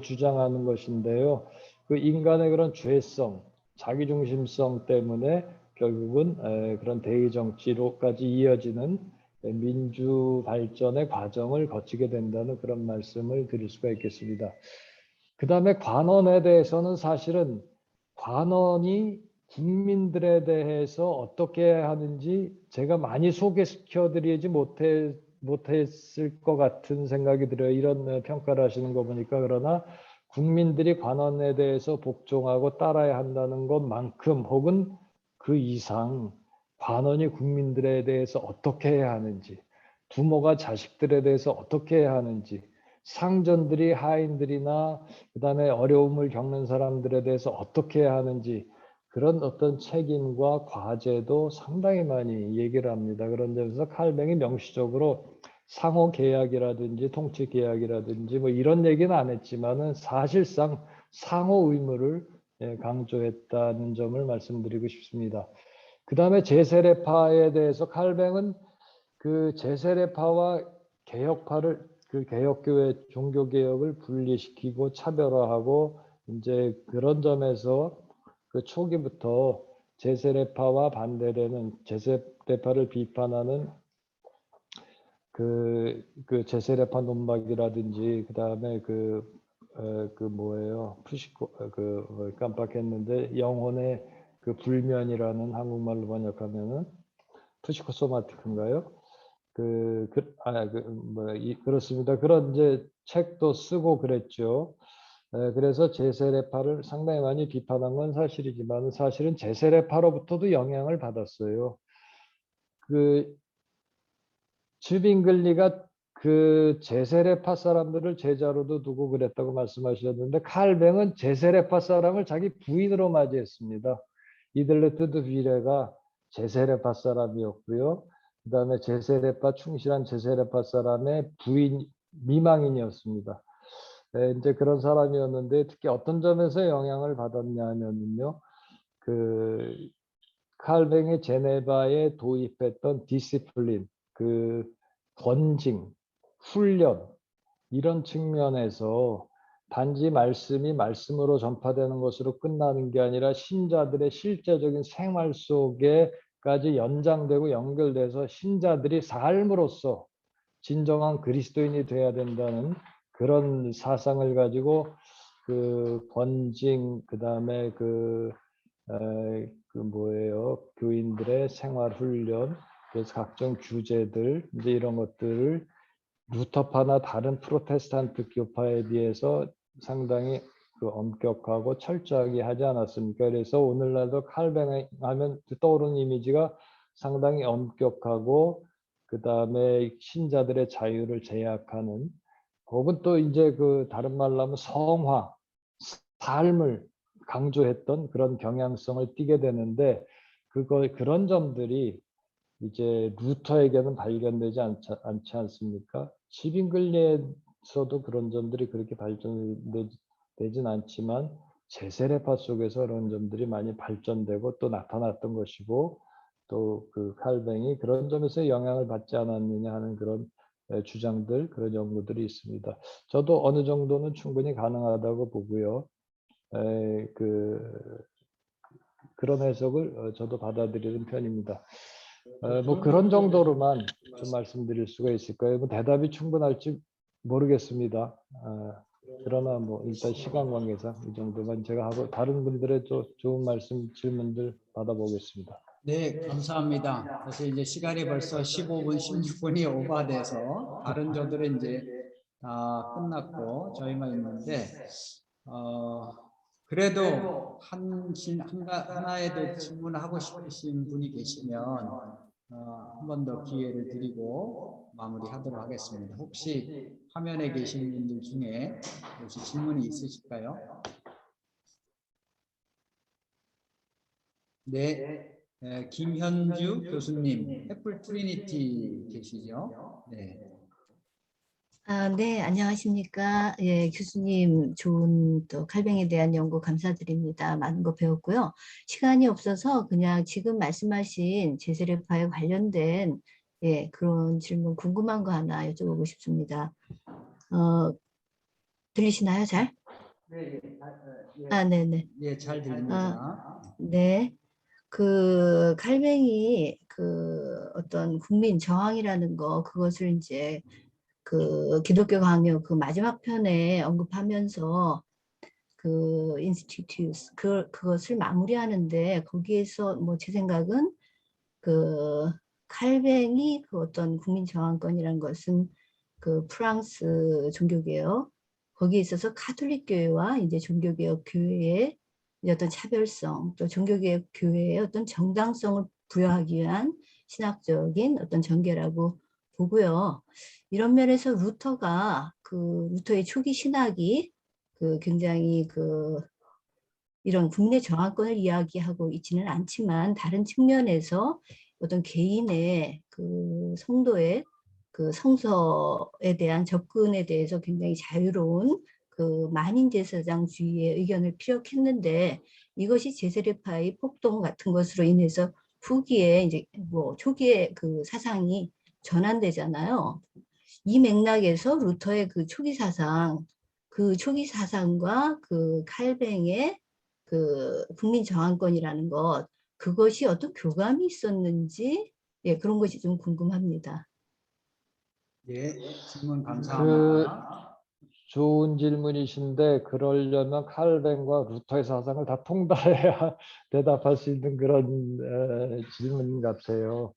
주장하는 것인데요. 그 인간의 그런 죄성, 자기중심성 때문에 결국은 그런 대의 정치로까지 이어지는 민주 발전의 과정을 거치게 된다는 그런 말씀을 드릴 수가 있겠습니다. 그 다음에 관원에 대해서는 사실은 관원이 국민들에 대해서 어떻게 하는지 제가 많이 소개시켜드리지 못했을 것 같은 생각이 들어요. 이런 평가를 하시는 거 보니까. 그러나 국민들이 관원에 대해서 복종하고 따라야 한다는 것만큼 혹은 그 이상 관원이 국민들에 대해서 어떻게 해야 하는지, 부모가 자식들에 대해서 어떻게 해야 하는지, 상전들이 하인들이나 그다음에 어려움을 겪는 사람들에 대해서 어떻게 해야 하는지, 그런 어떤 책임과 과제도 상당히 많이 얘기를 합니다. 그런 점에서 칼뱅이 명시적으로 상호 계약이라든지 통치 계약이라든지 뭐 이런 얘기는 안 했지만은 사실상 상호 의무를 강조했다는 점을 말씀드리고 싶습니다. 그 다음에 제세례파에 대해서 칼뱅은 그 제세례파와 개혁파를, 그 개혁교회 종교개혁을 분리시키고 차별화하고, 이제 그런 점에서 그 초기부터 제세례파와 반대되는, 제세례파를 비판하는 그 제세례파 논박이라든지, 그 다음에 푸시코, 깜빡했는데, 영혼의 그 불면이라는 한국말로 번역하면은 푸시코소마티크인가요? 그렇습니다. 그런 이제 책도 쓰고 그랬죠. 그래서 제세례파를 상당히 많이 비판한 건 사실이지만, 사실은 제세례파로부터도 영향을 받았어요. 즈빙글리가 그 제세례파 사람들을 제자로도 두고 그랬다고 말씀하셨는데, 칼뱅은 제세례파 사람을 자기 부인으로 맞이했습니다. 이들레트 드 비레가 제세례파 사람이었고요. 그 다음에 제세례파, 충실한 제세례파 사람의 부인, 미망인이었습니다. 이제 그런 사람이었는데, 특히 어떤 점에서 영향을 받았냐면요, 칼뱅이 제네바에 도입했던 디시플린, 권징, 훈련, 이런 측면에서 단지 말씀이 말씀으로 전파되는 것으로 끝나는 게 아니라 신자들의 실제적인 생활 속에까지 연장되고 연결돼서 신자들이 삶으로써 진정한 그리스도인이 되어야 된다는 그런 사상을 가지고 권징, 그다음에 교인들의 생활 훈련, 그래서 각종 규제들, 이제 이런 것들을 루터파나 다른 프로테스탄트 교파에 비해서 상당히 엄격하고 철저하게 하지 않았습니까? 그래서 오늘날도 칼뱅 하면 떠오르는 이미지가 상당히 엄격하고, 그 다음에 신자들의 자유를 제약하는, 혹은 또 이제 다른 말로 하면 성화, 삶을 강조했던 그런 경향성을 띠게 되는데 그런 점들이 이제 루터에게는 발견되지 않지 않습니까? 시빙글리에서도 그런 점들이 그렇게 발전되진 않지만 제세례파 속에서 그런 점들이 많이 발전되고 또 나타났던 것이고 또 그 칼뱅이 그런 점에서 영향을 받지 않았느냐 하는 그런 주장들, 그런 연구들이 있습니다. 저도 어느 정도는 충분히 가능하다고 보고요. 그런 해석을 저도 받아들이는 편입니다. 뭐 그런 정도로만 좀 말씀드릴 수가 있을까요? 뭐 대답이 충분할지 모르겠습니다. 그러나 뭐 일단 시간 관계상 이 정도만 제가 하고 다른 분들의 또 좋은 말씀, 질문들 받아보겠습니다.
네, 감사합니다. 사실 이제 시간이 벌써 15분, 16분이 오버돼서 다른 저들은 이제 다 끝났고 저희만 있는데 그래도 하나에 더 질문하고 싶으신 분이 계시면 한 번 더 기회를 드리고 마무리하도록 하겠습니다. 혹시 화면에 계신 분들 중에 혹시 질문이 있으실까요? 네, 김현주 교수님, 애플 트리니티 계시죠? 네.
네, 안녕하십니까. 예, 교수님 좋은 또 칼뱅에 대한 연구 감사드립니다. 많은 거 배웠고요. 시간이 없어서 그냥 지금 말씀하신 제세례파에 관련된 그런 질문 궁금한 거 하나 여쭤보고 싶습니다. 들리시나요, 잘?
네,
네네.
예, 잘 들립니다.
네. 그 칼뱅이 그 어떤 국민 저항이라는 거 그것을 이제 그 기독교 강요 그 마지막 편에 언급하면서 그 인스티튜트 그것을 마무리하는데 거기에서 뭐 제 생각은 그 칼뱅이 그 어떤 국민 저항권이라는 것은 그 프랑스 종교개혁 거기에 있어서 카톨릭 교회와 이제 종교개혁 교회의 어떤 차별성 또 종교개혁 교회의 어떤 정당성을 부여하기 위한 신학적인 어떤 전개라고 보고요. 이런 면에서 루터의 초기 신학이 그 굉장히 그 이런 국내 저항권을 이야기하고 있지는 않지만 다른 측면에서 어떤 개인의 그 성도의 그 성서에 대한 접근에 대해서 굉장히 자유로운 그 만인제사장주의의 의견을 피력했는데 이것이 제세례파의 폭동 같은 것으로 인해서 후기에 이제 뭐 초기에 그 사상이 전환되잖아요. 이 맥락에서 루터의 그 초기 사상과 그 칼뱅의 그 국민 저항권이라는 것 그것이 어떤 교감이 있었는지 그런 것이 좀 궁금합니다.
예, 질문 감사합니다.
좋은 질문이신데 그러려면 칼뱅과 루터의 사상을 다 통달해야 대답할 수 있는 그런 질문 같아요.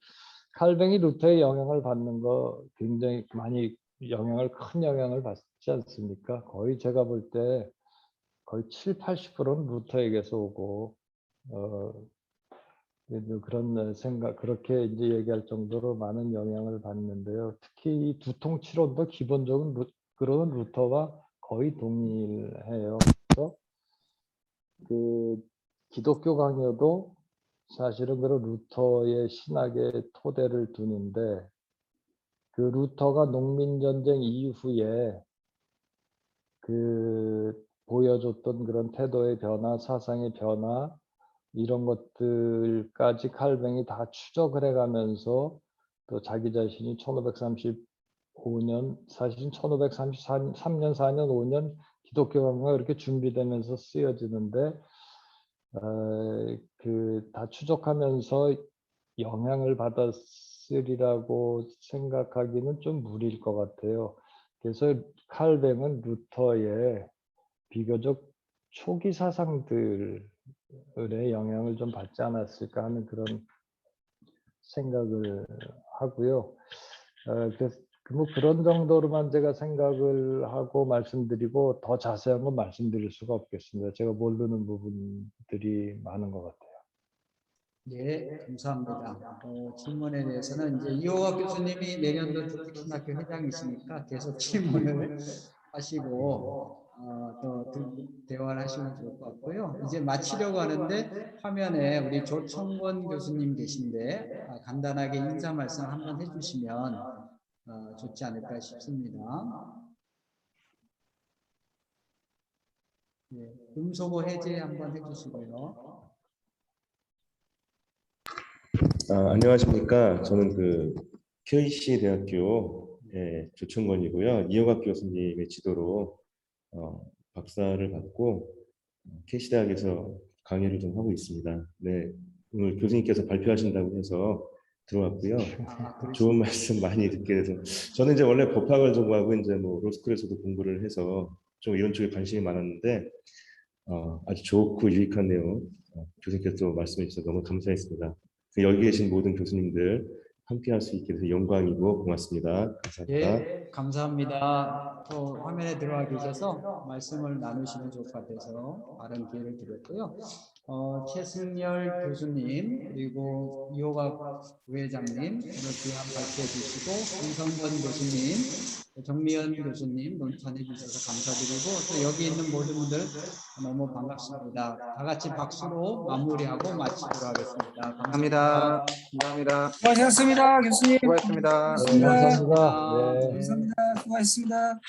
칼뱅이 루터의 영향을 받는 거 굉장히 많이 큰 영향을 받지 않습니까? 거의 제가 볼 때 거의 70~80%는 루터에게서 오고 그런 생각 그렇게 이제 얘기할 정도로 많은 영향을 받는데요. 특히 이 두통치론도 기본적으로 그런 루터와 거의 동일해요. 그래서 그 기독교 강요도 사실은 그런 루터의 신학의 토대를 두는데 그 루터가 농민전쟁 이후에 그 보여줬던 그런 태도의 변화, 사상의 변화 이런 것들까지 칼뱅이 다 추적을 해가면서 또 자기 자신이 1535년 사실은 1533년 4년 5년 기독교 강요가 이렇게 준비되면서 쓰여지는데 그 다 추적하면서 영향을 받았으리라고 생각하기는 좀 무리일 것 같아요. 그래서 칼뱅은 루터의 비교적 초기 사상들의 영향을 좀 받지 않았을까 하는 그런 생각을 하고요. 그래서 뭐 그런 정도로만 제가 생각을 하고 말씀드리고 더 자세한 건 말씀드릴 수가 없겠습니다. 제가 모르는 부분들이 많은 것 같아요.
네, 감사합니다. 질문에 대해서는 이제 이호학 교수님이 내년도 특특신학교 회장이시니까 계속 질문을 하시고 대화를 하시면 좋을 것 같고요. 이제 마치려고 하는데 화면에 우리 조청권 교수님 계신데 간단하게 인사 말씀 한번 해주시면 좋지 않을까 싶습니다. 네, 금소모 해제 한번 해주시고요.
안녕하십니까. 저는 그 KC 대학교 조청권이고요. 이호갑 교수님의 지도로 박사를 받고 KC 대학에서 강의를 좀 하고 있습니다. 네, 오늘 교수님께서 발표하신다고 해서 들어왔고요. 좋은 말씀 많이 듣게 돼서 저는 이제 원래 법학을 전공하고 이제 뭐 로스쿨에서도 공부를 해서 좀 이런 쪽에 관심이 많았는데 아주 좋고 유익한 내용 교수님께서 말씀해 주셔서 너무 감사했습니다. 여기 계신 모든 교수님들 함께할 수 있게 돼서 영광이고 고맙습니다. 감사합니다.
예, 감사합니다. 또 화면에 들어와 계셔서 말씀을 나누시면 좋을 것 같아서 다른 기회를 드렸고요. 최승열 교수님 그리고 이호갑 부회장님 이렇게 발표해 주시고 김성건 교수님, 정미연 교수님 논탄해 주셔서 감사드리고 또 여기 있는 모든 분들 너무 반갑습니다. 다 같이 박수로 마무리하고 마치도록 하겠습니다.
감사합니다. 감사합니다.
수고하셨습니다, 교수님.
수고하셨습니다.
네, 감사합니다. 네.
감사합니다. 수고하셨습니다.